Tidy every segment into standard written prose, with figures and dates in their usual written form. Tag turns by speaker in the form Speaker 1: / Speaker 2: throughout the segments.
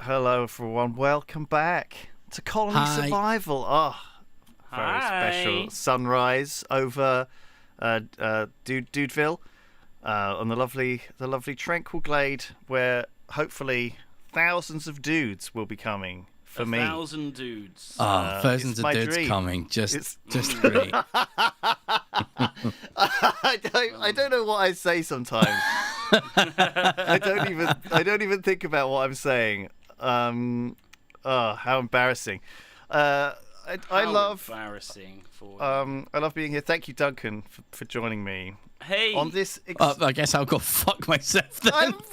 Speaker 1: Hello, everyone. Welcome back to Colony Survival. Very special sunrise over Dudeville on the lovely tranquil glade where hopefully thousands of dudes will be coming for me.
Speaker 2: 1,000 dudes.
Speaker 3: Thousands of dudes
Speaker 1: dream.
Speaker 3: coming. Just great.
Speaker 1: I don't know what I say sometimes. I don't even think about what I'm saying. How embarrassing. I love
Speaker 2: embarrassing for
Speaker 1: I love being here. Thank you, Duncan, for joining me.
Speaker 2: Hey.
Speaker 1: On this
Speaker 3: I guess I'll go fuck myself then.
Speaker 1: I haven't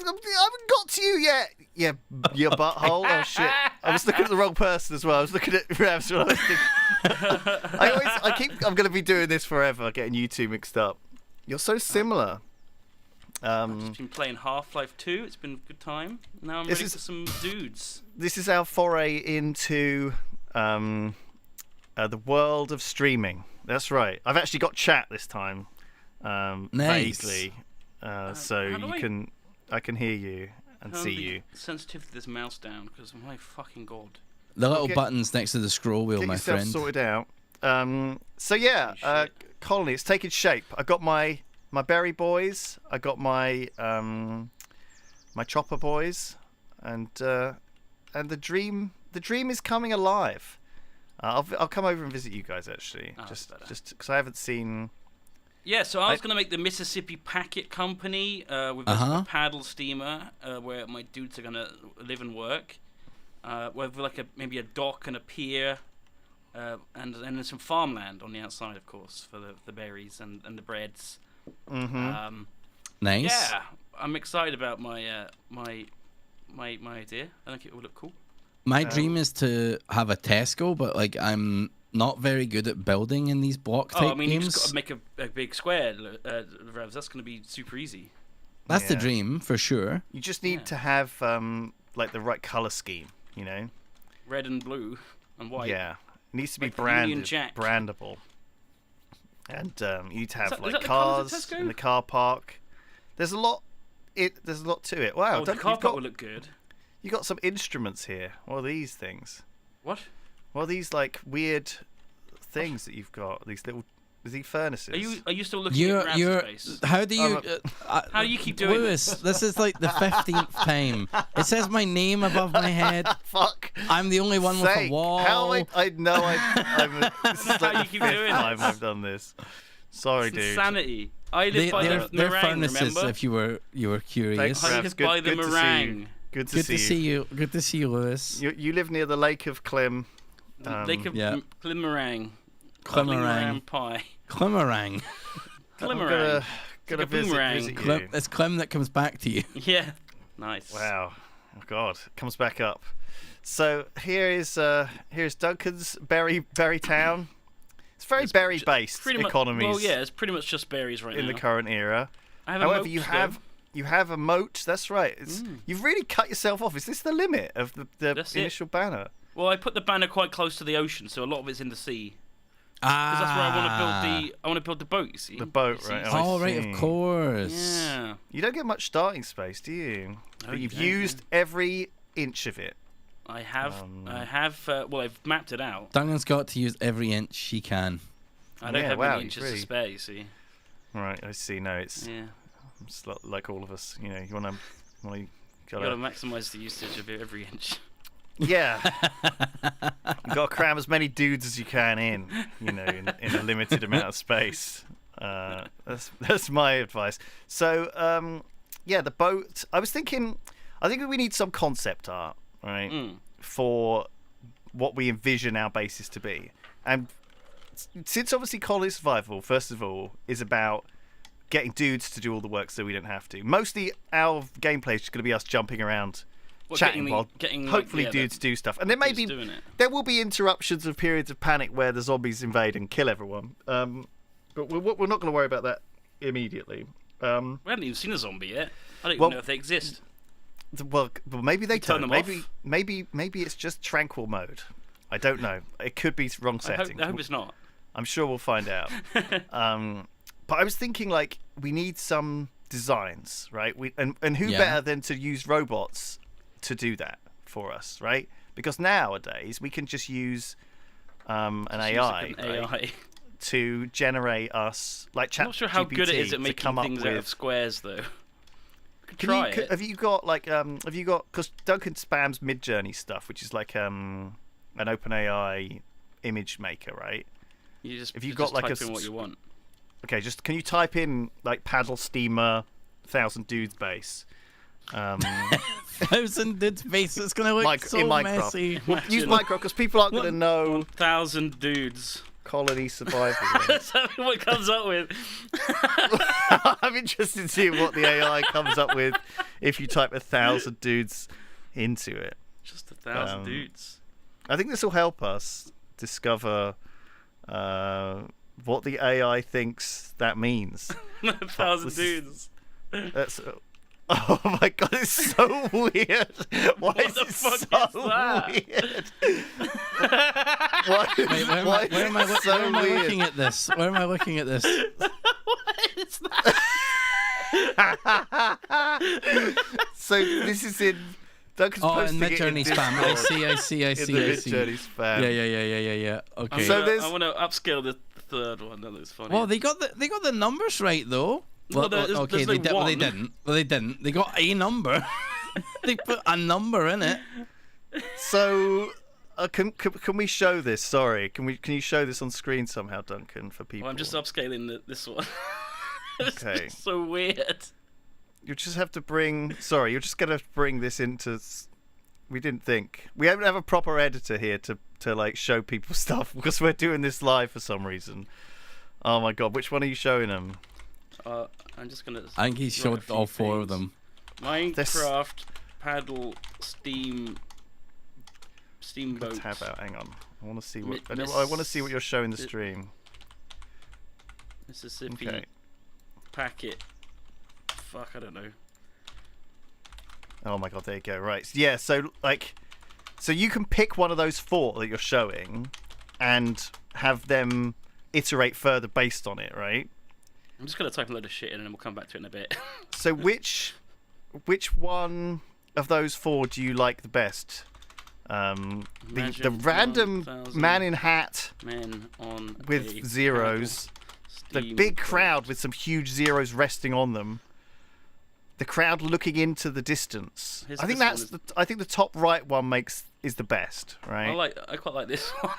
Speaker 1: got to you yet. Yeah, your butthole. Oh shit! I was looking at the wrong person as well. I was looking at Ravs when I was thinking. I'm going to be doing this forever, getting you two mixed up. You're so similar.
Speaker 2: I've just been playing Half-Life 2. It's been a good time. Now I'm ready for some dudes.
Speaker 1: This is our foray into the world of streaming. That's right. I've actually got chat this time.
Speaker 3: Nice.
Speaker 1: Vaguely, so I can hear you and see you.
Speaker 2: Sensitive to this mouse down because my fucking god.
Speaker 3: The little buttons next to the scroll wheel, my friend.
Speaker 1: Get yourself sorted out. Colony, it's taking shape. I got my berry boys. I got my my chopper boys, and the dream is coming alive. I'll come over and visit you guys actually, just because I haven't seen.
Speaker 2: Yeah, so I was going to make the Mississippi Packet Company with a paddle steamer where my dudes are going to live and work. With maybe a dock and a pier, and then some farmland on the outside, of course, for the berries and the breads.
Speaker 1: Mm-hmm.
Speaker 3: Nice.
Speaker 2: Yeah, I'm excited about my my idea. I think it will look cool.
Speaker 3: My dream is to have a Tesco, but I'm not very good at building in these block type games.
Speaker 2: You just got to make a big square, Revs. That's going to be super easy.
Speaker 3: That's the dream for sure.
Speaker 1: You just need to have the right color scheme, you know.
Speaker 2: Red and blue and white.
Speaker 1: Yeah, it needs to be brandable. And you need to have cars in the car park. There's a lot. There's a lot to it. Wow,
Speaker 2: the car park will look good.
Speaker 1: You got some instruments here. What are these things?
Speaker 2: What?
Speaker 1: What are these weird things that you've got? These furnaces.
Speaker 2: Are you still looking at Rav's face?
Speaker 3: How do you?
Speaker 2: How do you keep doing
Speaker 3: Lewis, this is the 15th time. It says my name above my head.
Speaker 1: Fuck.
Speaker 3: I'm the only one with a wall.
Speaker 1: How I know this is
Speaker 2: how you keep doing
Speaker 1: time I've done this. Sorry, dude.
Speaker 2: Insanity. I live by the
Speaker 3: they're
Speaker 2: meringue,
Speaker 3: furnaces,
Speaker 2: remember?
Speaker 3: if you were curious.
Speaker 2: I live by the meringue.
Speaker 1: Good to see you.
Speaker 3: Good to see you, Lewis.
Speaker 1: You live near the Lake of Clem.
Speaker 2: Lake of Glimerang.
Speaker 3: Glimerang
Speaker 2: pie.
Speaker 3: Glimerang.
Speaker 2: Glimerang.
Speaker 1: Gonna visit you.
Speaker 3: It's Clem that comes back to you.
Speaker 2: Yeah. Nice.
Speaker 1: Wow. Oh God, it comes back up. So here's Duncan's berry town. It's very berry-based economies.
Speaker 2: Well, yeah, it's pretty much just berries right now.
Speaker 1: In the current era.
Speaker 2: However,
Speaker 1: you have a moat. That's right. You've really cut yourself off. Is this the limit of the initial banner?
Speaker 2: Well, I put the banner quite close to the ocean, so a lot of it's in the sea. Because that's where I want to build the boat. You see,
Speaker 1: the boat, right?
Speaker 3: Oh, right, of course.
Speaker 2: Yeah.
Speaker 1: You don't get much starting space, do you?
Speaker 2: No,
Speaker 1: but you've used every inch of it.
Speaker 2: I have. Well, I've mapped it out.
Speaker 3: Duncan's got to use every inch he can.
Speaker 2: I don't have any inches to spare. You see.
Speaker 1: Right, I see. No, it's like all of us. You know, you want to
Speaker 2: maximise the usage of every inch.
Speaker 1: Yeah, you got to cram as many dudes as you can in a limited amount of space. That's my advice. So, the boat. I think we need some concept art, right, for what we envision our bases to be. And since obviously Colony Survival, first of all, is about getting dudes to do all the work so we don't have to. Mostly our gameplay is just going to be us jumping around. Chatting while hopefully dudes do stuff, and there will be interruptions of periods of panic where the zombies invade and kill everyone. But we're not going to worry about that immediately.
Speaker 2: We haven't even seen a zombie yet. I don't even know if they exist.
Speaker 1: Well, maybe they
Speaker 2: turn
Speaker 1: don't.
Speaker 2: them off.
Speaker 1: Maybe it's just tranquil mode. I don't know. It could be wrong settings.
Speaker 2: I hope it's not.
Speaker 1: I'm sure we'll find out. But I was thinking we need some designs, right? And who better than to use robots to do that for us, right? Because nowadays we can just use an AI, right, to generate us like chat.
Speaker 2: I'm not sure how good it is at making things out of squares, though.
Speaker 1: Have you got because Duncan spams Midjourney stuff, which is like an OpenAI image maker, right?
Speaker 2: If you got like type in what you want.
Speaker 1: Okay, just can you type in like paddle steamer 1,000 dudes base?
Speaker 3: 1,000 dudes base. It's gonna look so messy.
Speaker 1: Use Minecraft because people aren't gonna know.
Speaker 2: 1,000 dudes.
Speaker 1: Colony survival.
Speaker 2: That's what it comes up with.
Speaker 1: I'm interested to see what the AI comes up with if you type 1,000 dudes into it.
Speaker 2: Just 1,000 dudes.
Speaker 1: I think this will help us discover what the AI thinks that means.
Speaker 2: 1,000 dudes.
Speaker 1: That's. Oh my god, it's so weird. Why is it so weird? Why am I
Speaker 3: looking at this? Where am I looking at this?
Speaker 2: What is that?
Speaker 1: So this is in Duncan's
Speaker 3: in Midjourney spam. I see.
Speaker 1: In the Midjourney spam.
Speaker 3: Yeah. Okay.
Speaker 1: So
Speaker 2: I want to upscale the third one. That looks funny.
Speaker 3: Well, they got the numbers right though. Well, okay, they didn't. They got a number. They put a number in it.
Speaker 1: So, can we show this? Sorry, can you show this on screen somehow, Duncan, for people?
Speaker 2: Well, I'm just upscaling this one.
Speaker 1: Okay.
Speaker 2: It's so weird.
Speaker 1: You just have to bring. Sorry, you're just gonna bring this into. We didn't think we don't have a proper editor here to like show people stuff because we're doing this live for some reason. Oh my god, which one are you showing them?
Speaker 2: I'm just gonna.
Speaker 3: I think he showed all four of them.
Speaker 2: Minecraft paddle steamboat.
Speaker 1: Tab out. Hang on. I want to see what. I want to see what you're showing the stream.
Speaker 2: Mississippi packet. Fuck, I don't know.
Speaker 1: Oh my god, there you go. Right. Yeah. So you can pick one of those four that you're showing, and have them iterate further based on it, right?
Speaker 2: I'm just gonna type a load of shit in and then we'll come back to it in a bit.
Speaker 1: So which one of those four do you like the best? The random man in hat with zeros, the big crowd with some huge zeros resting on them, the crowd looking into the distance. I think the top right one is the best, right?
Speaker 2: I quite like this one.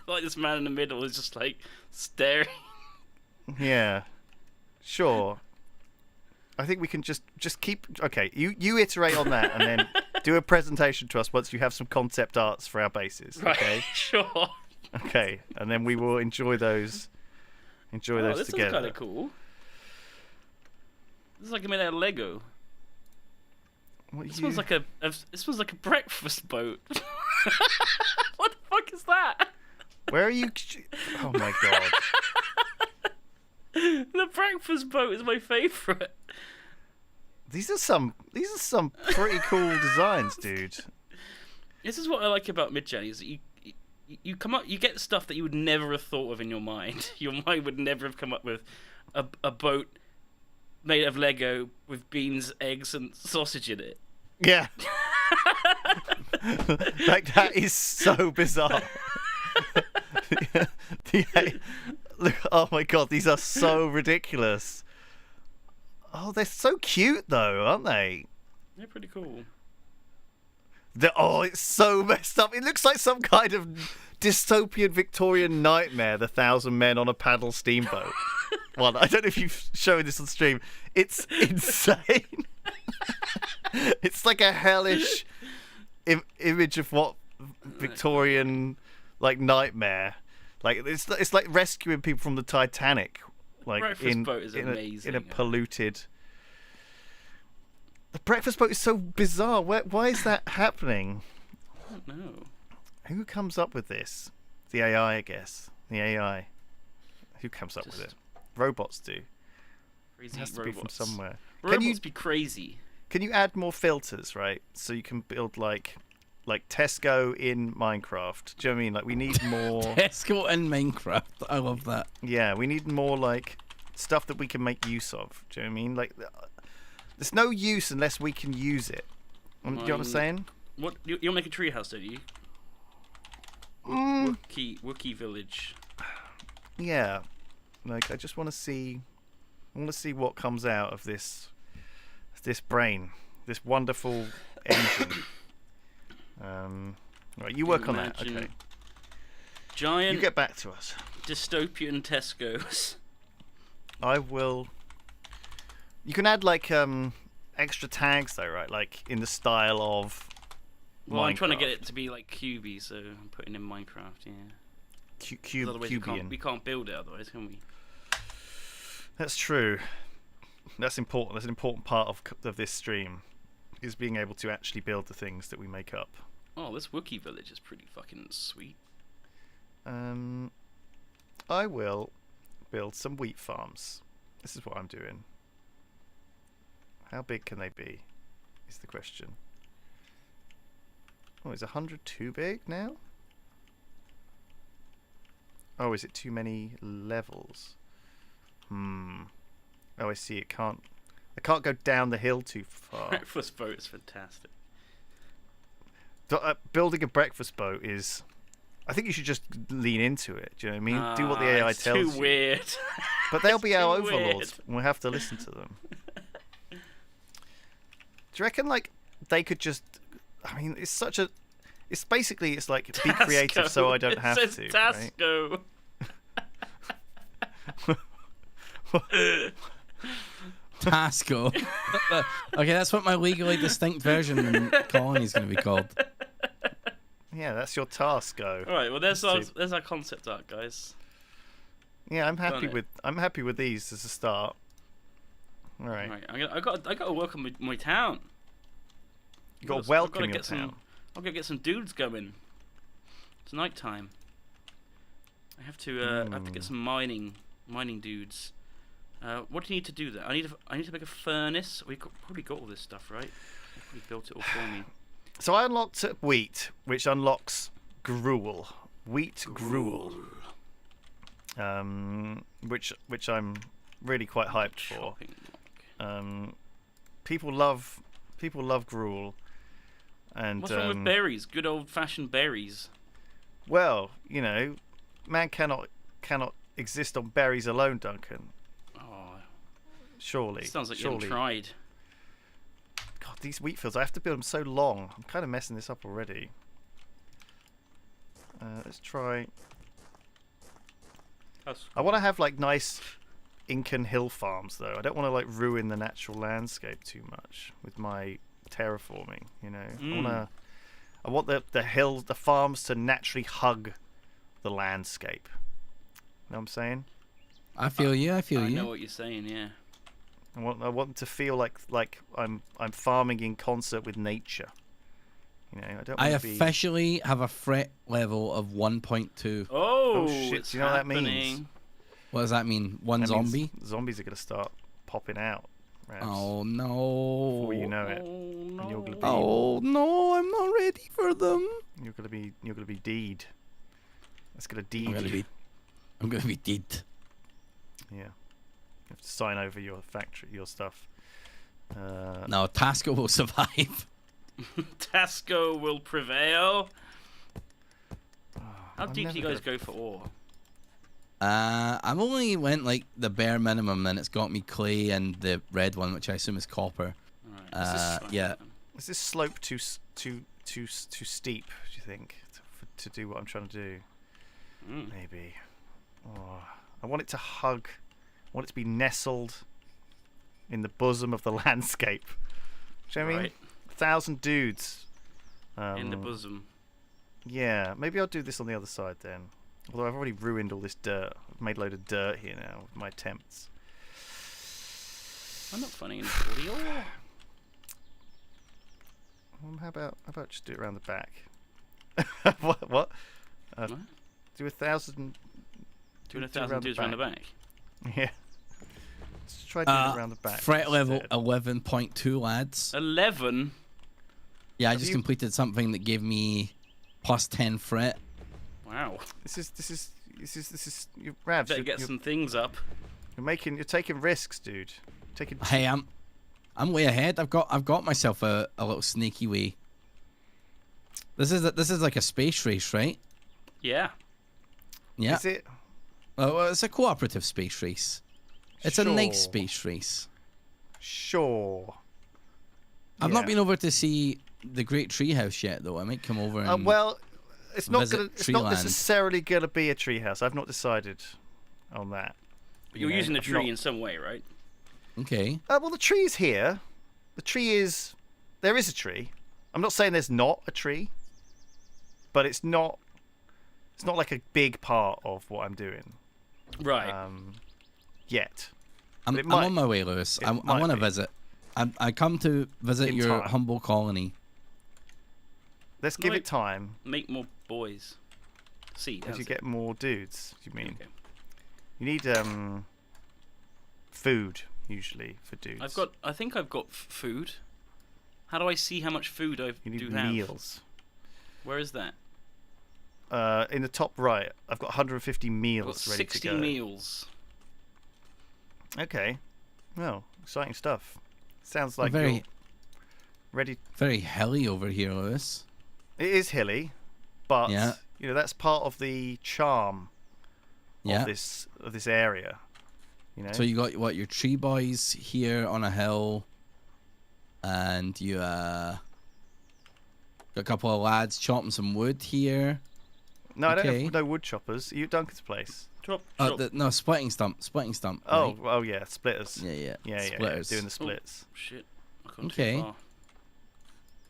Speaker 2: I like this man in the middle is just like staring.
Speaker 1: Yeah. Sure. I think we can just keep. Okay, you iterate on that and then do a presentation to us once you have some concept arts for our bases. Okay.
Speaker 2: Right, sure.
Speaker 1: Okay, and then we will enjoy those.
Speaker 2: This
Speaker 1: together.
Speaker 2: Is kind of cool. This is like made out of Lego. This one's like a breakfast boat. What the fuck is that?
Speaker 1: Where are you? Oh my god.
Speaker 2: The breakfast boat is my favourite.
Speaker 1: These are some pretty cool designs, dude.
Speaker 2: This is what I like about Midjourney is that you come up, you get stuff that you would never have thought of in your mind. Your mind would never have come up with a boat made of Lego with beans, eggs, and sausage in it.
Speaker 1: Yeah. Like that is so bizarre. Look, oh my god, these are so ridiculous. Oh, they're so cute though, aren't they?
Speaker 2: They're pretty cool.
Speaker 1: It's so messed up. It looks like some kind of dystopian Victorian nightmare, the 1,000 men on a paddle steamboat. Well, I don't know if you've shown this on stream. It's insane. It's like a hellish image of what Victorian nightmare. Like it's like rescuing people from the Titanic. Like
Speaker 2: breakfast boat is amazing.
Speaker 1: In a polluted. The breakfast boat is so bizarre. Why is that happening?
Speaker 2: I don't know.
Speaker 1: Who comes up with this? The AI, I guess. The AI. Who comes up with it? Robots do.
Speaker 2: Crazy
Speaker 1: it has to
Speaker 2: robots.
Speaker 1: be from somewhere.
Speaker 2: Robots be crazy.
Speaker 1: Can you add more filters, right? So you can build like Tesco in Minecraft. Do you know what I mean? Like we need more
Speaker 3: Tesco in Minecraft. I love that.
Speaker 1: Yeah, we need more like stuff that we can make use of. Do you know what I mean? Like there's no use unless we can use it. Do you know what I'm saying?
Speaker 2: What you'll make a treehouse, don't you? Wookiee village.
Speaker 1: Yeah, like I just want to see. I want to see what comes out of this brain, this wonderful engine. Right, you work on that. Okay.
Speaker 2: Giant.
Speaker 1: You get back to us.
Speaker 2: Dystopian Tesco's.
Speaker 1: I will. You can add like extra tags though, right? Like in the style of.
Speaker 2: Well,
Speaker 1: Minecraft.
Speaker 2: I'm trying to get it to be like cubey, so I'm putting in Minecraft. Yeah.
Speaker 1: Cubian.
Speaker 2: We can't build it otherwise, can we?
Speaker 1: That's true. That's important. That's an important part of this stream, is being able to actually build the things that we make up.
Speaker 2: Oh, this Wookiee village is pretty fucking sweet.
Speaker 1: I will build some wheat farms. This is what I'm doing. How big can they be? Is the question. Oh, is 100 too big now? Oh, is it too many levels? Oh, I see. I can't go down the hill too far.
Speaker 2: Breakfast boat is fantastic.
Speaker 1: Building a breakfast boat is. I think you should just lean into it. Do you know what I mean? Do what the AI tells you.
Speaker 2: Too weird.
Speaker 1: But they'll be our
Speaker 2: too
Speaker 1: overlords, and we'll have to listen to them. Do you reckon, like, they could just? I mean, it's such a. It's basically like be creative, so I don't have to.
Speaker 2: Tasco.
Speaker 1: Right?
Speaker 3: Tasco. Okay, that's what my legally distinct version in colony is going to be called.
Speaker 1: Yeah, that's your task. Go.
Speaker 2: All right. Well, there's our concept art, guys.
Speaker 1: Yeah, I'm happy with these as a start. All right.
Speaker 2: I got to work on my town.
Speaker 1: You got to welcome your town.
Speaker 2: I've got to get some dudes going. It's night time. I have to get some mining dudes. What do you need to do there? I need to make a furnace. We probably got all this stuff, right? You probably built it all for me.
Speaker 1: So I unlocked wheat, which unlocks gruel. Wheat gruel. Which I'm really quite hyped for. People love gruel. And
Speaker 2: what's wrong with berries? Good old-fashioned berries.
Speaker 1: Well, man cannot exist on berries alone, Duncan.
Speaker 2: Oh,
Speaker 1: surely.
Speaker 2: Sounds like you haven't tried.
Speaker 1: God, these wheat fields, I have to build them so long. I'm kind of messing this up already. Let's try. I want to have like nice Incan hill farms, though. I don't want to like ruin the natural landscape too much with my terraforming. I want the hills, the farms to naturally hug the landscape. You know what I'm saying?
Speaker 3: I feel you.
Speaker 2: I know what you're saying. Yeah.
Speaker 1: I want to feel like I'm farming in concert with nature. I
Speaker 3: officially have a threat level of 1.2.
Speaker 2: Oh
Speaker 1: shit! Do you know what that means?
Speaker 3: What does that mean? That zombie?
Speaker 1: Zombies are gonna start popping out. Perhaps,
Speaker 3: oh no!
Speaker 1: Before you know it,
Speaker 2: no.
Speaker 1: and you're gonna be.
Speaker 3: Oh no! I'm not ready for them.
Speaker 1: You're gonna be deed. That's gonna deed.
Speaker 3: I'm gonna be deed.
Speaker 1: Yeah. You have to sign over your factory, your stuff.
Speaker 3: No, Tasco will survive.
Speaker 2: Tasco will prevail. How deep do you guys go for ore?
Speaker 3: I've only went like the bare minimum, and it's got me clay and the red one, which I assume is copper.
Speaker 2: Right.
Speaker 3: Yeah.
Speaker 1: Is this slope too steep? Do you think to do what I'm trying to do? Maybe. Oh, I want it to hug. I want it to be nestled in the bosom of the landscape. Do you know what I mean? 1,000 dudes.
Speaker 2: In the bosom.
Speaker 1: Yeah, maybe I'll do this on the other side then. Although I've already ruined all this dirt. I've made a load of dirt here now with my attempts.
Speaker 2: I'm not finding any audio.
Speaker 1: How about just do it around the back? What? Do 1,000.
Speaker 2: Doing 1,000 dudes around the back.
Speaker 1: Yeah. Let's try doing it around the back.
Speaker 3: Threat level 11.2, lads.
Speaker 2: 11.
Speaker 3: Yeah, I just completed something that gave me plus 10 threat.
Speaker 2: Wow.
Speaker 1: This is you Ravs.
Speaker 2: Better get some things up.
Speaker 1: You're taking risks, dude.
Speaker 3: Hey, I'm way ahead. I've got myself a little sneaky way. This is like a space race, right?
Speaker 2: Yeah.
Speaker 3: Yeah.
Speaker 1: Is it?
Speaker 3: Well, it's a cooperative space race. It's a nice space race.
Speaker 1: Sure.
Speaker 3: I've not been over to see the Great Treehouse yet, though. I might come over and
Speaker 1: well, it's not
Speaker 3: Treeland.
Speaker 1: necessarily gonna be a treehouse. I've not decided on that.
Speaker 2: But you're using the tree in some way, right?
Speaker 3: Okay.
Speaker 1: Well, the tree is here. There is a tree. I'm not saying there's not a tree, but it's not like a big part of what I'm doing.
Speaker 2: Right.
Speaker 1: Yet.
Speaker 3: I'm on my way, Lewis. I want to visit. I come to visit your humble colony.
Speaker 1: Let's give it time.
Speaker 2: Make more boys. See,
Speaker 1: as you get more dudes, you mean?
Speaker 2: Okay.
Speaker 1: You need food usually for dudes.
Speaker 2: I think I've got food. How do I see how much food I
Speaker 1: You need
Speaker 2: do have?
Speaker 1: meals.
Speaker 2: Where is that?
Speaker 1: In the top right, I've got 150 meals
Speaker 2: I've got
Speaker 1: ready to
Speaker 2: 60
Speaker 1: go.
Speaker 2: meals.
Speaker 1: Okay. Well, exciting stuff. Sounds like
Speaker 3: very
Speaker 1: you're ready.
Speaker 3: Very hilly over here, Lewis.
Speaker 1: It is hilly, but that's part of the charm of this area.
Speaker 3: So you got your tree boys here on a hill, and you got a couple of lads chopping some wood here.
Speaker 1: No, I don't have no wood choppers. Are you at Duncan's place?
Speaker 3: No, splitting stump.
Speaker 1: Oh,
Speaker 3: right?
Speaker 1: oh yeah, splitters.
Speaker 3: Yeah.
Speaker 1: Splitters. Doing the splits.
Speaker 2: Oh, shit. I've gone
Speaker 3: Okay.
Speaker 2: too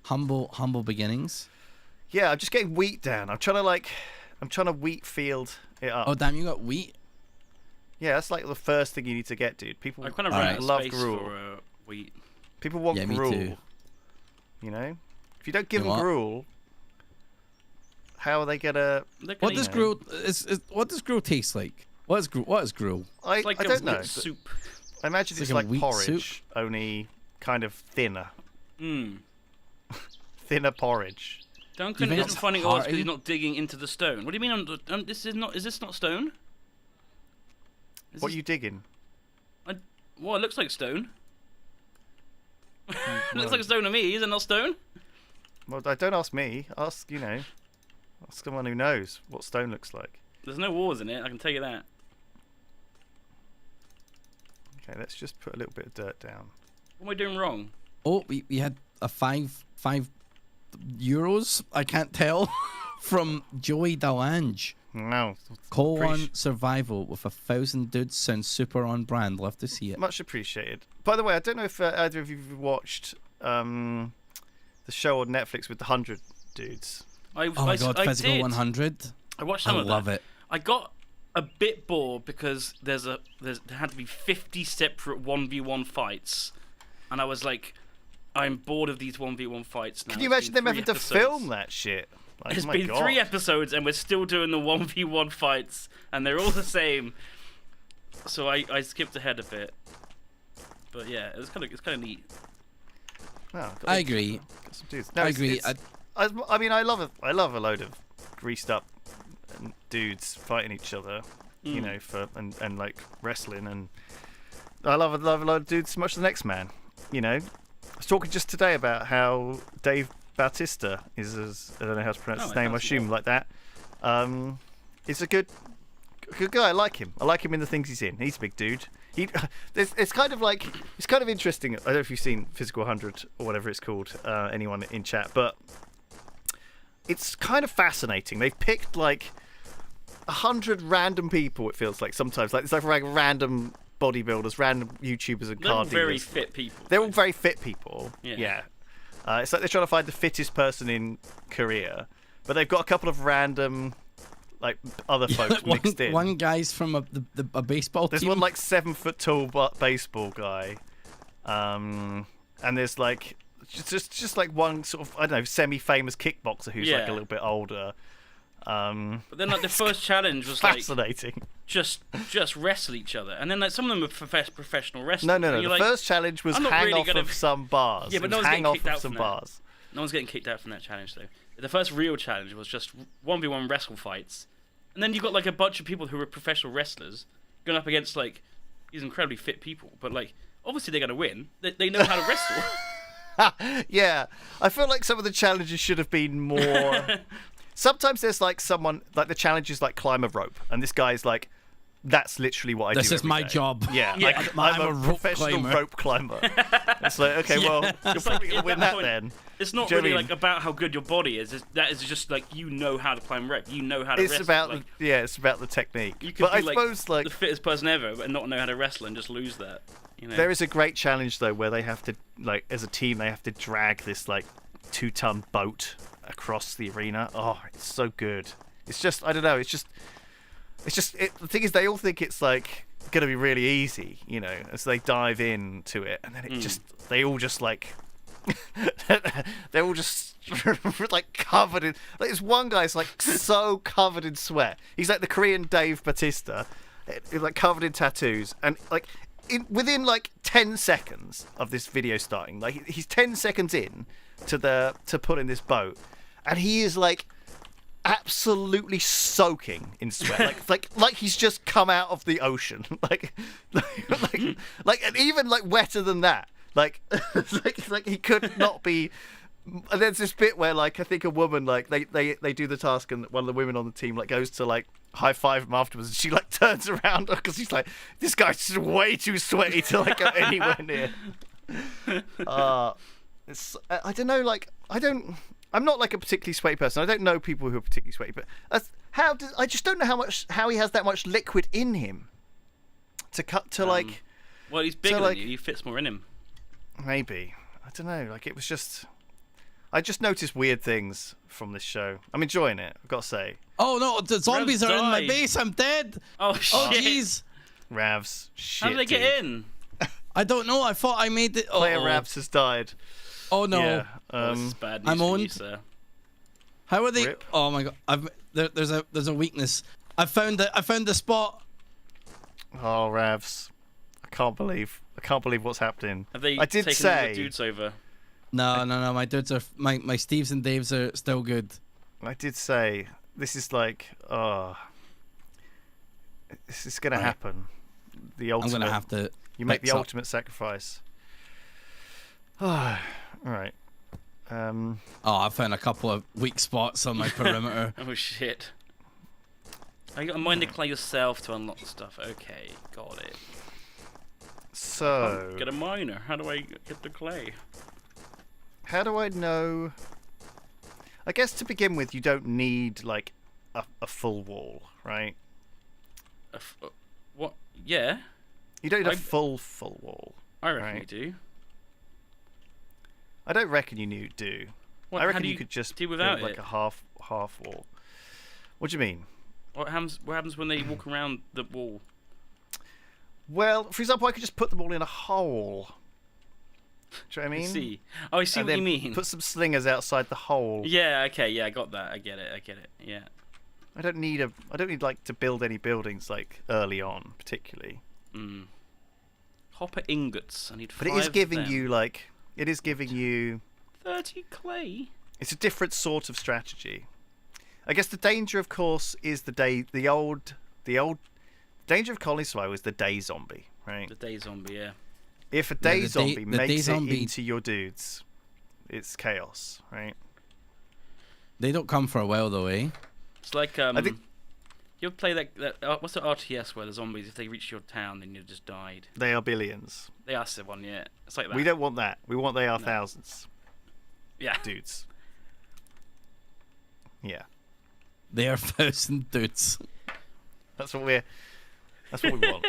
Speaker 2: far.
Speaker 3: Humble beginnings.
Speaker 1: Yeah, I'm just getting wheat down. I'm trying to wheat field it up.
Speaker 3: Oh damn, you got wheat.
Speaker 1: Yeah, that's like the first thing you need to get, dude. People
Speaker 2: I kind of ran out of
Speaker 1: love
Speaker 2: space
Speaker 1: gruel.
Speaker 2: for wheat.
Speaker 1: People want gruel.
Speaker 3: Me too.
Speaker 1: You know, if you don't give them gruel, how are they gonna?
Speaker 3: What does gruel? What does gruel taste like? What is gruel?
Speaker 1: I don't know.
Speaker 2: Soup.
Speaker 1: I imagine it's like
Speaker 3: wheat
Speaker 1: porridge,
Speaker 3: soup?
Speaker 1: only kind of thinner.
Speaker 2: Hmm.
Speaker 1: Thinner porridge.
Speaker 2: Duncan
Speaker 3: think
Speaker 2: isn't
Speaker 3: it's
Speaker 2: finding odds because
Speaker 3: hearty?
Speaker 2: he's not digging into the stone. What do you mean? This is not. Is this not stone?
Speaker 1: What are you digging?
Speaker 2: Well, it looks like stone. It looks like stone to me. Is it not stone?
Speaker 1: Well, don't ask me. Ask someone who knows what stone looks like.
Speaker 2: There's no walls in it. I can tell you that.
Speaker 1: Okay, let's just put a little bit of dirt down.
Speaker 2: What am I doing wrong?
Speaker 3: Oh, we had a €5 I can't tell from Joey Delange.
Speaker 1: No.
Speaker 3: Call on survival with 1,000 dudes sounds super on brand. Love to see it.
Speaker 1: Much appreciated. By the way, I don't know if either of you have watched the show on Netflix with the 100 dudes.
Speaker 3: Oh my god, Physical
Speaker 2: did.
Speaker 3: 100.
Speaker 2: I watched some of that.
Speaker 3: I love it.
Speaker 2: I got a bit bored because there had to be 50 separate 1v1 fights, and I was like, I'm bored of these 1v1 fights now.
Speaker 1: Can you imagine them having to film that shit? Like,
Speaker 2: It's
Speaker 1: my
Speaker 2: been
Speaker 1: God.
Speaker 2: 3 episodes and we're still doing the 1v1 fights, and they're all the same. So I skipped ahead a bit, but yeah, it's kind of neat.
Speaker 1: Oh,
Speaker 3: I agree.
Speaker 1: got some dudes. No,
Speaker 3: I agree.
Speaker 1: I mean, I love a load of greased up dudes fighting each other, you know, and like wrestling, and I love a load of dudes as much as the next man. You know, I was talking just today about how Dave Bautista is, I don't know how to pronounce his name. I assume like that. He's a good guy. I like him. I like him in the things he's in. He's a big dude. It's kind of interesting. I don't know if you've seen Physical 100 or whatever it's called. Anyone in chat, but it's kind of fascinating. They've picked like 100 random people. It feels like sometimes it's like random bodybuilders, random YouTubers, and car dealers.
Speaker 2: They're very fit people.
Speaker 1: They're all very fit people.
Speaker 2: Yeah.
Speaker 1: It's like they're trying to find the fittest person in Korea, but they've got a couple of random, like, other folks mixed in.
Speaker 3: One guy's from a baseball
Speaker 1: There's
Speaker 3: team.
Speaker 1: one like 7 foot tall baseball guy, and there's like just like one sort of, I don't know, semi-famous kickboxer who's like a little bit older.
Speaker 2: But then like the first challenge was
Speaker 1: fascinating.
Speaker 2: Like just wrestle each other, and then like some of them are professional wrestlers.
Speaker 1: No. The first challenge was hang off of some bars.
Speaker 2: Yeah, but no one's getting kicked out from that.
Speaker 1: Bars.
Speaker 2: No one's getting kicked out from that challenge though. The first real challenge was just 1v1 wrestle fights, and then you've got like a bunch of people who are professional wrestlers going up against like these incredibly fit people. But like obviously they're gonna win. They know how to wrestle.
Speaker 1: Yeah, I feel like some of the challenges should have been more. Sometimes there's like someone like the challenge is like climb a rope, and this guy's like, that's literally what I do.
Speaker 3: This is
Speaker 1: every
Speaker 3: my
Speaker 1: day.
Speaker 3: job.
Speaker 1: Yeah,
Speaker 2: Yeah.
Speaker 1: like,
Speaker 3: I'm
Speaker 1: I'm
Speaker 3: a
Speaker 1: a
Speaker 3: rope
Speaker 1: professional
Speaker 3: climber.
Speaker 1: rope climber. It's like, okay, well, you're probably gonna win that
Speaker 2: point,
Speaker 1: then.
Speaker 2: It's not
Speaker 1: Do you know
Speaker 2: really
Speaker 1: what I mean?
Speaker 2: like about how good your body is. That is just like you know how to climb rope. You know how to
Speaker 1: It's
Speaker 2: wrestle.
Speaker 1: about
Speaker 2: like,
Speaker 1: it's about the technique.
Speaker 2: you could
Speaker 1: But
Speaker 2: be
Speaker 1: I
Speaker 2: like,
Speaker 1: suppose like
Speaker 2: the fittest person ever, but not know how to wrestle and just lose that. You know?
Speaker 1: there is a great challenge though where they have to like as a team they have to drag this like 2-ton boat across the arena. Oh, it's so good. It's just I don't know. The thing is they all think it's like gonna be really easy, you know, as they dive into it, and then they all just like they're all just like covered in like this one guy's like so covered in sweat. He's like the Korean Dave Bautista, like covered in tattoos, and like within like 10 seconds of this video starting, like he's 10 seconds in to put in this boat, and he is like absolutely soaking in sweat, like he's just come out of the ocean, like and even like wetter than that, like like he could not be. And there's this bit where like I think a woman like they do the task and one of the women on the team like goes to like high five him afterwards, and she like turns around because he's like, this guy's just way too sweaty to like go anywhere near. It's I don't know, like I'm not like a particularly sweaty person. I don't know people who are particularly sweaty, but I just don't know how he has that much liquid in him to cut to like.
Speaker 2: Well, he's bigger
Speaker 1: like,
Speaker 2: than you. He fits more in him.
Speaker 1: Maybe I don't know. Like it was just. I just noticed weird things from this show. I'm enjoying it, I've got to say.
Speaker 3: Oh no, the zombies
Speaker 2: Revs
Speaker 3: are in my
Speaker 2: died.
Speaker 3: base. I'm dead.
Speaker 2: Oh
Speaker 3: Oh
Speaker 2: shit!
Speaker 3: jeez.
Speaker 1: Ravs, shit.
Speaker 2: How did they
Speaker 1: dude.
Speaker 2: get in?
Speaker 3: I don't know. I thought I made it.
Speaker 1: Player
Speaker 3: Uh-oh.
Speaker 1: Ravs has died.
Speaker 3: Oh no.
Speaker 1: Yeah.
Speaker 2: Oh, this is bad news
Speaker 3: I'm
Speaker 2: for you,
Speaker 3: owned.
Speaker 2: sir.
Speaker 3: How are they?
Speaker 1: Rip.
Speaker 3: Oh my god. There's a weakness. I found the spot.
Speaker 1: Oh, Ravs. I can't believe what's happening.
Speaker 2: Have they
Speaker 1: I did
Speaker 2: taken all
Speaker 1: say.
Speaker 2: the dudes over?
Speaker 3: No. My dudes are my Steves and Daves are still good.
Speaker 1: I did say this is like, this is gonna
Speaker 3: Right.
Speaker 1: happen. The
Speaker 3: I'm
Speaker 1: ultimate.
Speaker 3: gonna have to.
Speaker 1: You make the
Speaker 3: mix up.
Speaker 1: ultimate sacrifice. All right.
Speaker 3: Oh, I found a couple of weak spots on my perimeter.
Speaker 2: Oh shit! Oh, you got to mind declare yourself to unlock the stuff. Okay, got it.
Speaker 1: So,
Speaker 2: Get a miner. How do I get the clay?
Speaker 1: how do I know? I guess to begin with, you don't need like a full wall, right?
Speaker 2: What? Yeah,
Speaker 1: You don't need a
Speaker 2: I-
Speaker 1: full wall.
Speaker 2: I reckon
Speaker 1: Right.
Speaker 2: you do.
Speaker 1: I don't reckon you do.
Speaker 2: What,
Speaker 1: I
Speaker 2: how
Speaker 1: reckon
Speaker 2: do
Speaker 1: you could just
Speaker 2: do
Speaker 1: build
Speaker 2: without
Speaker 1: like
Speaker 2: it?
Speaker 1: a half wall. What do you mean?
Speaker 2: What happens when they walk around the wall?
Speaker 1: Well, for example, I could just put them all in a hole. Do you know what I mean?
Speaker 2: I see. Oh, I see
Speaker 1: And
Speaker 2: what you
Speaker 1: then
Speaker 2: mean.
Speaker 1: put some slingers outside the hole.
Speaker 2: Yeah. Okay. Yeah. I got that. I get it. Yeah.
Speaker 1: I don't need like to build any buildings like early on, particularly.
Speaker 2: Mm. Hopper ingots. I need
Speaker 1: But
Speaker 2: 5
Speaker 1: it is giving
Speaker 2: of them.
Speaker 1: you like
Speaker 2: 30 clay.
Speaker 1: it's a different sort of strategy. I guess the danger, of course, is the old danger of colony survival is the day zombie, right?
Speaker 2: The day zombie. Yeah.
Speaker 1: If a day
Speaker 3: the
Speaker 1: zombie
Speaker 3: day
Speaker 1: makes
Speaker 3: zombie-
Speaker 1: it into your dudes, it's chaos, right?
Speaker 3: They don't come for a while though, eh?
Speaker 2: It's like
Speaker 1: think-
Speaker 2: You ever play that? What's the RTS where the zombies, if they reach your town, then you just died?
Speaker 1: They are billions.
Speaker 2: They asked one, yeah. It's like that.
Speaker 1: We don't want that. We want they are thousands,
Speaker 2: Yeah.
Speaker 1: dudes. Yeah,
Speaker 3: They are 1,000 dudes.
Speaker 1: that's what we want.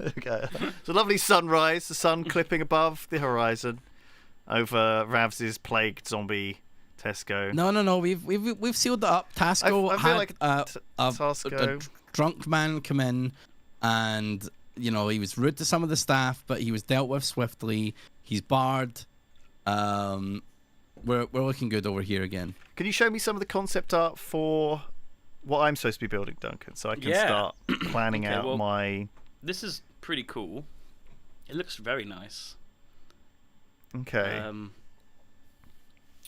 Speaker 1: Okay. It's a lovely sunrise. The sun clipping above the horizon over Ravs's plagued zombie Tesco.
Speaker 3: No. We've sealed it up. Tasco
Speaker 1: I feel
Speaker 3: had
Speaker 1: like
Speaker 3: a
Speaker 1: Tasco.
Speaker 3: drunk man come in, and he was rude to some of the staff, but he was dealt with swiftly. He's barred. We're looking good over here again.
Speaker 1: Can you show me some of the concept art for what I'm supposed to be building, Duncan, so I can
Speaker 2: Yeah.
Speaker 1: start planning
Speaker 2: Okay,
Speaker 1: out
Speaker 2: well-
Speaker 1: my.
Speaker 2: This is pretty cool. It looks very nice.
Speaker 1: Okay.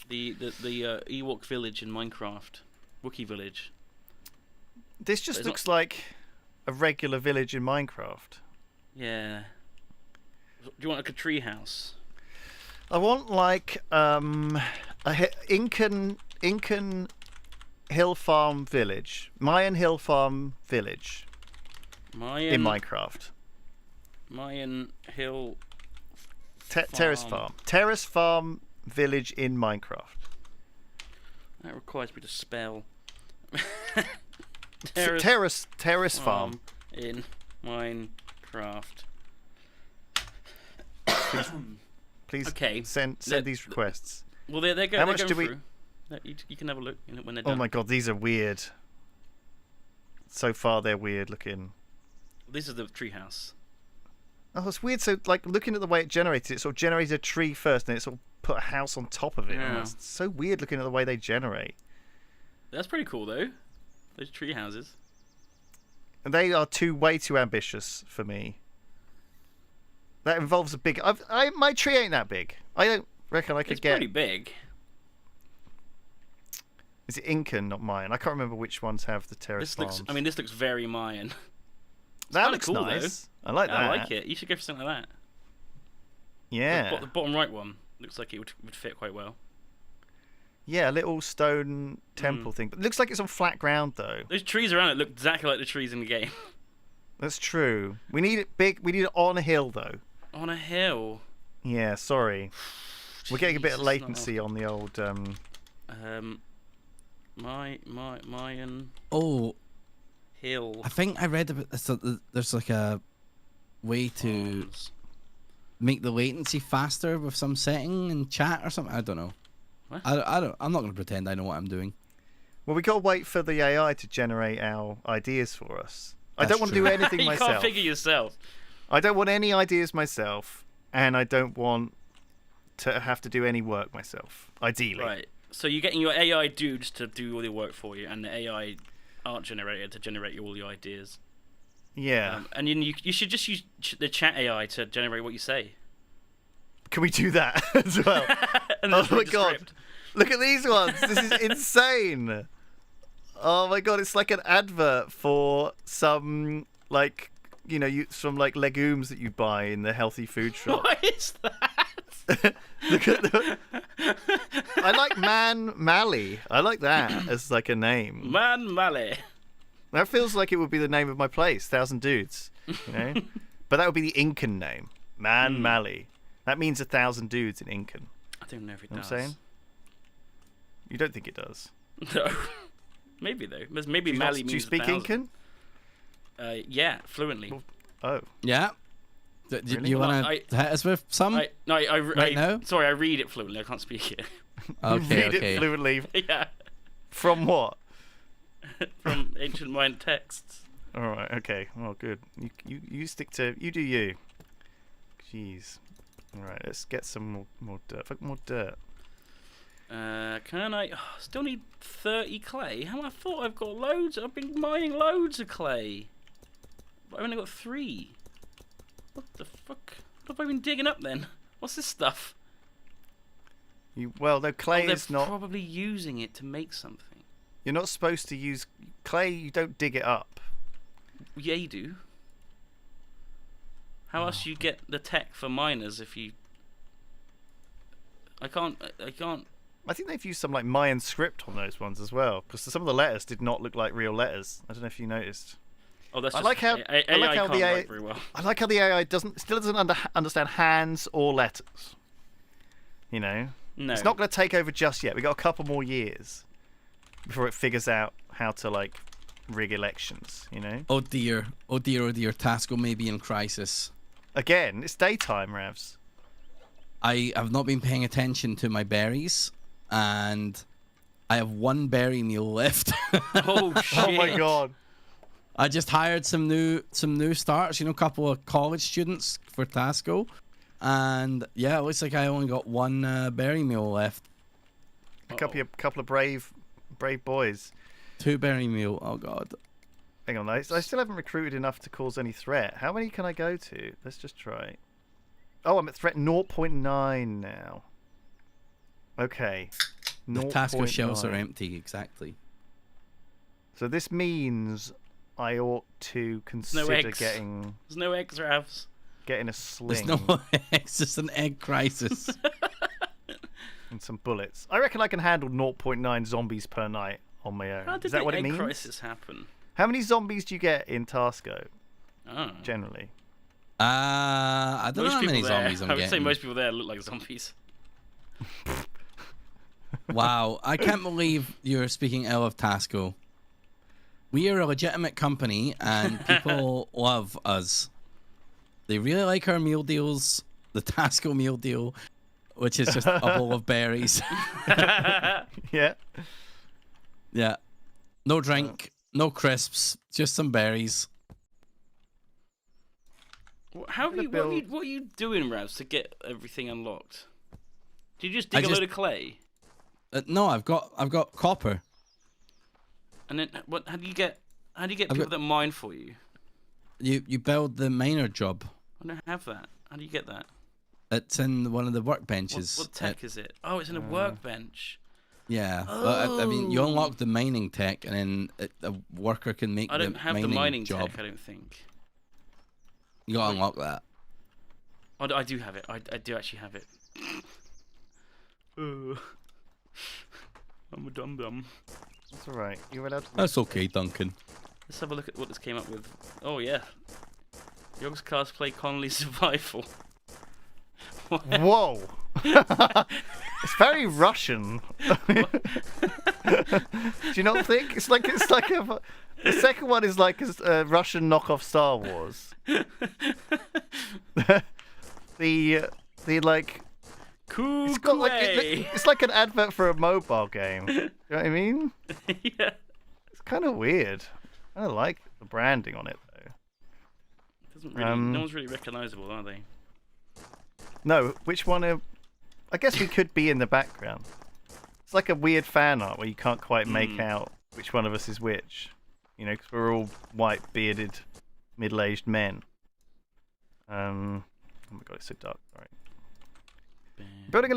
Speaker 2: The Ewok village in Minecraft, Wookiee village.
Speaker 1: This just
Speaker 2: it's
Speaker 1: looks like a regular village in Minecraft.
Speaker 2: Yeah. Do you want like a tree house?
Speaker 1: I want like Incan hill farm village, Mayan hill farm village
Speaker 2: Mayan
Speaker 1: in Minecraft.
Speaker 2: Mayan hill
Speaker 1: Terrace farm village in Minecraft.
Speaker 2: That requires me to spell.
Speaker 1: Terrace farm
Speaker 2: in Minecraft.
Speaker 1: Please
Speaker 2: Okay.
Speaker 1: send these requests.
Speaker 2: Well, they're
Speaker 1: How much
Speaker 2: going
Speaker 1: do we?
Speaker 2: through. You can have a look when they're done.
Speaker 1: Oh my god, these are weird. So far, they're weird looking.
Speaker 2: This is the treehouse.
Speaker 1: Oh, it's weird. So, like, looking at the way it generated, it sort of generated a tree first, and it sort of put a house on top of it.
Speaker 2: Yeah.
Speaker 1: It's so weird looking at the way they generate.
Speaker 2: That's pretty cool, though. Those tree houses.
Speaker 1: And they are way too ambitious for me. That involves a big. My tree ain't that big. I don't reckon I could
Speaker 2: It's
Speaker 1: get.
Speaker 2: pretty big.
Speaker 1: Is it Incan, not Mayan? I can't remember which ones have the terrace farms.
Speaker 2: This looks very Mayan.
Speaker 1: That looks
Speaker 2: cool,
Speaker 1: nice. I like that.
Speaker 2: I like it. You should go for something like that.
Speaker 1: Yeah.
Speaker 2: The bottom right one looks like it would fit quite well.
Speaker 1: Yeah, a little stone temple thing. But it looks like it's on flat ground, though.
Speaker 2: Those trees around it look exactly like the trees in the game.
Speaker 1: That's true. We need it big. We need it on a hill, though.
Speaker 2: On a hill.
Speaker 1: Yeah, sorry. We're getting a bit of
Speaker 2: Jesus,
Speaker 1: latency on the old.
Speaker 2: Mayan
Speaker 3: Oh,
Speaker 2: hill.
Speaker 3: I think I read about this. There's like a way to make the latency faster with some setting in chat or something. I don't know.
Speaker 2: What?
Speaker 3: I'm not going to pretend I know what I'm doing.
Speaker 1: Well, we got to wait for the AI to generate our ideas for us. I
Speaker 3: That's
Speaker 1: don't want to
Speaker 3: true.
Speaker 1: do anything
Speaker 2: You
Speaker 1: myself.
Speaker 2: can't figure yourself.
Speaker 1: I don't want any ideas myself, and I don't want to have to do any work myself. Ideally.
Speaker 2: Right. So you're getting your AI dudes to do all the work for you, and the AI art generator to generate all your ideas.
Speaker 1: Yeah.
Speaker 2: And you should just use the chat AI to generate what you say.
Speaker 1: Can we do that as well?
Speaker 2: And
Speaker 1: Oh
Speaker 2: then
Speaker 1: my
Speaker 2: read the
Speaker 1: god!
Speaker 2: script.
Speaker 1: Look at these ones. This is insane. Oh my god! It's like an advert for some some legumes that you buy in the healthy food shop.
Speaker 2: What is that?
Speaker 1: Look at the. I like Man Mally. I like that as like a name.
Speaker 2: Man Mally.
Speaker 1: That feels like it would be the name of my place, Thousand Dudes. You know, but that would be the Incan name, Man Mally. That means 1,000 dudes in Incan.
Speaker 2: I don't know if it
Speaker 1: You know
Speaker 2: does.
Speaker 1: what I'm saying? You don't think it does?
Speaker 2: No. Maybe though. Maybe
Speaker 1: Do
Speaker 2: Mally
Speaker 1: you
Speaker 2: means
Speaker 1: speak
Speaker 2: 1,000.
Speaker 1: Incan?
Speaker 2: Yeah, fluently.
Speaker 1: Oh.
Speaker 3: Yeah.
Speaker 1: Really?
Speaker 3: You
Speaker 2: Well,
Speaker 3: want to hit us with some? Right now?
Speaker 2: Sorry, I read it fluently. I can't speak it.
Speaker 3: Okay,
Speaker 1: Read
Speaker 3: okay.
Speaker 1: it fluently.
Speaker 2: Yeah,
Speaker 1: From what?
Speaker 2: from ancient Mayan texts.
Speaker 1: All right. Okay. Well, good. You stick to. You do you. Jeez. All right. Let's get some more dirt. Fuck more dirt.
Speaker 2: Can I? Still need 30 clay. I thought I've got loads. I've been mining loads of clay. But I've only got 3. What the fuck? What have I been digging up then? What's this stuff?
Speaker 1: The clay
Speaker 2: they're
Speaker 1: is not.
Speaker 2: probably using it to make something.
Speaker 1: You're not supposed to use clay. You don't dig it up.
Speaker 2: Yeah, you do. How else you get the tech for miners if you? I can't.
Speaker 1: I think they've used some like Mayan script on those ones as well, because some of the letters did not look like real letters. I don't know if you noticed.
Speaker 2: Oh, that's.
Speaker 1: I
Speaker 2: Just,
Speaker 1: like how
Speaker 2: AI
Speaker 1: I like how
Speaker 2: can't
Speaker 1: the AI
Speaker 2: write very well.
Speaker 1: I like how the AI still doesn't understand hands or letters. You know,
Speaker 2: No.
Speaker 1: it's not going to take over just yet. We got a couple more years before it figures out how to like rig elections. You know.
Speaker 3: Oh dear. Oh dear. Oh dear. Tasco may be in crisis.
Speaker 1: Again, it's daytime, Ravs.
Speaker 3: I have not been paying attention to my berries, and I have 1 berry meal left.
Speaker 2: Oh shit!
Speaker 1: Oh my god.
Speaker 3: I just hired some new starts, a couple of college students for Tasco, and yeah, it looks like I only got 1 berry meal left.
Speaker 1: A couple of brave boys.
Speaker 3: 2 berry meal. Oh god.
Speaker 1: Hang on, I still haven't recruited enough to cause any threat. How many can I go to? Let's just try. Oh, I'm at threat 0.9 now. Okay.
Speaker 3: The Tasco shelves are
Speaker 1: 0.9.
Speaker 3: empty, exactly.
Speaker 1: So this means I ought to consider
Speaker 2: eggs.
Speaker 1: getting
Speaker 2: There's no eggs, Ravs.
Speaker 1: a
Speaker 3: There's
Speaker 1: sling.
Speaker 3: no it's just an egg crisis.
Speaker 1: and some bullets. I reckon I can handle 0.9 zombies per night on my own.
Speaker 2: How did
Speaker 1: Is that
Speaker 2: the
Speaker 1: what it
Speaker 2: egg
Speaker 1: means?
Speaker 2: crisis happen?
Speaker 1: How many zombies do you get in Tasco,
Speaker 2: Oh.
Speaker 1: generally?
Speaker 3: I don't know how many zombies I'm
Speaker 2: I would
Speaker 3: getting.
Speaker 2: say most people there look like zombies.
Speaker 3: Wow, I can't believe you're speaking ill of Tasco. We are a legitimate company, and people love us. They really like our meal deals. The Tasco meal deal, which is just a bowl of berries.
Speaker 1: Yeah.
Speaker 3: Yeah. No drink, no crisps, just some berries.
Speaker 2: What are you doing, Ravs, to get everything unlocked? Did you just dig a load of clay?
Speaker 3: No, I've got copper.
Speaker 2: And then what? How do you get people that mine for you?
Speaker 3: You build the miner job.
Speaker 2: I don't have that. How do you get that?
Speaker 3: It's in one of the workbenches.
Speaker 2: What tech is it? Oh, it's in a workbench.
Speaker 3: Yeah. I mean, you unlock the mining tech, and then a worker can make
Speaker 2: I don't have the mining
Speaker 3: job.
Speaker 2: tech, I don't think.
Speaker 3: You gotta unlock that.
Speaker 2: Oh, I do have it. I do actually have it. I'm a dum-dum.
Speaker 1: That's all right. You're allowed to...
Speaker 3: That's okay, Duncan.
Speaker 2: Let's have a look at what this came up with. Oh, yeah. Yogscast play Connolly Survival.
Speaker 1: Whoa! It's very Russian. Do you not think? It's like a... The second one is like a Russian knockoff Star Wars. the like... It's got like it's like an advert for a mobile game. You know what I mean?
Speaker 2: Yeah.
Speaker 1: It's kind of weird. I don't like the branding on it though.
Speaker 2: It doesn't really. No one's really recognisable, are they?
Speaker 1: No, which one? I guess we could be in the background. It's like a weird fan art where you can't quite make out which one of us is which. You know, because we're all white, bearded, middle-aged men. Oh my god, it's so dark. Sorry. I'm building a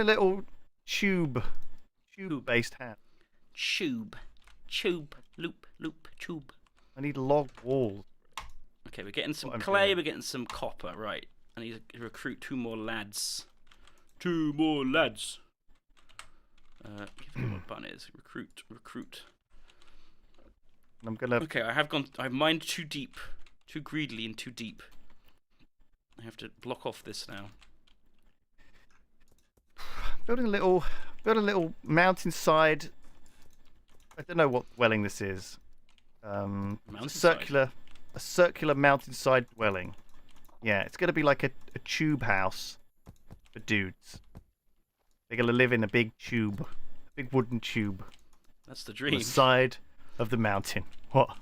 Speaker 1: little tube-based hat.
Speaker 2: Tube, loop, tube.
Speaker 1: I need log walls.
Speaker 2: Okay, we're getting some clay. We're getting some copper. Right. I need to recruit 2 more lads. 2 more lads. Give me what button it is. Recruit.
Speaker 1: I'm gonna.
Speaker 2: Okay, I've mined too deep, too greedily and too deep. I have to block off this now.
Speaker 1: Building a little mountainside. I don't know what dwelling this is. A circular mountainside dwelling. Yeah, it's gonna be like a tube house for dudes. They're gonna live in a big tube, a big wooden tube.
Speaker 2: That's the dream.
Speaker 1: On the side of the mountain. What?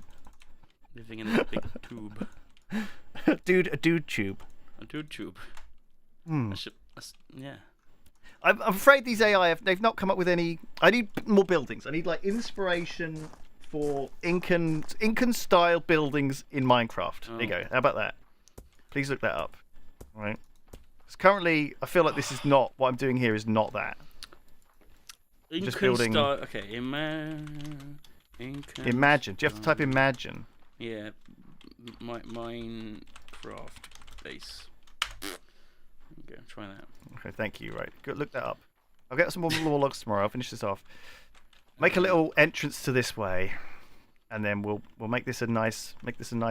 Speaker 2: Living in a big tube.
Speaker 1: A dude tube.
Speaker 2: A dude tube. Yeah.
Speaker 1: I'm afraid these AI they've not come up with any. I need more buildings. I need like inspiration for Incan style buildings in Minecraft. There you go. How about that? Please look that up. All right. Because currently, I feel like this is not what I'm doing here. Is not that.
Speaker 2: Incan
Speaker 1: just building.
Speaker 2: Style, okay. Imagine.
Speaker 1: Do you have to type imagine?
Speaker 2: Yeah. Minecraft base. Go try that.
Speaker 1: Okay, thank you. Right, good. Look that up. I'll get some more logs tomorrow. I'll finish this off. Make a little entrance to this way, and then we'll make this a nice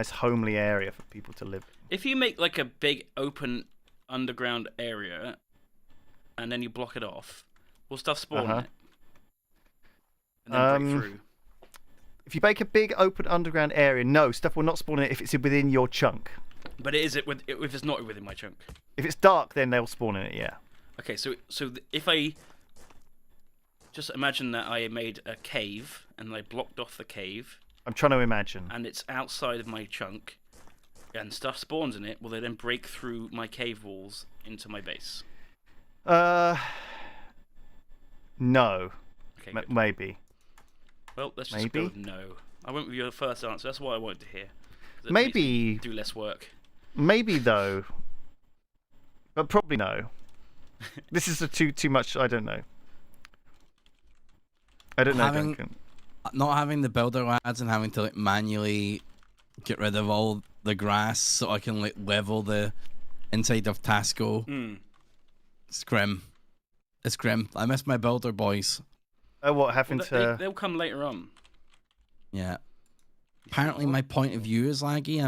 Speaker 1: homely area for people to live.
Speaker 2: If you make like a big open underground area, and then you block it off, will stuff spawn in it? And then break through.
Speaker 1: If you make a big open underground area, no, stuff will not spawn in it if it's within your chunk.
Speaker 2: But if it's not within my chunk?
Speaker 1: If it's dark, then they'll spawn in it, yeah.
Speaker 2: Okay, so if I just imagine that I made a cave and I blocked off the cave.
Speaker 1: I'm trying to imagine.
Speaker 2: And it's outside of my chunk, and stuff spawns in it. Will they then break through my cave walls into my base?
Speaker 1: No.
Speaker 2: Okay,
Speaker 1: maybe.
Speaker 2: Well, let's just go with no. I went with your first answer. That's what I wanted to hear.
Speaker 1: Maybe
Speaker 2: do less work.
Speaker 1: Maybe though, but probably no. This is too much. I don't know. Duncan.
Speaker 3: Not having the builder lads and having to like manually get rid of all the grass so I can like level the inside of Tasco. It's grim. It's grim. I miss my builder boys.
Speaker 1: Oh, what having to?
Speaker 2: They'll come later on.
Speaker 3: Yeah. Apparently, my point of view is laggy.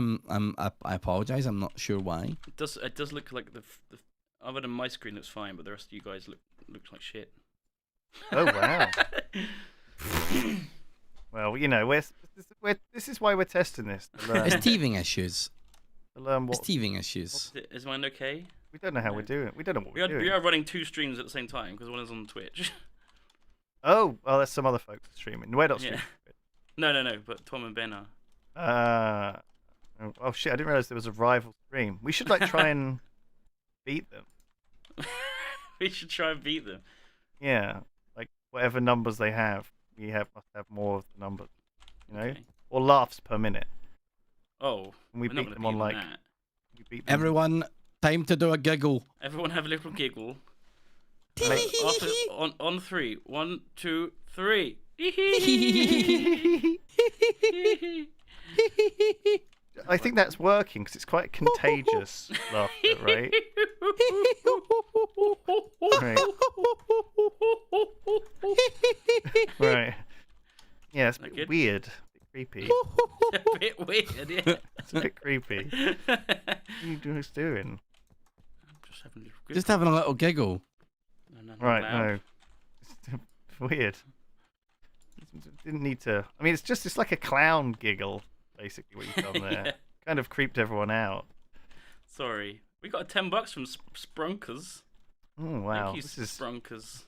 Speaker 3: I apologize. I'm not sure why.
Speaker 2: It does look like the other than my screen looks fine, but the rest of you guys looks like shit.
Speaker 1: Oh wow. Well, you know, this is why we're testing this.
Speaker 3: It's teething issues.
Speaker 1: To learn
Speaker 3: It's teething issues.
Speaker 2: Is mine okay?
Speaker 1: We don't know how we're doing. We don't know what we're doing.
Speaker 2: We are running 2 streams at the same time because one is on Twitch.
Speaker 1: Oh, well, there's some other folks streaming. We're not streaming.
Speaker 2: No, but Tom and Ben are.
Speaker 1: Oh shit! I didn't realize there was a rival stream. We should try and beat them.
Speaker 2: We should try and beat them.
Speaker 1: Yeah, like whatever numbers they have, must have more of the numbers. You know, or laughs per minute.
Speaker 2: Oh,
Speaker 1: and we beat them on like.
Speaker 3: Everyone, time to do a giggle.
Speaker 2: Everyone have a little giggle. On 3. 1, 2, 3.
Speaker 1: I think that's working because it's quite contagious laughter, right? Right. Yeah, it's a bit weird. A bit creepy.
Speaker 2: A bit weird, yeah.
Speaker 1: It's a bit creepy. What are you doing?
Speaker 3: Just having a little giggle.
Speaker 2: No,
Speaker 1: right, no. It's weird. Didn't need to. I mean, it's like a clown giggle, basically, what you've done there. Yeah. Kind of creeped everyone out.
Speaker 2: Sorry. We got $10 from Sprunkers.
Speaker 1: Oh, wow.
Speaker 2: Thank you, Sprunkers.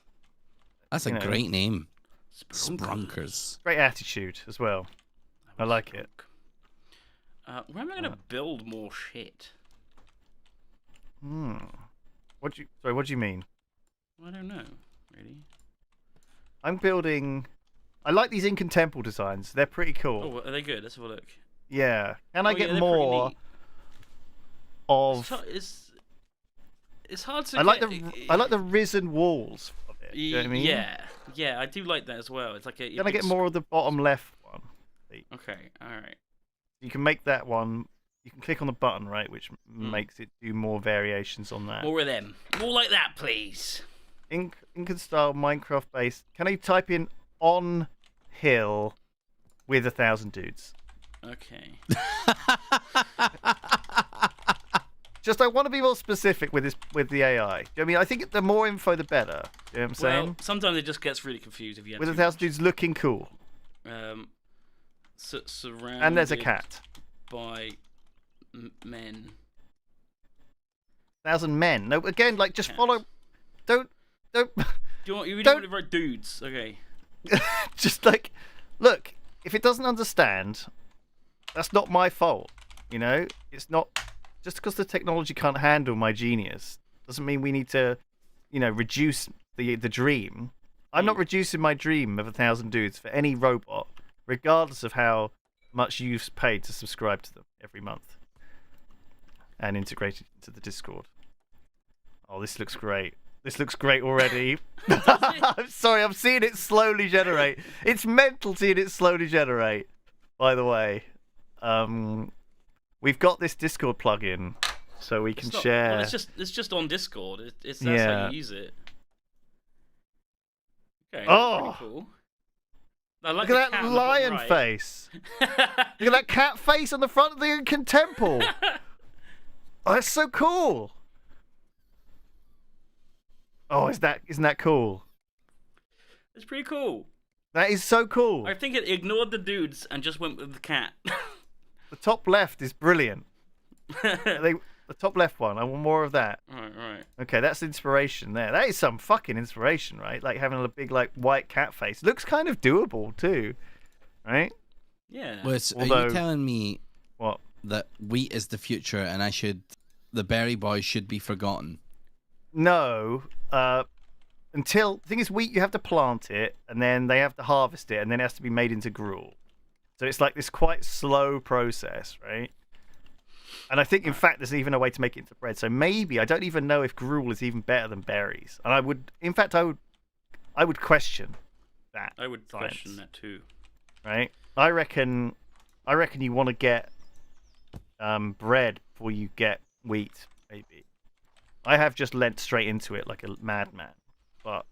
Speaker 3: That's a great name. Sprunkers.
Speaker 1: Great attitude as well. I like it.
Speaker 2: Where am I going to build more shit?
Speaker 1: What do you mean?
Speaker 2: I don't know, really.
Speaker 1: I'm building. I like these Incan temple designs. They're pretty cool.
Speaker 2: Oh, are they good? Let's have a look.
Speaker 1: Yeah. Can I get more of?
Speaker 2: It's hard to.
Speaker 1: I like the risen walls of it. You know what I mean?
Speaker 2: Yeah, I do like that as well. It's like a.
Speaker 1: Can I get more of the bottom left one?
Speaker 2: Okay, all right.
Speaker 1: You can make that one. You can click on the button, right, which makes it do more variations on that.
Speaker 2: More of them. More like that, please.
Speaker 1: Incan style Minecraft based. Can I type in on hill with 1,000 dudes?
Speaker 2: Okay.
Speaker 1: Just I want to be more specific with the AI. I mean, I think the more info, the better. You know what I'm saying?
Speaker 2: Sometimes it just gets really confused if you have
Speaker 1: with 1,000 dudes looking cool.
Speaker 2: Surrounded.
Speaker 1: And there's a cat.
Speaker 2: By men.
Speaker 1: 1,000 men. No, again, like just follow. Don't.
Speaker 2: You don't want to write dudes, okay?
Speaker 1: Just like, look. If it doesn't understand, that's not my fault. You know, it's not. Just because the technology can't handle my genius doesn't mean we need to, reduce the dream. I'm not reducing my dream of 1,000 dudes for any robot, regardless of how much you've paid to subscribe to them every month and integrate it into the Discord. Oh, this looks great. This looks great already. I'm sorry, I'm seeing it slowly generate. It's mental seeing it slowly generate, by the way. We've got this Discord plugin, so we can share.
Speaker 2: Well, it's just on Discord. That's how you use it. Okay.
Speaker 1: Oh,
Speaker 2: pretty cool. I like
Speaker 1: look at that lion face. Look at that cat face on the front of the Incan temple. Oh, that's so cool. Oh, isn't that cool?
Speaker 2: It's pretty cool.
Speaker 1: That is so cool.
Speaker 2: I think it ignored the dudes and just went with the cat.
Speaker 1: The top left is brilliant. The top left one. I want more of that.
Speaker 2: Right.
Speaker 1: Okay, that's inspiration there. That is some fucking inspiration, right? Like having a big white cat face. Looks kind of doable too, right?
Speaker 2: Yeah.
Speaker 3: Well, are you telling me
Speaker 1: what
Speaker 3: that wheat is the future and the berry boys should be forgotten?
Speaker 1: No. The thing is, wheat, you have to plant it, and then they have to harvest it, and then it has to be made into gruel. So it's like this quite slow process, right? And I think, in fact, there's even a way to make it into bread. So maybe, I don't even know if gruel is even better than berries. And I would question that.
Speaker 2: I would question that too.
Speaker 1: Right? I reckon you want to get bread before you get wheat, maybe. I have just leant straight into it like a madman. but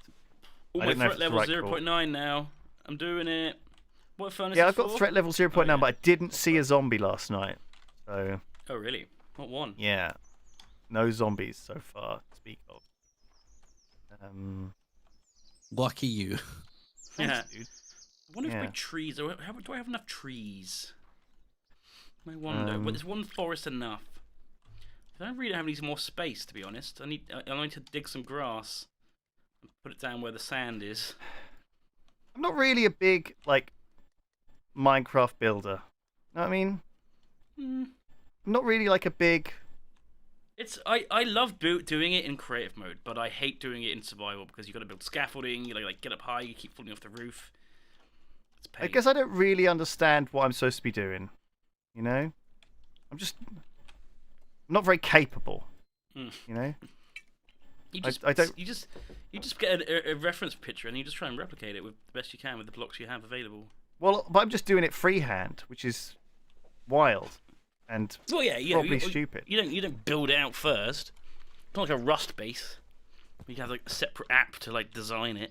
Speaker 2: Oh,
Speaker 1: I
Speaker 2: my
Speaker 1: don't know if
Speaker 2: threat
Speaker 1: it's the
Speaker 2: level
Speaker 1: right call.
Speaker 2: 0.9 now. I'm doing it. What furnace
Speaker 1: Yeah,
Speaker 2: is
Speaker 1: I've got
Speaker 2: for?
Speaker 1: threat level 0.9,
Speaker 2: yeah.
Speaker 1: but I didn't see a zombie last night. So,
Speaker 2: Oh, really? What one?
Speaker 1: yeah. No zombies so far to speak of.
Speaker 3: Lucky you.
Speaker 1: Thanks,
Speaker 2: Yeah.
Speaker 1: dude.
Speaker 2: I wonder if
Speaker 1: Yeah.
Speaker 2: my trees... Do I have enough trees? I wonder. But is one forest enough? I don't really have any more space, to be honest. I need to dig some grass and put it down where the sand is.
Speaker 1: I'm not really a big, like, Minecraft builder. Know what I mean?
Speaker 2: Hmm.
Speaker 1: I'm not really like a big...
Speaker 2: I love doing it in creative mode, but I hate doing it in survival because you got to build scaffolding. You like get up high, you keep falling off the roof. It's
Speaker 1: I
Speaker 2: pain.
Speaker 1: guess I don't really understand what I'm supposed to be doing. You know? I'm not very capable. You know?
Speaker 2: You just
Speaker 1: I don't...
Speaker 2: you just get a reference picture and you just try and replicate it with the best you can with the blocks you have available.
Speaker 1: Well, but I'm just doing it freehand, which is wild and
Speaker 2: Well, yeah,
Speaker 1: probably stupid.
Speaker 2: You don't build it out first. It's not like a Rust base. You have like a separate app to like design it.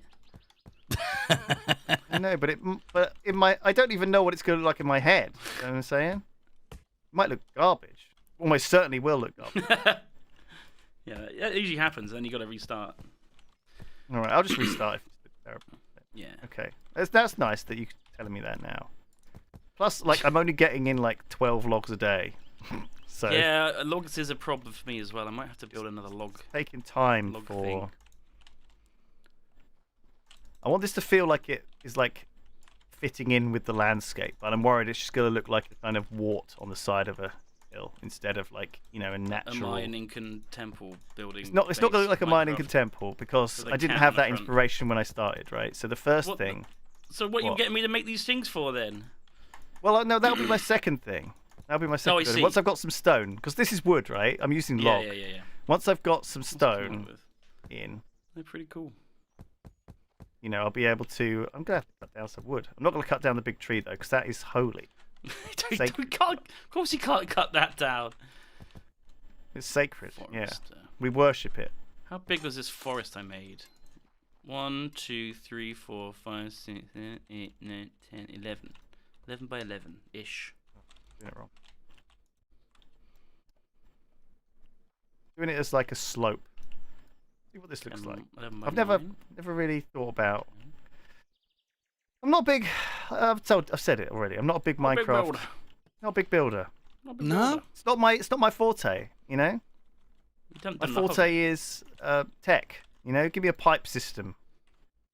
Speaker 1: I know, but I don't even know what it's going to look like in my head. You know what I'm saying? It might look garbage. Almost certainly will look garbage.
Speaker 2: Yeah, it usually happens. Then you got to restart.
Speaker 1: All right, I'll just restart if it's terrible.
Speaker 2: Yeah.
Speaker 1: Okay, that's nice that you're telling me that now. Plus, like, I'm only getting in like 12 logs a day, so
Speaker 2: Yeah, logs is a problem for me as well. I might have to build another log.
Speaker 1: taking time
Speaker 2: Log
Speaker 1: for.
Speaker 2: thing.
Speaker 1: I want this to feel like it is like fitting in with the landscape, but I'm worried it's just going to look like a kind of wart on the side of a hill instead of like a
Speaker 2: A
Speaker 1: natural.
Speaker 2: Mayan Incan temple building.
Speaker 1: It's not going to look like a Mayan Incan
Speaker 2: Minecraft.
Speaker 1: temple because
Speaker 2: With a
Speaker 1: I didn't
Speaker 2: cat
Speaker 1: have
Speaker 2: on the
Speaker 1: that
Speaker 2: front.
Speaker 1: inspiration when I started, right? So the first
Speaker 2: What-
Speaker 1: thing.
Speaker 2: So what you
Speaker 1: What?
Speaker 2: getting me to make these things for then?
Speaker 1: Well, no, that'll be my second thing. That'll be my second.
Speaker 2: I
Speaker 1: thing.
Speaker 2: see.
Speaker 1: Once I've got some stone, because this is wood, right? I'm using log.
Speaker 2: Yeah.
Speaker 1: Once I've got some
Speaker 2: What's going on
Speaker 1: stone
Speaker 2: with?
Speaker 1: in,
Speaker 2: They're pretty cool.
Speaker 1: I'll be able to. I'm gonna have to cut down some wood. I'm not gonna cut down the big tree though, because that is holy.
Speaker 2: We can't. Of course, you can't cut that down.
Speaker 1: It's sacred. Yeah,
Speaker 2: Forest.
Speaker 1: we worship it.
Speaker 2: How big was this forest I made? 1, 2, 3, 4, 5, 6, 7, 8, 9, 10, 11. 11 by 11 ish.
Speaker 1: Doing it wrong. Doing it as like a slope. See what this looks like.
Speaker 2: 11 by
Speaker 1: I've never
Speaker 2: 9.
Speaker 1: really thought about. I'm not big. I've said it already. I'm not a big
Speaker 2: Not a big
Speaker 1: Minecraft.
Speaker 2: builder.
Speaker 1: Not a big builder.
Speaker 2: Not a big
Speaker 3: No?
Speaker 2: builder.
Speaker 1: It's not my forte. You know.
Speaker 2: You've done
Speaker 1: My
Speaker 2: enough of
Speaker 1: forte
Speaker 2: it.
Speaker 1: is tech. Give me a pipe system.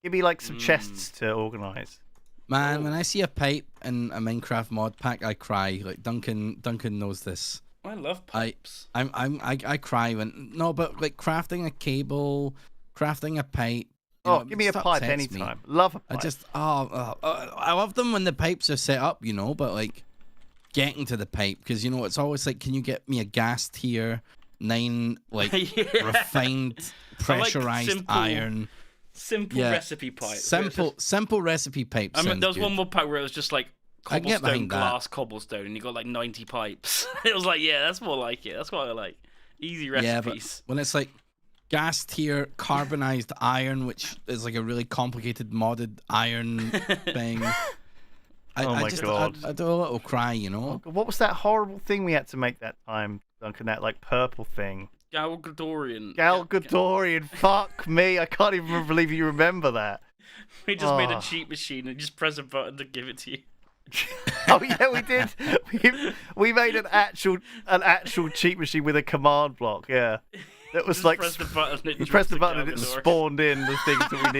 Speaker 1: Give me like some chests to organize.
Speaker 3: Man, when I see a pipe in a Minecraft mod pack, I cry. Like Duncan knows this.
Speaker 2: I love pipes.
Speaker 3: I cry when but like crafting a cable, crafting a pipe.
Speaker 1: Give me a
Speaker 3: stuff
Speaker 1: pipe
Speaker 3: upsets me.
Speaker 1: anytime. Love a pipe.
Speaker 3: I love them when the pipes are set up, but like getting to the pipe because it's always like, can you get me a gas tier 9 like
Speaker 2: Yeah.
Speaker 3: refined
Speaker 2: I like
Speaker 3: pressurized
Speaker 2: simple
Speaker 3: iron.
Speaker 2: Simple
Speaker 3: Yeah.
Speaker 2: recipe pipe.
Speaker 3: Simple recipe pipes.
Speaker 2: I mean,
Speaker 3: sounds
Speaker 2: there was
Speaker 3: good.
Speaker 2: one more pipe where it was just like
Speaker 3: I can get
Speaker 2: cobblestone,
Speaker 3: behind that.
Speaker 2: glass, cobblestone, and you got like 90 pipes. It was like, yeah, that's more like it. That's what I like. Easy
Speaker 3: Yeah, but
Speaker 2: recipes.
Speaker 3: when it's like gas tier carbonized iron, which is like a really complicated modded iron thing.
Speaker 1: my God.
Speaker 3: I do a little cry,
Speaker 1: Oh, God, what was that horrible thing we had to make that time, Duncan? That like purple thing.
Speaker 2: Gal Gadorian.
Speaker 1: Gal Gadorian. Fuck me. I can't even believe you remember that.
Speaker 2: We just made a
Speaker 1: Oh.
Speaker 2: cheat machine and just press a button to give it to you.
Speaker 1: Oh yeah, we did. We made an actual cheat machine with a command block. Yeah, that was
Speaker 2: Just
Speaker 1: like
Speaker 2: press the button. And it
Speaker 1: you pressed the
Speaker 2: drops
Speaker 1: button and it
Speaker 2: Gal Gadorian.
Speaker 1: spawned in the things that we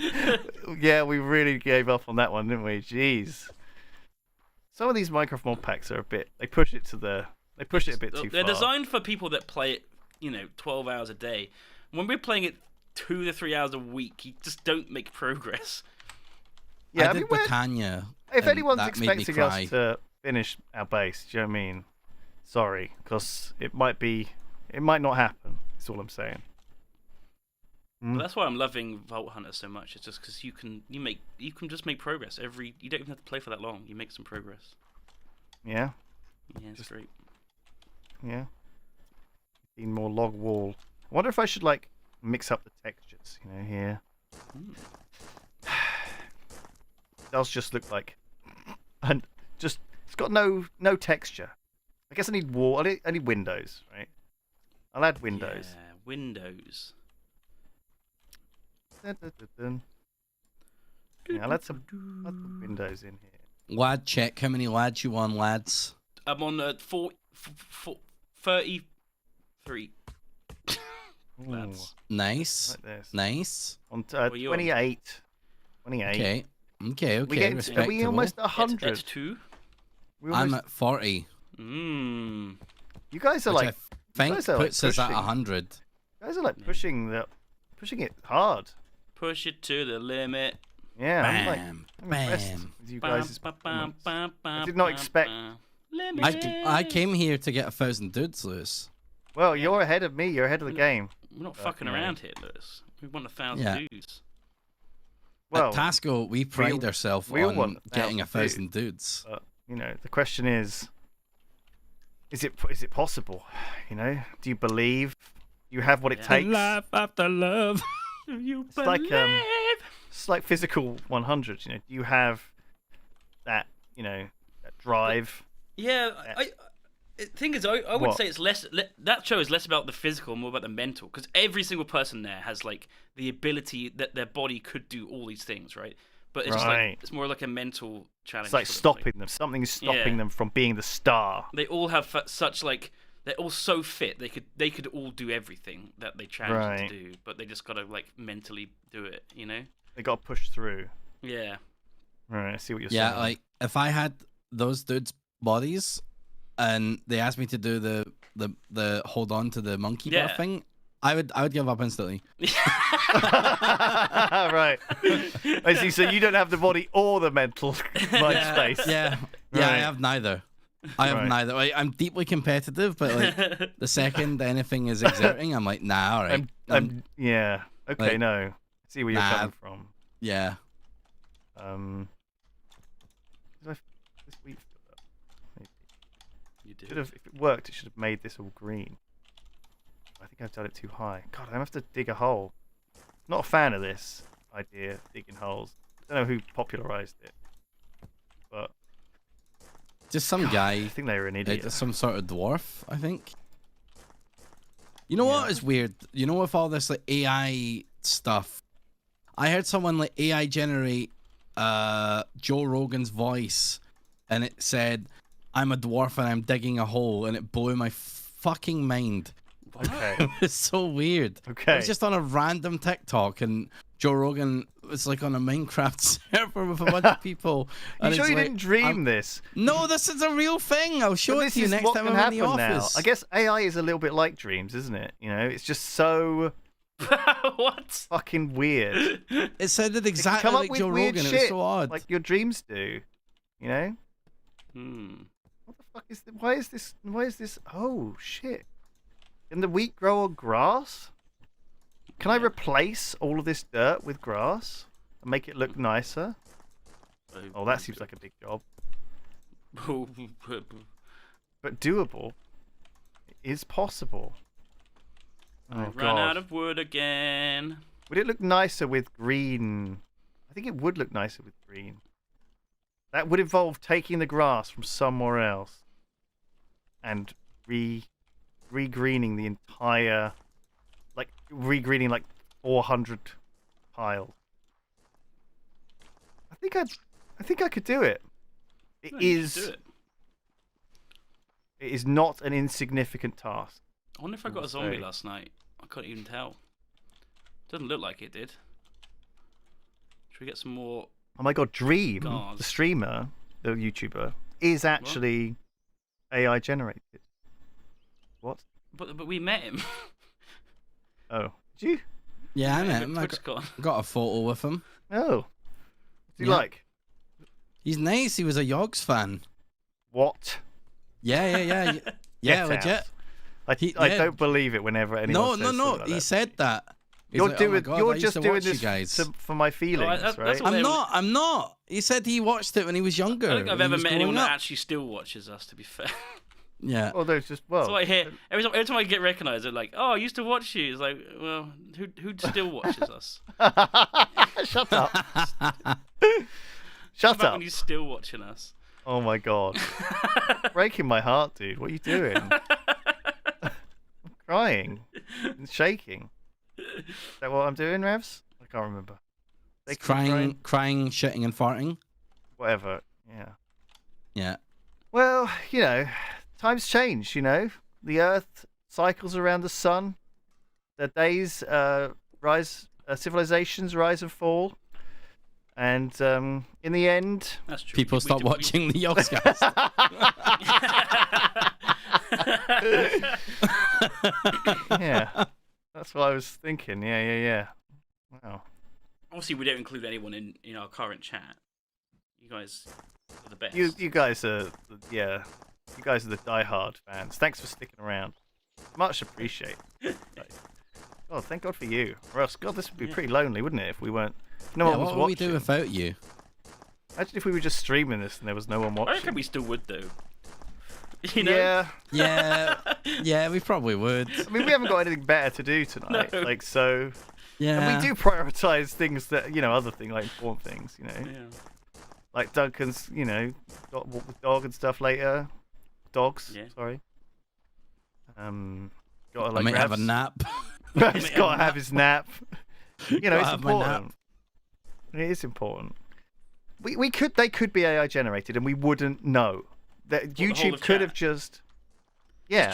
Speaker 1: needed. Yeah, we really gave up on that one, didn't we? Jeez. Some of these Minecraft mod packs are they push it a bit too
Speaker 2: They're
Speaker 1: far.
Speaker 2: designed for people that play it, 12 hours a day. When we're playing it 2 to 3 hours a week, you just don't make progress.
Speaker 1: Yeah,
Speaker 3: I
Speaker 1: I
Speaker 3: did
Speaker 1: mean, we're-
Speaker 3: Britannia.
Speaker 1: if
Speaker 3: and
Speaker 1: anyone's
Speaker 3: that made me
Speaker 1: expecting
Speaker 3: cry.
Speaker 1: us to finish our base, do you know what I mean? Sorry, because it might not happen. That's all I'm saying.
Speaker 2: But that's why I'm loving Vault Hunter so much. It's just because you can just make progress you don't even have to play for that long. You make some progress.
Speaker 1: Yeah,
Speaker 2: Yeah, it's great.
Speaker 1: yeah. Need more log wall. I wonder if I should like mix up the textures, you know, here. It does just look like, and just it's got no texture. I guess I need wall. I need windows, right? I'll add windows.
Speaker 2: Yeah, windows.
Speaker 1: Dun, dun, dun, dun. Yeah, I'll add some windows in here.
Speaker 3: Lad check. How many lads you on, lads?
Speaker 2: I'm on 33. Lads.
Speaker 3: Nice.
Speaker 1: Like this.
Speaker 3: Nice.
Speaker 1: On
Speaker 2: are you on?
Speaker 1: 28. 28.
Speaker 3: Okay.
Speaker 1: Are we almost at
Speaker 2: It's
Speaker 1: 100?
Speaker 2: 2.
Speaker 3: I'm at 40.
Speaker 1: You guys are
Speaker 3: Which
Speaker 1: like.
Speaker 3: I think
Speaker 1: guys are, like,
Speaker 3: puts us at
Speaker 1: pushing.
Speaker 3: 100.
Speaker 1: You guys are like pushing it hard.
Speaker 2: Push it to the limit.
Speaker 1: Yeah,
Speaker 3: Bam,
Speaker 1: I'm impressed
Speaker 3: bam.
Speaker 1: with you guys.
Speaker 2: I
Speaker 1: I did not expect.
Speaker 3: I came here to get 1,000 dudes, Lewis.
Speaker 1: Well, you're ahead of me. You're ahead of the game.
Speaker 2: We're not fucking around here, Lewis. We want 1,000
Speaker 3: Yeah.
Speaker 2: dudes.
Speaker 1: Well,
Speaker 3: At Tasco, we pride ourselves
Speaker 1: we all
Speaker 3: on
Speaker 1: want
Speaker 3: getting
Speaker 1: 1,000
Speaker 3: 1,000 dudes.
Speaker 1: you know, the question is it possible? You know, do you believe you have what it takes?
Speaker 3: Life after love.
Speaker 2: You
Speaker 1: It's like it's like physical 100. You know, do you have that? You know, that drive.
Speaker 2: Yeah, the thing is, I would
Speaker 1: What?
Speaker 2: say it's less. That show is less about the physical, more about the mental. Because every single person there has like the ability that their body could do all these things, right? But it's just
Speaker 1: Right.
Speaker 2: like it's more like a mental challenge.
Speaker 1: It's like
Speaker 2: sort of,
Speaker 1: stopping them. Something is stopping
Speaker 2: Yeah.
Speaker 1: them from being the star.
Speaker 2: They all have such like they're all so fit. They could all do everything that they challenge them
Speaker 1: Right.
Speaker 2: to do, but they just gotta like mentally do it. You know?
Speaker 1: They got to push through.
Speaker 2: Yeah.
Speaker 1: Right. I see what you're
Speaker 3: Yeah,
Speaker 1: saying.
Speaker 3: like if I had those dudes' bodies and they asked me to do the hold on to the monkey bar
Speaker 2: Yeah.
Speaker 3: thing, I would give up instantly.
Speaker 1: Right. I see. So you don't have the body or the mental mind space.
Speaker 3: Yeah, I
Speaker 1: Right.
Speaker 3: have neither. I have
Speaker 1: Right.
Speaker 3: neither. I'm deeply competitive, but like the second anything is exerting, I'm like, nah, all right.
Speaker 1: Yeah. Okay.
Speaker 3: like,
Speaker 1: No. I see where you're
Speaker 3: nah.
Speaker 1: coming from.
Speaker 3: Yeah.
Speaker 1: This week. Maybe.
Speaker 2: You do.
Speaker 1: Should have. If it worked, it should have made this all green. I think I've done it too high. God, I'm gonna have to dig a hole. Not a fan of this idea, digging holes. Don't know who popularized it, but
Speaker 3: Just some guy,
Speaker 1: I think they were an idiot.
Speaker 3: some sort of dwarf, I think. You know what is weird? You know, with all this like AI stuff, I heard someone like AI generate Joe Rogan's voice, and it said, "I'm a dwarf and I'm digging a hole," and it blew my fucking mind.
Speaker 1: Okay.
Speaker 3: It was so weird.
Speaker 1: Okay.
Speaker 3: It was just on a random TikTok, and Joe Rogan was like on a Minecraft server with a bunch of people.
Speaker 1: You
Speaker 3: and
Speaker 1: sure
Speaker 3: it's
Speaker 1: you
Speaker 3: like,
Speaker 1: didn't dream this?
Speaker 3: No, this is a real thing. I'll show
Speaker 1: But
Speaker 3: it
Speaker 1: this
Speaker 3: to you
Speaker 1: is
Speaker 3: next
Speaker 1: what
Speaker 3: time
Speaker 1: can
Speaker 3: I'm in the
Speaker 1: happen now.
Speaker 3: office.
Speaker 1: I guess AI is a little bit like dreams, isn't it? You know, it's just so
Speaker 2: What?
Speaker 1: fucking weird.
Speaker 3: It sounded
Speaker 1: It can
Speaker 3: exactly
Speaker 1: come up
Speaker 3: like
Speaker 1: with
Speaker 3: Joe
Speaker 1: weird
Speaker 3: Rogan.
Speaker 1: shit,
Speaker 3: It was so odd.
Speaker 1: like your dreams do. You know? What the fuck is this? Why is this? Why is this? Oh shit! Can the wheat grow on grass? Can I replace all of this dirt with grass and make it look nicer? Oh, that seems like a big job, but doable. It is possible. Oh
Speaker 2: Run
Speaker 1: god!
Speaker 2: out of wood again.
Speaker 1: Would it look nicer with green? I think it would look nicer with green. That would involve taking the grass from somewhere else and re-greening the entire, like re-greening like 400 piles. I think I could do it. It
Speaker 2: No, you
Speaker 1: is.
Speaker 2: should do it.
Speaker 1: It is not an insignificant task.
Speaker 2: I wonder if I got a zombie last night. I couldn't even tell. Doesn't look like it did. Should we get some more?
Speaker 1: Oh my god, Dream,
Speaker 2: Gods.
Speaker 1: the streamer, the YouTuber, is actually AI generated. What?
Speaker 2: But we met him.
Speaker 1: Oh, did you?
Speaker 3: Yeah, I met him. I
Speaker 2: TwitchCon.
Speaker 3: got a photo with him.
Speaker 1: Oh. What's he
Speaker 3: Yeah.
Speaker 1: like?
Speaker 3: He's nice. He was a Yogs fan.
Speaker 1: What?
Speaker 3: Yeah. Yeah,
Speaker 1: Get
Speaker 3: legit.
Speaker 1: out. I
Speaker 3: Yeah.
Speaker 1: don't believe it whenever anyone
Speaker 3: No,
Speaker 1: says
Speaker 3: no.
Speaker 1: something like
Speaker 3: He
Speaker 1: that.
Speaker 3: said that. He's
Speaker 1: You're
Speaker 3: like, "Oh my
Speaker 1: doing.
Speaker 3: God, I
Speaker 1: You're
Speaker 3: used
Speaker 1: just
Speaker 3: to
Speaker 1: doing
Speaker 3: watch you
Speaker 1: this
Speaker 3: guys."
Speaker 1: for my feelings,
Speaker 2: that's
Speaker 1: right?
Speaker 2: what-
Speaker 3: I'm not. He said he watched it when he was younger.
Speaker 2: I don't think I've
Speaker 3: when he
Speaker 2: ever
Speaker 3: was
Speaker 2: met
Speaker 3: growing
Speaker 2: anyone
Speaker 3: up.
Speaker 2: that actually still watches us. To be fair.
Speaker 3: Yeah.
Speaker 1: Well, there's just
Speaker 2: So I hear every time I get recognised, they're like, "Oh, I used to watch you." It's like, well, who still watches us?
Speaker 1: Shut up.
Speaker 2: Shut up. When you're still watching us.
Speaker 1: Oh my god. Breaking my heart, dude. What are you doing? I'm crying and shaking. Is that what I'm doing, Revs? I can't remember.
Speaker 3: Crying, shitting, and farting.
Speaker 1: Whatever. Yeah.
Speaker 3: Yeah.
Speaker 1: Well, times change. The Earth cycles around the sun. The days rise, civilizations rise and fall. And in the end,
Speaker 2: that's true.
Speaker 3: People stop watching the Yogscast.
Speaker 1: Yeah, that's what I was thinking. Yeah. Wow.
Speaker 2: Obviously, we don't include anyone in our current chat. You guys are the best.
Speaker 1: You guys are, yeah. You guys are the diehard fans. Thanks for sticking around. Much appreciated. God, thank God for you. Or else, God, this would be pretty lonely, wouldn't it, if we weren't? If no one was
Speaker 3: what
Speaker 1: watching.
Speaker 3: would we do without you?
Speaker 1: Imagine if we were just streaming this and there was no one watching.
Speaker 2: I reckon we still would, though.
Speaker 3: Yeah, we probably would.
Speaker 1: I mean, we haven't got anything better to do tonight.
Speaker 2: No.
Speaker 1: So.
Speaker 3: Yeah.
Speaker 1: And we do prioritize things that, other things, like important things,
Speaker 2: Yeah.
Speaker 1: Like Duncan's, walk with dog and stuff later. Dogs, sorry. Gotta, like,
Speaker 3: I might have a nap.
Speaker 1: He's got to have his nap. It's
Speaker 3: have my nap.
Speaker 1: important. It is important. They could be AI generated, and we wouldn't know. That YouTube could have just,
Speaker 2: They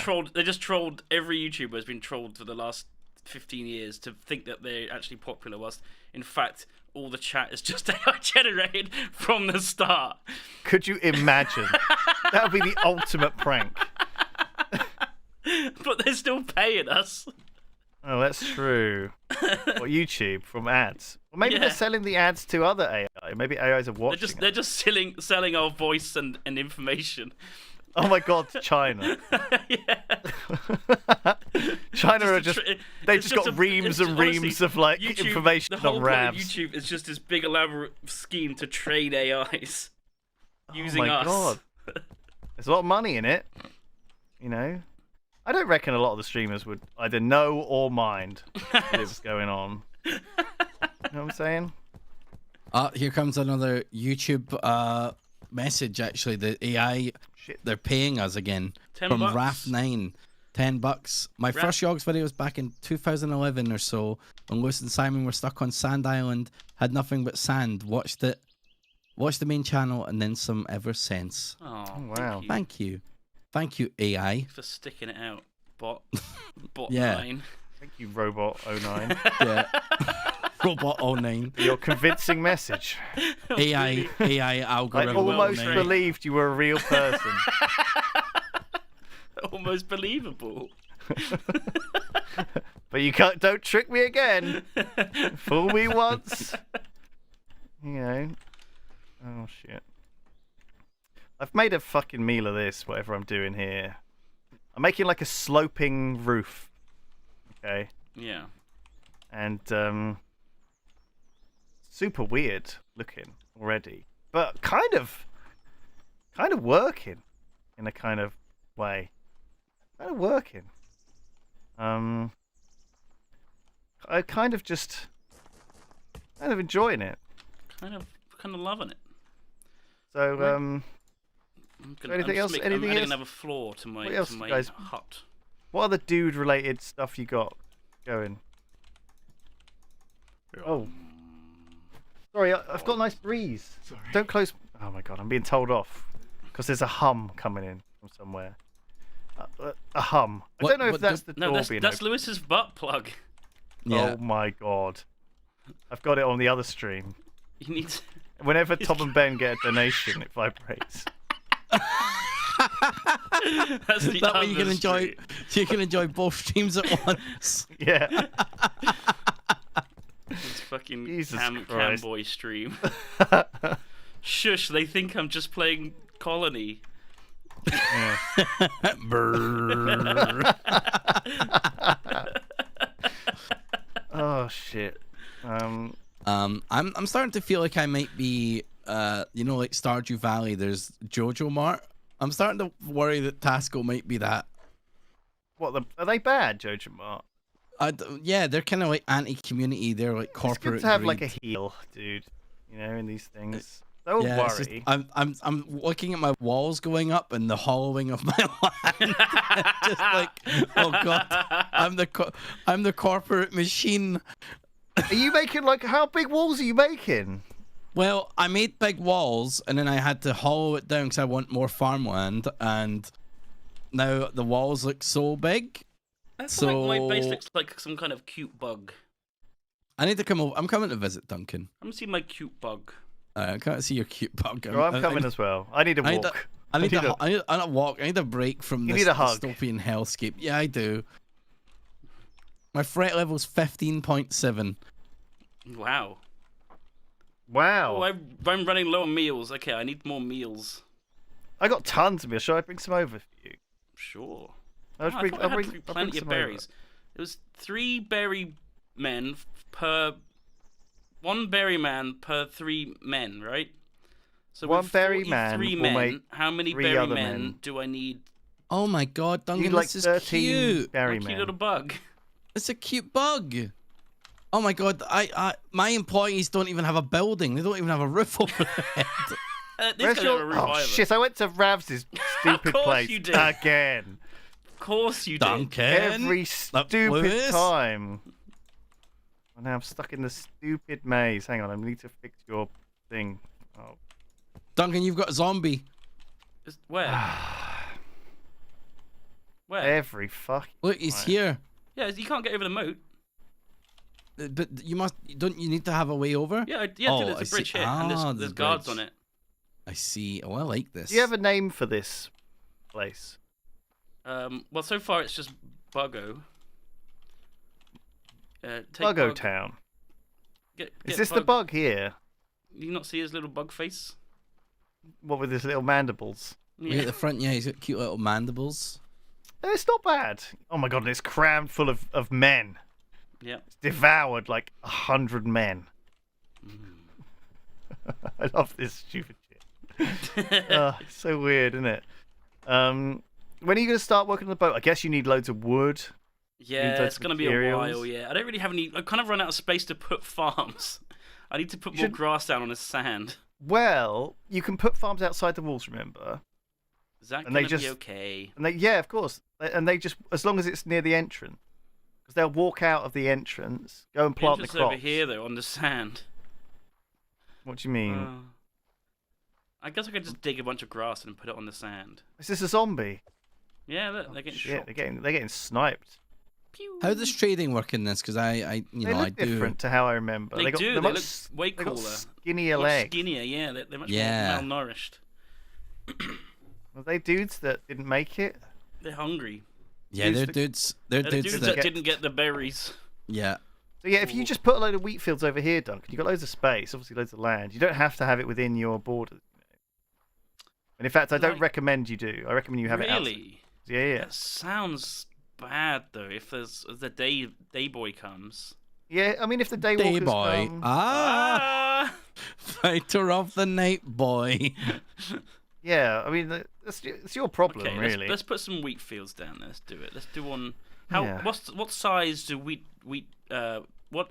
Speaker 2: just trolled. Every YouTuber has been trolled for the last 15 years to think that they're actually popular, whilst in fact all the chat is just AI generated from the start.
Speaker 1: Could you imagine? That would be the ultimate prank.
Speaker 2: But they're still paying us.
Speaker 1: Oh, that's true. What, YouTube from ads? Well, maybe they're selling the ads to other AI. Maybe AIs are watching.
Speaker 2: They're just selling our voice and information.
Speaker 1: Oh my God, China! China they've just got reams and reams of
Speaker 2: YouTube,
Speaker 1: information
Speaker 2: the whole
Speaker 1: on
Speaker 2: point of
Speaker 1: RAMs.
Speaker 2: YouTube is just this big elaborate scheme to train AIs using us.
Speaker 1: Oh my God, there's a lot of money in it. I don't reckon a lot of the streamers would either know or mind what was going on. You know what I'm saying?
Speaker 3: Here comes another YouTube message. Actually, the AI, they're paying us again.
Speaker 2: $10
Speaker 3: from Raf9. $10. My first Yogs video was back in 2011 or so when Lewis and Simon were stuck on Sand Island, had nothing but sand. Watched the main channel and then some ever since.
Speaker 2: Oh,
Speaker 1: wow.
Speaker 3: Thank you, AI.
Speaker 2: For sticking it out, bot 9.
Speaker 1: Thank you, Robot 09.
Speaker 3: Yeah. Robot 09.
Speaker 1: Your convincing message.
Speaker 3: AI algorithm.
Speaker 1: I almost believed you were a real person.
Speaker 2: Almost believable.
Speaker 1: But you don't trick me again. Fool me once. Oh shit. I've made a fucking meal of this, whatever I'm doing here. I'm making like a sloping roof. Okay.
Speaker 2: Yeah.
Speaker 1: And super weird looking already, but kind of working in a kind of way. Kind of working. I kind of enjoying it.
Speaker 2: Kind of loving it.
Speaker 1: So anything else?
Speaker 2: I'm adding another floor to my hut.
Speaker 1: What other dude-related stuff you got going? Oh, sorry, I've got a nice breeze. Sorry. Don't close. Oh my God, I'm being told off because there's a hum coming in from somewhere. A hum. I don't know if that's the door being
Speaker 2: that's
Speaker 1: open.
Speaker 2: Lewis's butt plug.
Speaker 3: Yeah.
Speaker 1: Oh my God, I've got it on the other stream.
Speaker 2: You need to...
Speaker 1: Whenever Tom and Ben get a donation, it vibrates.
Speaker 2: That's the
Speaker 3: that way you can enjoy.
Speaker 2: stream.
Speaker 3: You can enjoy both streams at once.
Speaker 1: Yeah.
Speaker 2: It's fucking
Speaker 1: Jesus
Speaker 2: cam
Speaker 1: Christ.
Speaker 2: boy stream. Shush! They think I'm just playing Colony.
Speaker 1: Yeah. Oh shit.
Speaker 3: I'm starting to feel like I might be like Stardew Valley. There's Jojo Mart I'm starting to worry that Tasco might be that.
Speaker 1: What, are they bad, Jojo Mart?
Speaker 3: Yeah, they're kind of like anti-community. They're like corporate.
Speaker 1: It's good to have
Speaker 3: greed.
Speaker 1: like a heel, dude. You know, in these things. Don't
Speaker 3: Yeah, it's just,
Speaker 1: worry.
Speaker 3: I'm looking at my walls going up and the hollowing of my land. Just like, oh god, I'm the corporate machine.
Speaker 1: Are you making like how big walls are you making?
Speaker 3: Well, I made big walls and then I had to hollow it down because I want more farmland, and now the walls look so big.
Speaker 2: Like my base looks like some kind of cute bug.
Speaker 3: I need to come over. I'm coming to visit Duncan.
Speaker 2: I'm gonna see my cute bug.
Speaker 3: I can't see your cute bug.
Speaker 1: I'm coming as well. I need a walk.
Speaker 3: I need a walk. I need a break from this dystopian hellscape. Yeah, I do. My threat level's 15.7.
Speaker 2: Wow.
Speaker 1: Wow.
Speaker 2: Oh, I'm running low on meals. Okay, I need more meals.
Speaker 1: I got tons of meals. Shall I bring some over for you?
Speaker 2: Sure.
Speaker 1: I'll bring
Speaker 2: plenty of berries. It was 3 berry men per 1 berry man per 3 men, right? So
Speaker 1: one berry man.
Speaker 2: 3 men. How many berry men do I need?
Speaker 3: Oh my god, Duncan,
Speaker 1: like
Speaker 3: this is cute.
Speaker 1: Berry
Speaker 2: cute
Speaker 1: men.
Speaker 2: little bug.
Speaker 3: It's a cute bug. Oh my god, my employees don't even have a building. They don't even have a roof over their head.
Speaker 2: This guy's have a roof
Speaker 1: Oh
Speaker 2: either.
Speaker 1: shit! I went to Rav's stupid place
Speaker 2: you did.
Speaker 1: again.
Speaker 2: Of course you
Speaker 3: Duncan.
Speaker 1: Every stupid
Speaker 3: Lewis.
Speaker 1: time. And now I'm stuck in the stupid maze. Hang on, I need to fix your thing. Oh.
Speaker 3: Duncan, you've got a zombie.
Speaker 2: Where? Where?
Speaker 1: Every fucking
Speaker 3: Look, he's here.
Speaker 2: Yeah, you can't get over the moat.
Speaker 3: But you must. Don't you need to have a way over?
Speaker 2: Yeah, dude,
Speaker 3: Oh,
Speaker 2: there's
Speaker 3: I
Speaker 2: a bridge
Speaker 3: see.
Speaker 2: here, and
Speaker 3: Ah,
Speaker 2: there's
Speaker 3: the
Speaker 2: guards
Speaker 3: bridge.
Speaker 2: on it.
Speaker 3: I see. Oh, I like this.
Speaker 1: Do you have a name for this place?
Speaker 2: Well, so far it's just Buggo. Take
Speaker 1: Buggo
Speaker 2: Bug.
Speaker 1: Town.
Speaker 2: Get
Speaker 1: Is this
Speaker 2: Bug.
Speaker 1: the bug here?
Speaker 2: You not see his little bug face?
Speaker 1: What with his little mandibles?
Speaker 3: Look at the front. Yeah, he's got cute little mandibles.
Speaker 1: It's not bad. Oh my god, and it's crammed full of men.
Speaker 2: Yeah.
Speaker 1: It's devoured like 100 men. I love this stupid shit. It's so weird, isn't it? When are you going to start working on the boat? I guess you need loads of wood.
Speaker 2: Yeah, it's going to be a
Speaker 1: materials.
Speaker 2: while, yeah. I don't really have any... I kind of run out of space to put farms. I need to put more grass down on the sand.
Speaker 1: Well, you can put farms outside the walls, remember?
Speaker 2: Is that
Speaker 1: And
Speaker 2: going
Speaker 1: they
Speaker 2: to be
Speaker 1: just-
Speaker 2: okay?
Speaker 1: And yeah, of course. And they just, as long as it's near the entrance. Because they'll walk out of the entrance, go and plant the
Speaker 2: Entrance
Speaker 1: crops.
Speaker 2: over here, though, on the sand.
Speaker 1: What do you mean?
Speaker 2: I guess I could just dig a bunch of grass and put it on the sand.
Speaker 1: Is this a zombie?
Speaker 2: Yeah, look, they're getting
Speaker 1: Shit,
Speaker 2: shot.
Speaker 1: they're getting sniped.
Speaker 2: Pew.
Speaker 3: How does trading work in this? Because I
Speaker 1: They look different to how I remember.
Speaker 2: They do. They
Speaker 1: much,
Speaker 2: look way
Speaker 1: they
Speaker 2: cooler.
Speaker 1: got skinnier
Speaker 2: Much
Speaker 1: legs.
Speaker 2: skinnier, yeah. They're much
Speaker 3: Yeah.
Speaker 2: more malnourished.
Speaker 1: Were they dudes that didn't make it?
Speaker 2: They're hungry.
Speaker 3: Yeah, they're
Speaker 1: the-
Speaker 3: dudes.
Speaker 2: They're
Speaker 3: They're dudes
Speaker 2: dudes
Speaker 3: that.
Speaker 2: that didn't get the berries.
Speaker 3: Yeah.
Speaker 1: So yeah, if you just put a load of wheat fields over here, Duncan, you've got loads of space, obviously loads of land. You don't have to have it within your borders. And in fact, I don't recommend you do. I recommend you have it outside.
Speaker 2: Really?
Speaker 1: Yeah.
Speaker 2: That sounds bad though. If the day boy comes.
Speaker 1: Yeah, I mean, if the
Speaker 3: Day
Speaker 1: daywalkers
Speaker 3: boy.
Speaker 1: come...
Speaker 2: Ah!
Speaker 3: Fighter of the night boy.
Speaker 1: Yeah, I mean, it's your problem,
Speaker 2: Okay,
Speaker 1: really.
Speaker 2: let's put some wheat fields down there. Let's do it. Let's do one. How?
Speaker 1: Yeah.
Speaker 2: What size do wheat? What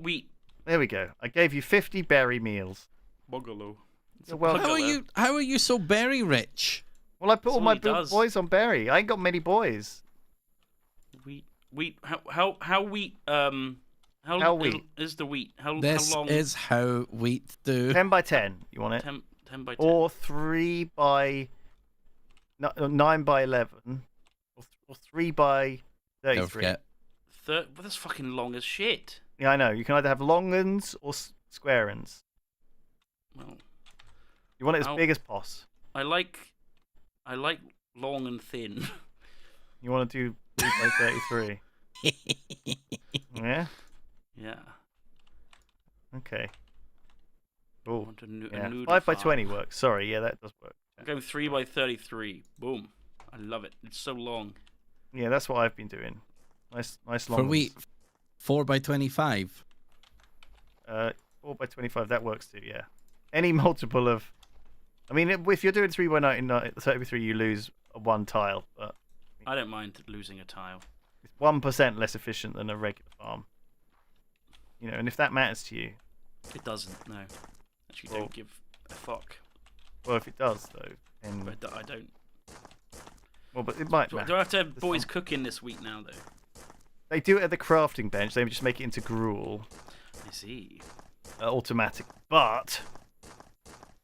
Speaker 2: wheat?
Speaker 1: There we go. I gave you 50 berry meals.
Speaker 2: Bugalo.
Speaker 1: You're welcome.
Speaker 3: How are you so berry rich?
Speaker 1: Well, I put all
Speaker 2: That's
Speaker 1: my
Speaker 2: what he does.
Speaker 1: boys on berry. I ain't got many boys.
Speaker 2: Wheat. How wheat?
Speaker 1: How wheat?
Speaker 2: Is the wheat? How
Speaker 3: This
Speaker 2: long?
Speaker 3: is how wheat do.
Speaker 1: 10 by 10. You want it?
Speaker 2: 10 by 10.
Speaker 1: Or 3 by... 9 by 11. Or 3 by 33.
Speaker 3: Don't forget.
Speaker 2: Well, that's fucking long as shit.
Speaker 1: Yeah, I know. You can either have long uns or square uns.
Speaker 2: Well,
Speaker 1: You want it as
Speaker 2: I'll-
Speaker 1: big as poss.
Speaker 2: I like long and thin.
Speaker 1: You want to do 3 by 33. Yeah?
Speaker 2: Yeah.
Speaker 1: Okay.
Speaker 2: I
Speaker 1: Oh,
Speaker 2: want a
Speaker 1: yeah.
Speaker 2: noodle
Speaker 1: 5 by
Speaker 2: farm.
Speaker 1: 20 works. Sorry, yeah, that does work.
Speaker 2: I'm going 3 by 33. Boom. I love it. It's so long.
Speaker 1: Yeah, that's what I've been doing. Nice long
Speaker 3: For
Speaker 1: ones.
Speaker 3: wheat, 4 by 25.
Speaker 1: 4 by 25, that works too, yeah. Any multiple of I mean, if you're doing 3x33, you lose one tile, but
Speaker 2: I don't mind losing a tile.
Speaker 1: it's 1% less efficient than a regular farm. And if that matters to you,
Speaker 2: It doesn't. No, actually,
Speaker 1: Well-
Speaker 2: don't give a fuck.
Speaker 1: well, if it does though, then
Speaker 2: But I don't.
Speaker 1: but it might
Speaker 2: Do
Speaker 1: matter.
Speaker 2: I have to have
Speaker 1: There's
Speaker 2: boys
Speaker 1: some-
Speaker 2: cooking this week now, though?
Speaker 1: They do it at the crafting bench. They just make it into gruel,
Speaker 2: I see.
Speaker 1: automatic. But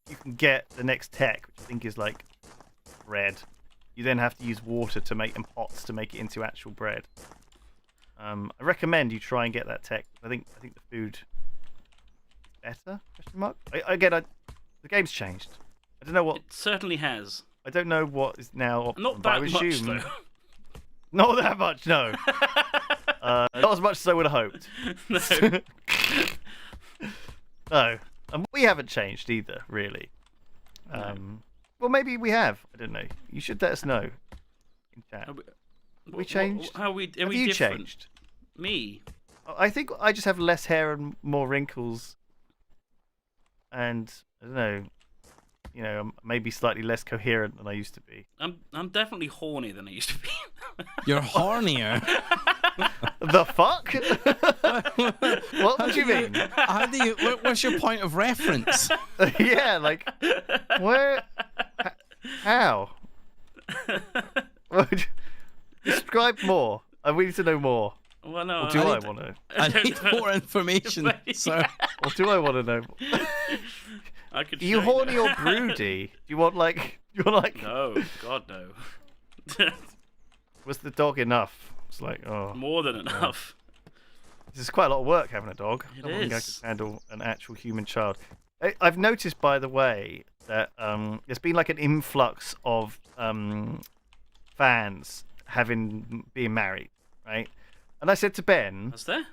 Speaker 1: you can get the next tech, which I think is like bread. You then have to use water to make them pots to make it into actual bread. I recommend you try and get that tech. I think the food is better. Question mark. The game's changed. I don't know what.
Speaker 2: It certainly has.
Speaker 1: I don't know what is now.
Speaker 2: Not
Speaker 1: but I
Speaker 2: that much,
Speaker 1: assume,
Speaker 2: though.
Speaker 1: Not that much. No. Not as much as I would have hoped.
Speaker 2: No.
Speaker 1: No. And we haven't changed either, really. Well, maybe we have. I don't know. You should let us know in chat.
Speaker 2: We
Speaker 1: changed?
Speaker 2: How are we
Speaker 1: Have you
Speaker 2: different?
Speaker 1: changed?
Speaker 2: Me?
Speaker 1: I think I just have less hair and more wrinkles, and I don't know. I'm maybe slightly less coherent than I used to be.
Speaker 2: I'm definitely hornier than I used to be.
Speaker 3: You're hornier.
Speaker 1: The fuck? What do you mean?
Speaker 3: How do you? What's your point of reference?
Speaker 1: Yeah, like where? How? Describe more. We need to know more.
Speaker 2: Well, no.
Speaker 1: Or do I want to?
Speaker 3: I need more information, sir.
Speaker 1: Or do I want to know?
Speaker 2: I could.
Speaker 1: Are you
Speaker 2: show
Speaker 1: horny or broody? Do you want like?
Speaker 2: No, God no.
Speaker 1: Was the dog enough? It's like, oh,
Speaker 2: More than enough.
Speaker 1: this is quite a lot of work having a dog.
Speaker 2: It
Speaker 1: I don't think I
Speaker 2: is.
Speaker 1: could handle an actual human child. I've noticed, by the way, that there's been like an influx of fans being married, right? And I said to Ben,
Speaker 2: Was there?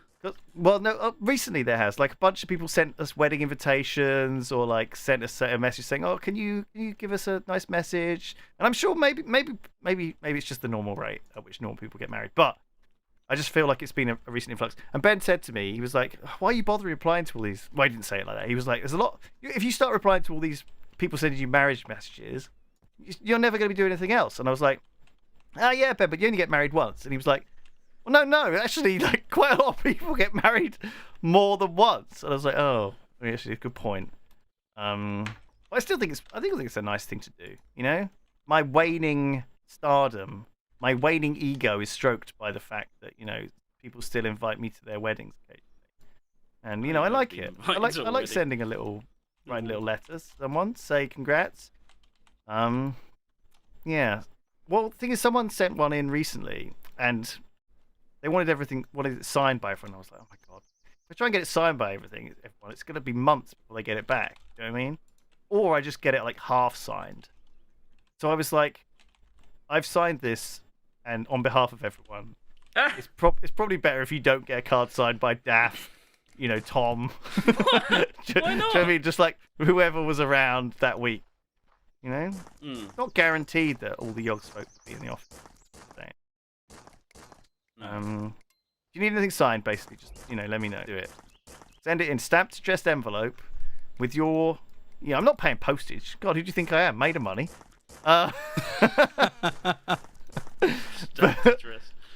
Speaker 1: well, no, recently there has, like, a bunch of people sent us wedding invitations or like sent us a message saying, "Oh, can you give us a nice message?" And I'm sure maybe it's just the normal rate at which normal people get married, but I just feel like it's been a recent influx. And Ben said to me, he was like, "Why are you bothering replying to all these?" Well, he didn't say it like that. He was like, "There's a lot. If you start replying to all these people sending you marriage messages, you're never going to be doing anything else." And I was like, "Oh yeah, Ben, but you only get married once." And he was like, "Well, no, actually, like, quite a lot of people get married more than once." And I was like, "Oh, actually, a good point." But I still think it's a nice thing to do. My waning stardom, my waning ego is stroked by the fact that people still invite me to their weddings occasionally, and I like it. I like sending writing little letters to someone, say congrats. Yeah. Well, the thing is, someone sent one in recently, and they wanted it signed by everyone. I was like, oh my god. If I try and get it signed by everyone, it's going to be months before they get it back. You know what I mean? Or I just get it like half signed. So I was like, I've signed this, and on behalf of everyone, it's probably better if you don't get a card signed by Daff, Tom.
Speaker 2: Why not?
Speaker 1: Do you know what I mean? Just like whoever was around that week. It's not guaranteed that all the Yogs folks will be in the office. Do you need anything signed? Basically, just let me know. Do it. Send it in stamped, addressed envelope with your. Yeah, I'm not paying postage. God, who do you think I am? Made of money.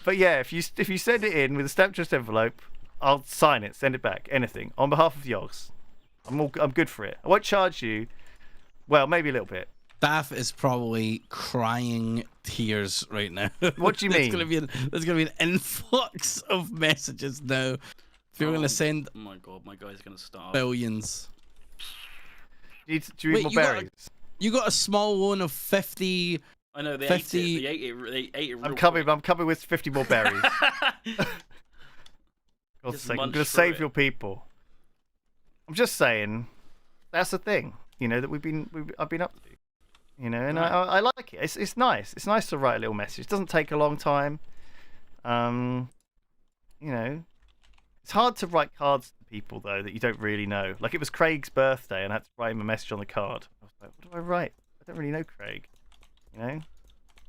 Speaker 1: But yeah, if you send it in with a stamped, addressed envelope, I'll sign it, send it back, anything on behalf of Yogs. I'm good for it. I won't charge you. Well, maybe a little bit.
Speaker 3: Daff is probably crying tears right now.
Speaker 1: What do you mean?
Speaker 3: There's gonna be an influx of messages now. If you're gonna send
Speaker 2: Oh my god, my guy's gonna start.
Speaker 3: billions.
Speaker 1: Do you need more berries?
Speaker 3: You got a small loan of 50.
Speaker 2: I know they
Speaker 3: 50
Speaker 2: ate it. They ate it.
Speaker 1: I'm coming with 50 more berries. God's sake, I'm gonna save your people. I'm just saying, that's the thing, that I've been up to. And I like it. It's nice. It's nice to write a little message. It doesn't take a long time. It's hard to write cards to people though that you don't really know. Like, it was Craig's birthday, and I had to write him a message on the card. I was like, what do I write? I don't really know Craig. I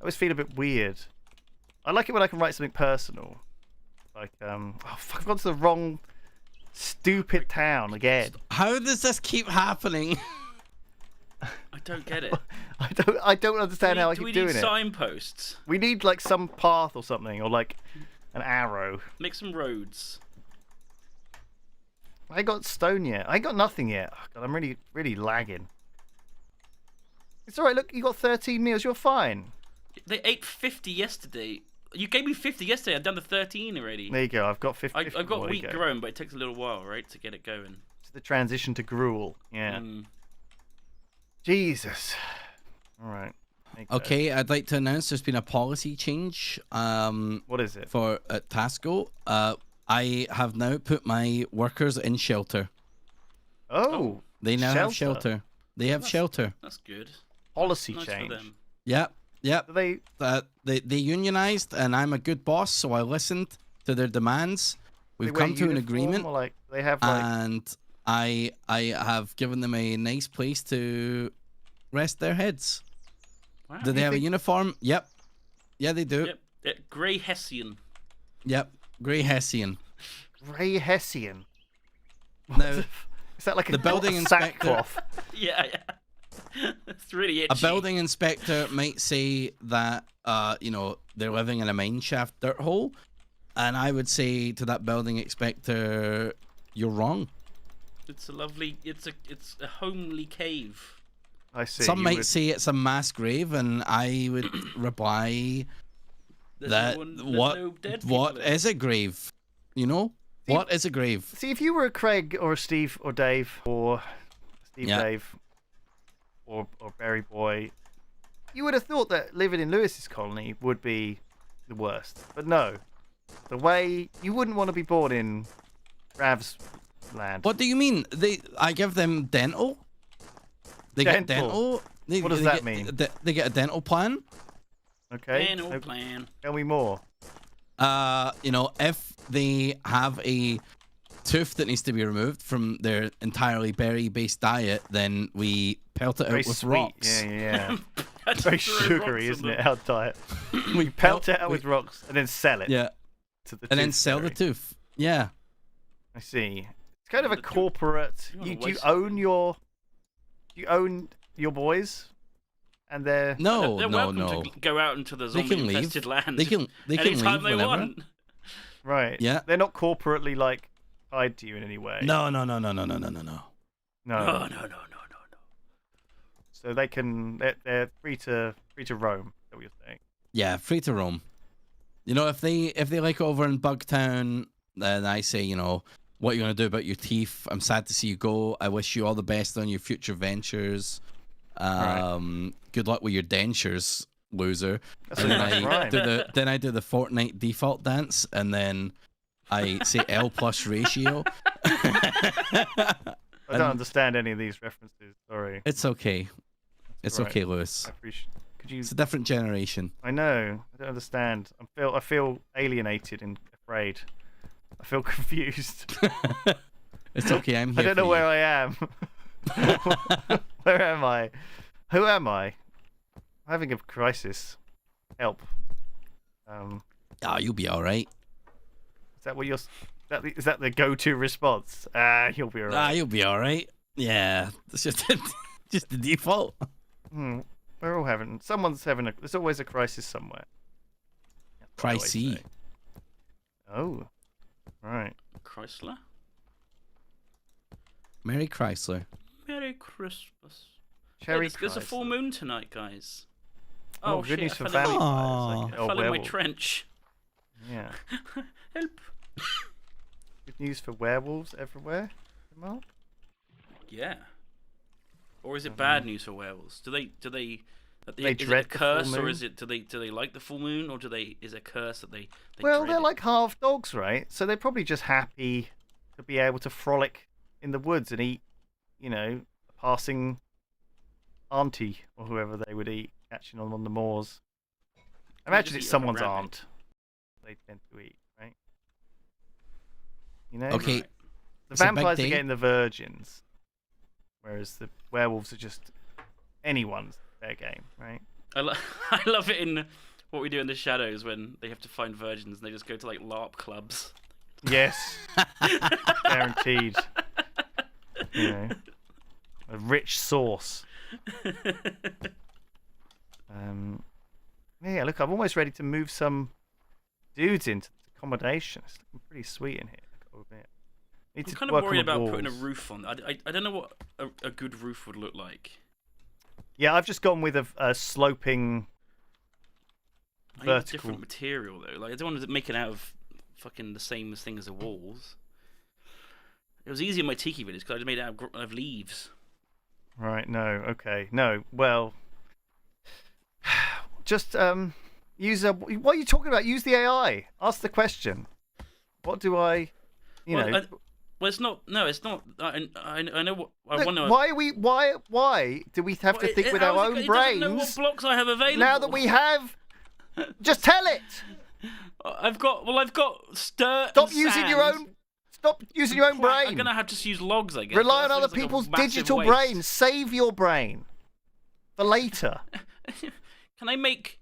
Speaker 1: always feel a bit weird. I like it when I can write something personal. Like, oh fuck, I've gone to the wrong stupid town again.
Speaker 3: How does this keep happening?
Speaker 2: I don't get it.
Speaker 1: I don't understand how I
Speaker 2: Do we
Speaker 1: keep doing
Speaker 2: need
Speaker 1: it.
Speaker 2: signposts?
Speaker 1: We need like some path or something, or like an arrow.
Speaker 2: Make some roads.
Speaker 1: I got stone yet. I got nothing yet. Oh, God, I'm really lagging. It's alright, look, you got 13 meals, you're fine.
Speaker 2: They ate 50 yesterday. You gave me 50 yesterday. I've done the 13 already.
Speaker 1: There you go, I've got 50.
Speaker 2: I've got wheat grown, but it takes a little while, right, to get it going.
Speaker 1: It's the transition to gruel, yeah. Jesus. Alright.
Speaker 3: Okay, I'd like to announce there's been a policy change.
Speaker 1: What is it?
Speaker 3: For at Tasco. I have now put my workers in shelter.
Speaker 1: Oh.
Speaker 3: They now have shelter. They have shelter.
Speaker 2: That's good.
Speaker 1: Policy
Speaker 2: Nice
Speaker 1: change.
Speaker 2: for them.
Speaker 3: Yep.
Speaker 1: They
Speaker 3: unionized, and I'm a good boss, so I listened to their demands. We've come to an agreement,
Speaker 1: or like they have like...
Speaker 3: and I have given them a nice place to rest their heads.
Speaker 2: Wow.
Speaker 3: Do they have a uniform? Yep. Yeah, they do.
Speaker 2: Yep. Grey Hessian.
Speaker 3: Yep. Grey Hessian.
Speaker 1: Grey Hessian.
Speaker 3: Now,
Speaker 1: is that like
Speaker 3: the building inspector?
Speaker 1: Sackcloth?
Speaker 2: Yeah. It's really itchy.
Speaker 3: A building inspector might say that they're living in a mine shaft dirt hole, and I would say to that building inspector, you're wrong.
Speaker 2: It's a lovely. It's a homely cave.
Speaker 1: I see.
Speaker 3: Some might say it's a mass grave, and I would reply that what is a grave? You know, what is a grave?
Speaker 1: See, if you were a Craig or a Steve or Dave or Dave or Barry Boy, you would have thought that living in Lewis's colony would be the worst. But no, the way you wouldn't want to be born in Rav's land.
Speaker 3: What do you mean? I give them dental. They get dental.
Speaker 1: What does that mean?
Speaker 3: They get a dental plan.
Speaker 1: Okay.
Speaker 2: Dental plan.
Speaker 1: Tell me more.
Speaker 3: If they have a tooth that needs to be removed from their entirely berry-based diet, then we pelt it out with rocks.
Speaker 1: Yeah. It's very sugary, isn't it? Our diet. We pelt it out with rocks and then sell it.
Speaker 3: Yeah. And then sell the tooth. Yeah.
Speaker 1: I see. It's kind of a corporate. Do you own your boys? And they're
Speaker 2: welcome to go out into the zombie-infested land.
Speaker 3: They can
Speaker 2: anytime
Speaker 3: leave
Speaker 2: they
Speaker 3: whenever.
Speaker 2: want.
Speaker 1: Right.
Speaker 3: Yeah.
Speaker 1: They're not corporately like tied to you in any way.
Speaker 3: No.
Speaker 2: No.
Speaker 1: So they're free to roam. Is that what you're saying?
Speaker 3: Yeah, free to roam. If they like over in Bugtown, then I say, what are you gonna do about your teeth? I'm sad to see you go. I wish you all the best on your future ventures. Good luck with your dentures, loser.
Speaker 1: Then
Speaker 3: I do the Fortnite default dance, and then I say L plus ratio.
Speaker 1: I don't understand any of these references. Sorry.
Speaker 3: It's okay. It's okay, Lewis.
Speaker 1: I appreciate.
Speaker 3: It's a different generation.
Speaker 1: I know. I don't understand. I feel alienated and afraid. I feel confused.
Speaker 3: It's okay. I'm here.
Speaker 1: I don't know where I am. Where am I? Who am I? I'm having a crisis. Help.
Speaker 3: You'll be all right.
Speaker 1: Is that what you're? Is that the go-to response? You'll be all right.
Speaker 3: You'll be all right. Yeah, it's just the default.
Speaker 1: We're all having. Someone's having a. There's always a crisis somewhere.
Speaker 3: Crisis.
Speaker 1: Oh, right.
Speaker 2: Chrysler.
Speaker 3: Merry Chrysler.
Speaker 2: Merry Christmas.
Speaker 1: Cherry
Speaker 2: there's a full moon tonight, guys.
Speaker 1: Oh, good
Speaker 2: shit,
Speaker 1: news for vampires.
Speaker 2: I fell in my trench.
Speaker 1: Yeah.
Speaker 2: Help.
Speaker 1: Good news for werewolves everywhere, Mark?
Speaker 2: Yeah. Or is it bad news for werewolves? Do they
Speaker 1: dread
Speaker 2: a curse,
Speaker 1: the full moon?
Speaker 2: or is it do they like the full moon, or is it a curse that they
Speaker 1: Well,
Speaker 2: dread
Speaker 1: they're
Speaker 2: it?
Speaker 1: like half dogs, right? So they're probably just happy to be able to frolic in the woods and eat, a passing auntie or whoever they would eat, catching them on the moors. I imagine it's someone's aunt they tend to eat, right?
Speaker 3: Okay.
Speaker 2: Right.
Speaker 1: The vampires are getting the virgins, whereas the werewolves are just anyone's fair game, right?
Speaker 2: I love it in What We Do in the Shadows when they have to find virgins and they just go to like LARP clubs.
Speaker 1: Yes. Guaranteed. A rich sauce. Yeah, look, I'm almost ready to move some dudes into the accommodation. It's looking pretty sweet in here, I've got to admit.
Speaker 2: I'm kind of worried about putting a roof on. I don't know what a good roof would look like.
Speaker 1: Yeah, I've just gone with a sloping vertical.
Speaker 2: I need a different material though. Like I don't want to make it out of fucking the same thing as the walls. It was easy in my tiki village because I just made it out of leaves.
Speaker 1: Right? No. Okay. No. Well, just use a. What are you talking about? Use the AI. Ask the question. What do I?
Speaker 2: Well, it's not. No, it's not. I know what I want to.
Speaker 1: Why are we? Why do we have to think with our own brains?
Speaker 2: Know what blocks I have available.
Speaker 1: Now that we have, just tell it.
Speaker 2: I've got stir.
Speaker 1: Stop using your own. Stop using your own brain.
Speaker 2: I'm gonna have to just use logs, I guess.
Speaker 1: Rely on other people's digital brains. Save your brain for later.
Speaker 2: Can I make?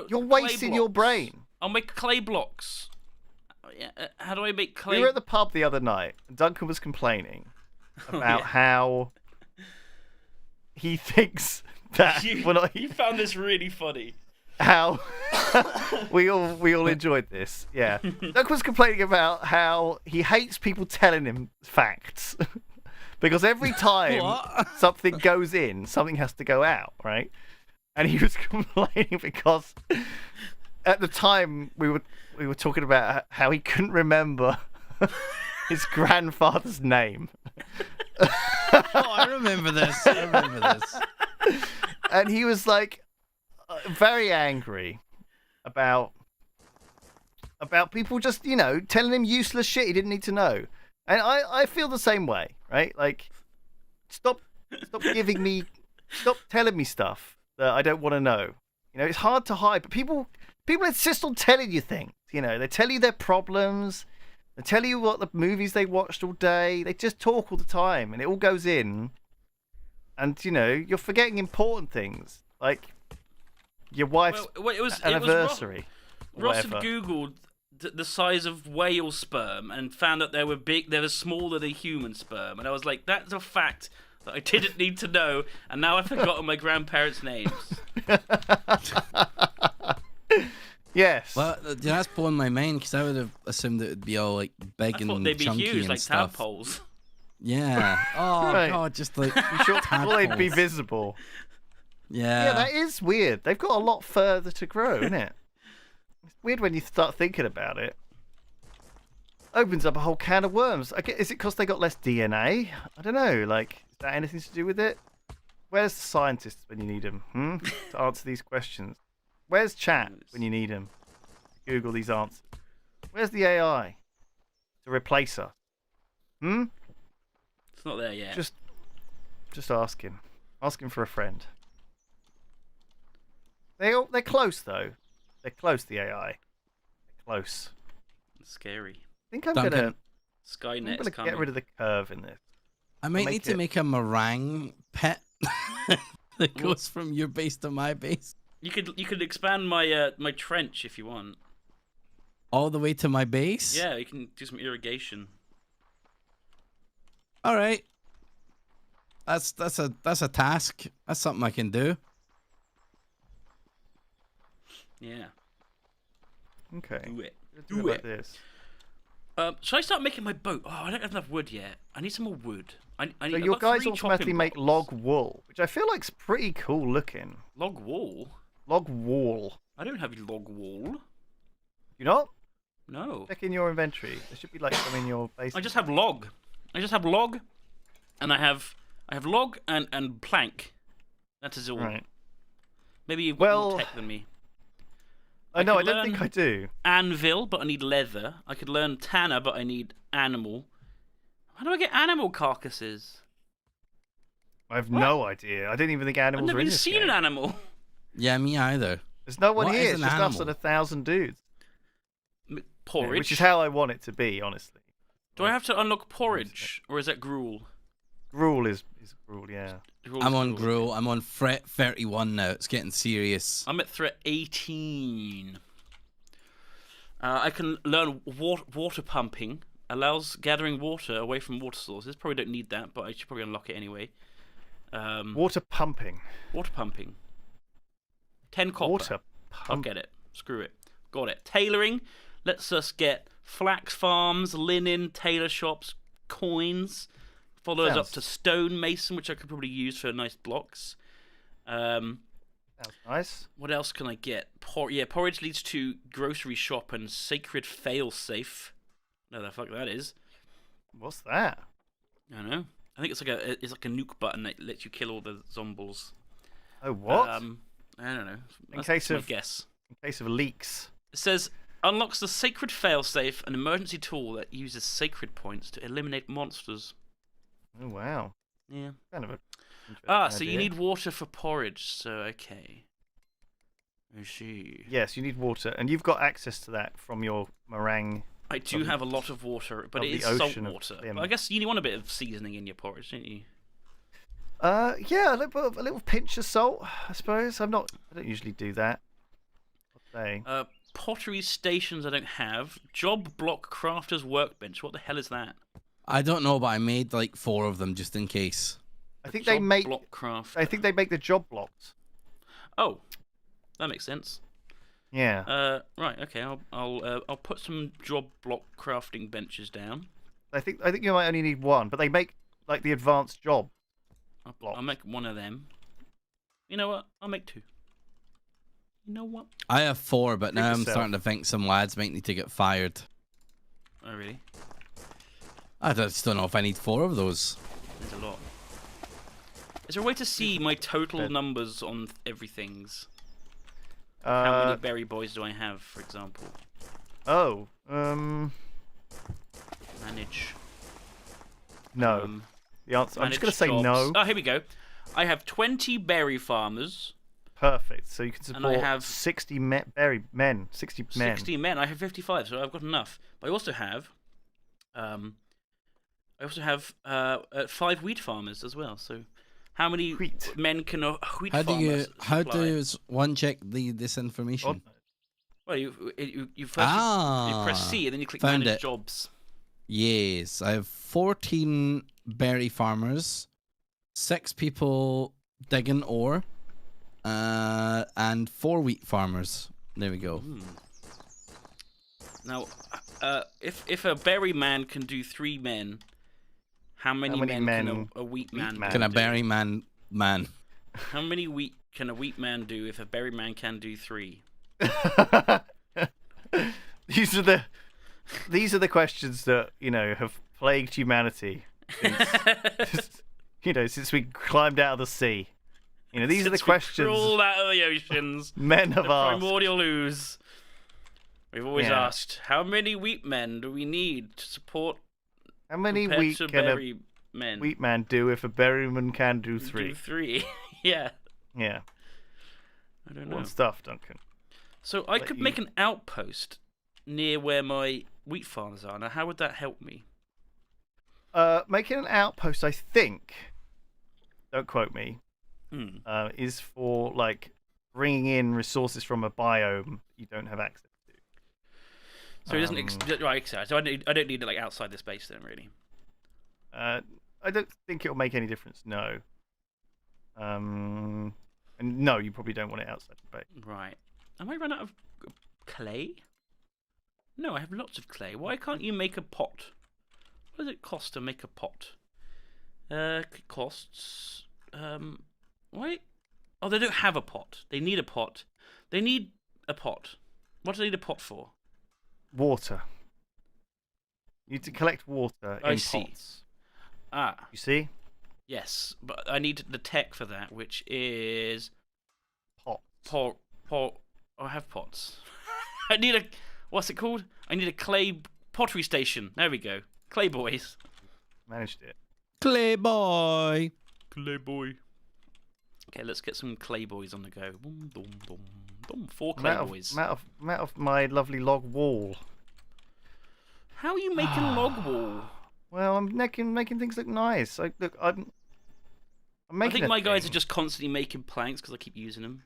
Speaker 1: You're wasting your brain.
Speaker 2: I'll make clay blocks. How do I make clay?
Speaker 1: We were at the pub the other night, and Duncan was complaining about how he thinks that
Speaker 2: you found this really funny.
Speaker 1: How we all enjoyed this. Yeah, Duncan was complaining about how he hates people telling him facts because every time something goes in, something has to go out, right? And he was complaining because at the time we were talking about how he couldn't remember his grandfather's name.
Speaker 3: I remember this.
Speaker 1: And he was like very angry about people just, telling him useless shit he didn't need to know. And I feel the same way, right? Like, stop telling me stuff that I don't want to know. It's hard to hide, but people insist on telling you things. They tell you their problems. They tell you what the movies they watched all day. They just talk all the time, and it all goes in. And you're forgetting important things like your wife's anniversary.
Speaker 2: Ross had googled the size of whale sperm and found that they were smaller than human sperm, and I was like, that's a fact that I didn't need to know, and now I've forgotten my grandparents' names.
Speaker 1: Yes.
Speaker 3: Well, that's blowing my mind because I would have assumed it would be all like big and
Speaker 2: they'd be
Speaker 3: chunky
Speaker 2: huge,
Speaker 3: and
Speaker 2: like
Speaker 3: stuff.
Speaker 2: tadpoles.
Speaker 3: Yeah. Oh
Speaker 1: Right.
Speaker 3: God, just like
Speaker 1: Well, they'd be visible.
Speaker 3: Yeah.
Speaker 1: Yeah, that is weird. They've got a lot further to grow, isn't it? It's weird when you start thinking about it. Opens up a whole can of worms. Is it because they got less DNA? I don't know. Like, is that anything to do with it? Where's the scientists when you need them? To answer these questions. Where's chat when you need them? Google these answers. Where's the AI to replace us?
Speaker 2: It's not there yet.
Speaker 1: Just ask him. Ask him for a friend. They're close though. They're close. The AI. They're close.
Speaker 2: It's scary.
Speaker 1: I think I'm
Speaker 2: Skynet's
Speaker 1: gonna get rid of the curve in this.
Speaker 3: I might need to make a meringue pet that goes from your base to my base.
Speaker 2: You could expand my my trench if you want.
Speaker 3: All the way to my base?
Speaker 2: Yeah, you can do some irrigation.
Speaker 3: All right. That's a task. That's something I can do.
Speaker 2: Yeah.
Speaker 1: Okay.
Speaker 2: Do it.
Speaker 1: Do it. This.
Speaker 2: Should I start making my boat? Oh, I don't have enough wood yet. I need some more wood.
Speaker 1: So your guys automatically make log wool, which I feel like's pretty cool looking.
Speaker 2: Log wool?
Speaker 1: Log wool.
Speaker 2: I don't have log wool.
Speaker 1: You not?
Speaker 2: No.
Speaker 1: Check in your inventory. There should be like some in your base.
Speaker 2: I just have log. And I have log and plank. That is all.
Speaker 1: Right.
Speaker 2: Maybe you've got more tech than me.
Speaker 1: I don't think I do.
Speaker 2: Anvil, but I need leather. I could learn tanner, but I need animal. How do I get animal carcasses?
Speaker 1: I have no idea. I didn't even think animals were in this
Speaker 2: I've never even seen
Speaker 1: game.
Speaker 2: an animal.
Speaker 3: Yeah, me either.
Speaker 1: There's no one
Speaker 3: What
Speaker 1: here.
Speaker 3: is
Speaker 1: It's
Speaker 3: an
Speaker 1: just us
Speaker 3: animal?
Speaker 1: and 1,000 dudes.
Speaker 2: Porridge.
Speaker 1: Which is how I want it to be, honestly.
Speaker 2: Do I have to unlock porridge, or is that gruel?
Speaker 1: Gruel is gruel, yeah.
Speaker 3: I'm on gruel. I'm on threat 31 now. It's getting serious.
Speaker 2: I'm at threat 18. I can learn water pumping. Allows gathering water away from water sources. Probably don't need that, but I should probably unlock it anyway.
Speaker 1: Water pumping.
Speaker 2: Water pumping. 10 copper.
Speaker 1: Water
Speaker 2: I'll
Speaker 1: pump.
Speaker 2: get it. Screw it. Got it. Tailoring. Let's us get flax farms, linen, tailor shops, coins. Follow us up to stonemason, which I could probably use for nice blocks.
Speaker 1: Sounds nice.
Speaker 2: What else can I get? Porridge leads to grocery shop and sacred fail-safe. No, the fuck that is.
Speaker 1: What's that?
Speaker 2: I don't know. I think it's like a nuke button that lets you kill all the zombies.
Speaker 1: Oh, what?
Speaker 2: I don't know.
Speaker 1: In case of
Speaker 2: my guess.
Speaker 1: In case of leaks.
Speaker 2: It says unlocks the sacred failsafe, an emergency tool that uses sacred points to eliminate monsters.
Speaker 1: Oh, wow.
Speaker 2: Yeah.
Speaker 1: Kind of a
Speaker 2: so you need water for porridge. So okay. I see.
Speaker 1: Yes, you need water, and you've got access to that from your meringue.
Speaker 2: I do have a lot of water, but it is salt water. Well, I guess you want a bit of seasoning in your porridge, don't you?
Speaker 1: Yeah, a little pinch of salt, I suppose. I don't usually do that. I'll say.
Speaker 2: Pottery stations I don't have. Job block crafter's workbench. What the hell is that?
Speaker 3: I don't know, but I made like 4 of them just in case.
Speaker 1: I think they make
Speaker 2: block crafter.
Speaker 1: I think they make the job blocks.
Speaker 2: Oh, that makes sense.
Speaker 1: Yeah.
Speaker 2: Right. Okay. I'll put some job block crafting benches down.
Speaker 1: I think you might only need 1, but they make like the advanced job.
Speaker 2: I'll make 1 of them. You know what? I'll make 2. You know what?
Speaker 3: I have 4, but now I'm
Speaker 1: yourself.
Speaker 3: starting to think some lads might need to get fired.
Speaker 2: Oh really?
Speaker 3: I just don't know if I need 4 of those.
Speaker 2: There's a lot. Is there a way to see my total numbers on everything's? How many berry boys do I have, for example?
Speaker 1: Oh.
Speaker 2: Manage.
Speaker 1: No. The answer. I'm just going to say
Speaker 2: jobs.
Speaker 1: no.
Speaker 2: Oh, here we go. I have 20 berry farmers.
Speaker 1: Perfect. So you can support
Speaker 2: I have
Speaker 1: 60 berry men. 60 men.
Speaker 2: 60 men. I have 55, so I've got enough. But I also have, 5 wheat farmers as well. So, how many men can a wheat farmer
Speaker 3: How
Speaker 2: supply?
Speaker 3: does one check this information?
Speaker 2: Well, you first you press C and then you click
Speaker 3: Found
Speaker 2: manage
Speaker 3: it.
Speaker 2: jobs.
Speaker 3: Yes, I have 14 berry farmers, 6 people digging ore, and 4 wheat farmers. There we go.
Speaker 2: Now, if a berry man can do 3 men, how many men can a wheat man do?
Speaker 3: Can a berry man?
Speaker 2: How many wheat can a wheat man do if a berry man can do 3?
Speaker 1: These are the questions that have plagued humanity since we climbed out of the sea. These are the questions
Speaker 2: Crawled out of the oceans.
Speaker 1: men have
Speaker 2: the
Speaker 1: asked.
Speaker 2: Primordial ooze. We've always asked, how many wheat men do we need to support?
Speaker 1: How many wheat can
Speaker 2: berry
Speaker 1: a
Speaker 2: men?
Speaker 1: wheat man do if a berryman can do 3?
Speaker 2: Do 3. Yeah.
Speaker 1: Yeah.
Speaker 2: I don't know.
Speaker 1: Good stuff, Duncan.
Speaker 2: So I could make an outpost near where my wheat farms are. Now, how would that help me?
Speaker 1: Making an outpost, I think, don't quote me, is for like bringing in resources from a biome you don't have access to.
Speaker 2: So it doesn't right. So I don't need it like outside the space then, really.
Speaker 1: I don't think it'll make any difference. No. And no, you probably don't want it outside the base.
Speaker 2: Right. I might run out of clay. No, I have lots of clay. Why can't you make a pot? What does it cost to make a pot? It costs. Why? Oh, they don't have a pot. They need a pot. They need a pot. What do they need a pot for?
Speaker 1: Water. You need to collect water in pots.
Speaker 2: Ah.
Speaker 1: You see?
Speaker 2: Yes, but I need the tech for that, which is
Speaker 1: Pot.
Speaker 2: Oh, I have pots. I need a what's it called? I need a clay pottery station. There we go. Clay boys.
Speaker 1: Managed it.
Speaker 3: Clay boy.
Speaker 2: Clay boy. Okay, let's get some clay boys on the go. Boom, boom, boom, boom. 4 clay boys.
Speaker 1: I'm out of my lovely log wall.
Speaker 2: How are you making log wall?
Speaker 1: Well, I'm making things look nice. I'm making.
Speaker 2: I think my guys are just constantly making planks because I keep using them.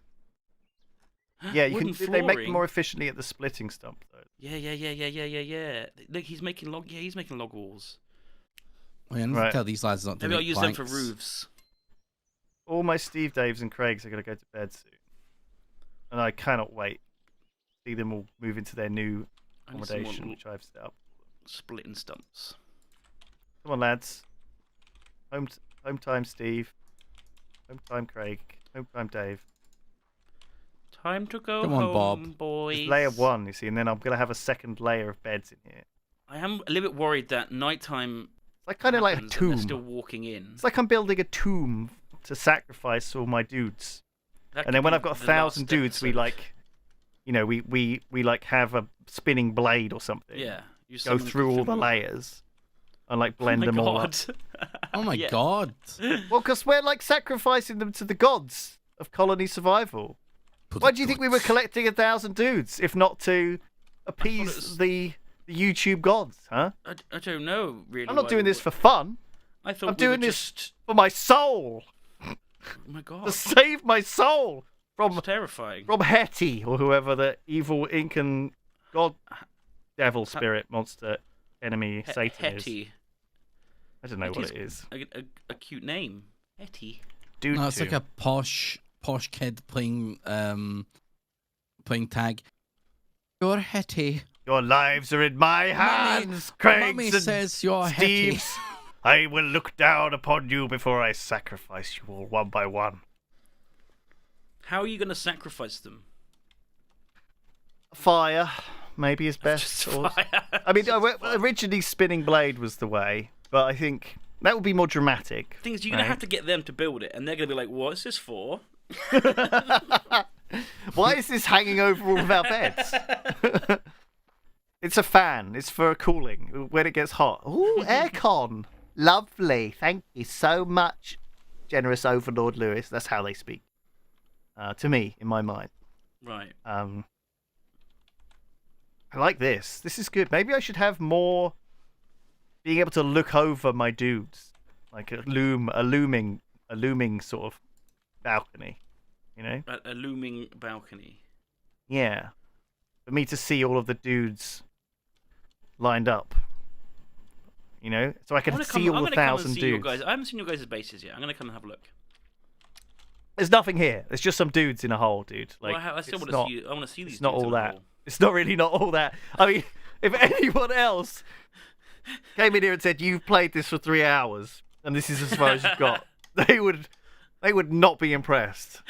Speaker 1: Yeah, you
Speaker 2: Wooden
Speaker 1: can. They make
Speaker 2: flooring.
Speaker 1: them more efficiently at the splitting stump, though.
Speaker 2: Yeah. Look, he's making log walls.
Speaker 3: I need to tell these lads not to
Speaker 2: Maybe I'll
Speaker 3: make
Speaker 2: use
Speaker 3: planks.
Speaker 2: them for roofs.
Speaker 1: all my Steve, Daves, and Craigs are going to go to bed soon, and I cannot wait to see them all move into their new accommodation, which I've set up.
Speaker 2: Splitting stumps.
Speaker 1: Come on, lads. Home time, Steve. Home time, Craig. Home time, Dave.
Speaker 2: Time to go
Speaker 3: Come on,
Speaker 2: home,
Speaker 3: Bob.
Speaker 2: boys.
Speaker 1: It's layer 1, you see, and then I'm going to have a second layer of beds in here.
Speaker 2: I am a little bit worried that nighttime.
Speaker 1: It's like kind of like a
Speaker 2: happens and
Speaker 1: tomb.
Speaker 2: They're still walking in.
Speaker 1: It's like I'm building a tomb to sacrifice all my dudes.
Speaker 2: That
Speaker 1: And then
Speaker 2: could
Speaker 1: when
Speaker 2: be
Speaker 1: I've got
Speaker 2: the
Speaker 1: 1,000
Speaker 2: last
Speaker 1: dudes, we
Speaker 2: episode.
Speaker 1: like, we like have a spinning blade or something.
Speaker 2: Yeah. You
Speaker 1: Go
Speaker 2: summon
Speaker 1: through all the
Speaker 2: Cthulhu.
Speaker 1: layers and like
Speaker 2: Oh
Speaker 1: blend
Speaker 2: my
Speaker 1: them all up.
Speaker 2: God.
Speaker 3: Oh my
Speaker 2: Yeah.
Speaker 3: god.
Speaker 1: Well, because we're like sacrificing them to the gods of colony survival. Why do you think we were collecting 1,000 dudes if not to appease
Speaker 2: was-
Speaker 1: the YouTube gods, huh?
Speaker 2: I don't know really.
Speaker 1: I'm not
Speaker 2: why
Speaker 1: doing
Speaker 2: we
Speaker 1: this
Speaker 2: were-
Speaker 1: for fun.
Speaker 2: I thought
Speaker 1: I'm
Speaker 2: we
Speaker 1: doing
Speaker 2: were
Speaker 1: this
Speaker 2: just.
Speaker 1: for my soul.
Speaker 2: Oh my God.
Speaker 1: To save my soul from
Speaker 2: It's terrifying.
Speaker 1: Hetty or whoever the evil Incan god, devil, spirit, monster, enemy, Satan is.
Speaker 2: Hetty.
Speaker 1: I don't know
Speaker 2: It
Speaker 1: what
Speaker 2: is
Speaker 1: it is.
Speaker 2: A cute name. Hetty.
Speaker 1: Dude,
Speaker 3: No, it's like a posh kid playing tag. You're Hetty.
Speaker 1: Your lives are in my hands, Craig's
Speaker 3: Mummy
Speaker 1: and
Speaker 3: says you're Hetty.
Speaker 1: Steve's. I will look down upon you before I sacrifice you all one by one.
Speaker 2: How are you going to sacrifice them?
Speaker 1: Fire, maybe is best.
Speaker 2: Just
Speaker 1: or-
Speaker 2: fire.
Speaker 1: I mean, originally spinning blade was the way, but I think that would be more dramatic.
Speaker 2: The thing is, you're going to have to get them to build it, and they're going to be like, what's this for?
Speaker 1: Why is this hanging over all of our beds? It's a fan. It's for cooling when it gets hot. Ooh, aircon. Lovely. Thank you so much, generous Overlord Lewis. That's how they speak. To me, in my mind.
Speaker 2: Right.
Speaker 1: I like this. This is good. Maybe I should have more being able to look over my dudes. Like a looming sort of balcony. You know?
Speaker 2: A looming balcony.
Speaker 1: Yeah. For me to see all of the dudes lined up. You know? So I can see all the 1,000 dudes.
Speaker 2: I haven't seen your guys' bases yet. I'm going to come and have a look.
Speaker 1: There's nothing here. There's just some dudes in a hole, dude. Like,
Speaker 2: Well, I still
Speaker 1: it's
Speaker 2: want
Speaker 1: not,
Speaker 2: to see. I want to see these.
Speaker 1: it's not
Speaker 2: dudes
Speaker 1: all
Speaker 2: in a
Speaker 1: that.
Speaker 2: hole.
Speaker 1: It's not really not all that. I mean, if anyone else came in here and said, you've played this for 3 hours and this is as far as you've got, they would not be impressed.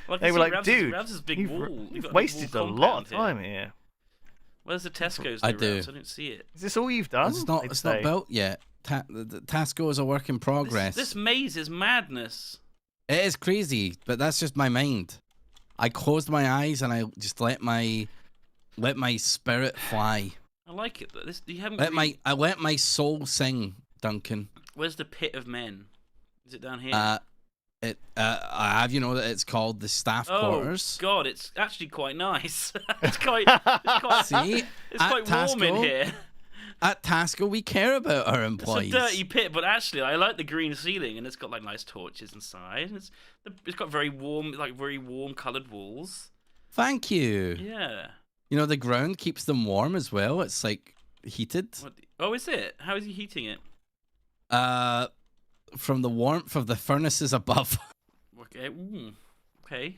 Speaker 2: Well,
Speaker 1: They were like,
Speaker 2: Rav's,
Speaker 1: dude,
Speaker 2: Rav's big
Speaker 1: you've,
Speaker 2: wall.
Speaker 1: you've
Speaker 2: You've got a big
Speaker 1: wasted a
Speaker 2: wall
Speaker 1: lot of
Speaker 2: compound
Speaker 1: time here.
Speaker 2: Where's the Tesco's?
Speaker 3: I
Speaker 2: there,
Speaker 3: do.
Speaker 2: Ravs? I don't see it.
Speaker 1: Is this all you've done?
Speaker 3: It's not.
Speaker 1: I'd
Speaker 3: It's
Speaker 1: say.
Speaker 3: not built yet. The Tasco is a work in progress.
Speaker 2: This maze is madness.
Speaker 3: It is crazy, but that's just my mind. I closed my eyes and I just let my spirit fly.
Speaker 2: I like it. This you haven't.
Speaker 3: I let my soul sing, Duncan.
Speaker 2: Where's the pit of men? Is it down here?
Speaker 3: I have that it's called the staff quarters.
Speaker 2: God, it's actually quite nice. it's quite.
Speaker 3: See,
Speaker 2: It's quite warm in
Speaker 3: Tasco,
Speaker 2: here.
Speaker 3: At Tasco, we care about our
Speaker 2: It's
Speaker 3: employees.
Speaker 2: a dirty pit, but actually, I like the green ceiling, and it's got like nice torches inside. And it's got very warm coloured walls.
Speaker 3: Thank you.
Speaker 2: Yeah.
Speaker 3: The ground keeps them warm as well. It's like heated.
Speaker 2: Oh, is it? How is he heating it?
Speaker 3: From the warmth of the furnaces above.
Speaker 2: Okay. Okay.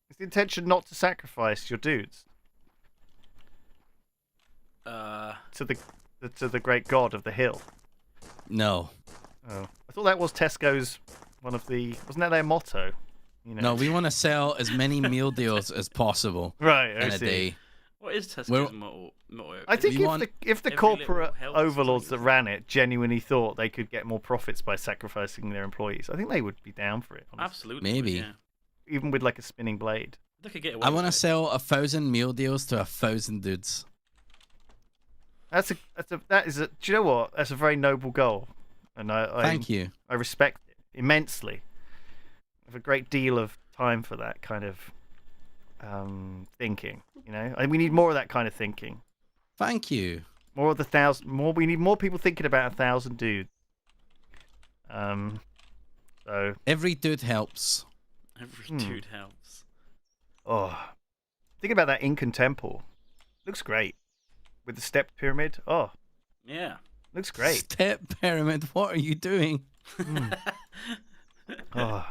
Speaker 1: Is the intention not to sacrifice your dudes to the great god of the hill?
Speaker 3: No.
Speaker 1: Oh, I thought that was Tesco's wasn't that their motto?
Speaker 3: No, we want to sell as many meal deals as possible
Speaker 1: Right, I
Speaker 3: in a
Speaker 1: see.
Speaker 3: day.
Speaker 2: What is Tesco's
Speaker 3: Well,
Speaker 2: motto?
Speaker 1: I think
Speaker 3: We
Speaker 1: if
Speaker 3: want
Speaker 1: the
Speaker 2: every
Speaker 1: corporate
Speaker 2: little helps
Speaker 1: overlords that
Speaker 2: something.
Speaker 1: ran it genuinely thought they could get more profits by sacrificing their employees, I think they would be down for it. Honestly.
Speaker 2: Absolutely.
Speaker 3: Maybe.
Speaker 2: Yeah.
Speaker 1: Even with like a spinning blade.
Speaker 2: They could get away
Speaker 3: I want to
Speaker 2: with it.
Speaker 3: sell 1,000 meal deals to 1,000 dudes.
Speaker 1: Do you know what? That's a very noble goal, and
Speaker 3: Thank you.
Speaker 1: I respect it immensely. I have a great deal of time for that kind of thinking. We need more of that kind of thinking.
Speaker 3: Thank you.
Speaker 1: More of the 1,000. More. We need more people thinking about 1,000 dudes. So.
Speaker 3: Every dude helps.
Speaker 2: Every dude helps.
Speaker 1: Oh, think about that Incan temple. Looks great with the stepped pyramid. Oh,
Speaker 2: Yeah.
Speaker 1: looks great.
Speaker 3: Step pyramid, what are you doing?
Speaker 1: Oh.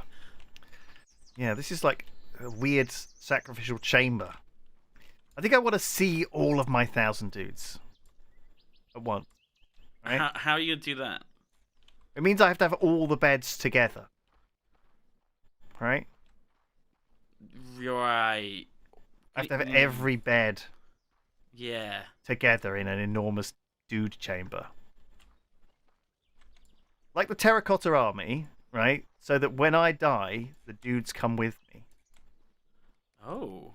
Speaker 1: Yeah, this is like a weird sacrificial chamber. I think I want to see all of my 1,000 dudes at once. Right?
Speaker 2: How are you gonna do that?
Speaker 1: It means I have to have all the beds together. Right?
Speaker 2: Right.
Speaker 1: I have to have every bed
Speaker 2: Yeah.
Speaker 1: together in an enormous dude chamber. Like the terracotta army, right? So that when I die, the dudes come with me.
Speaker 2: Oh.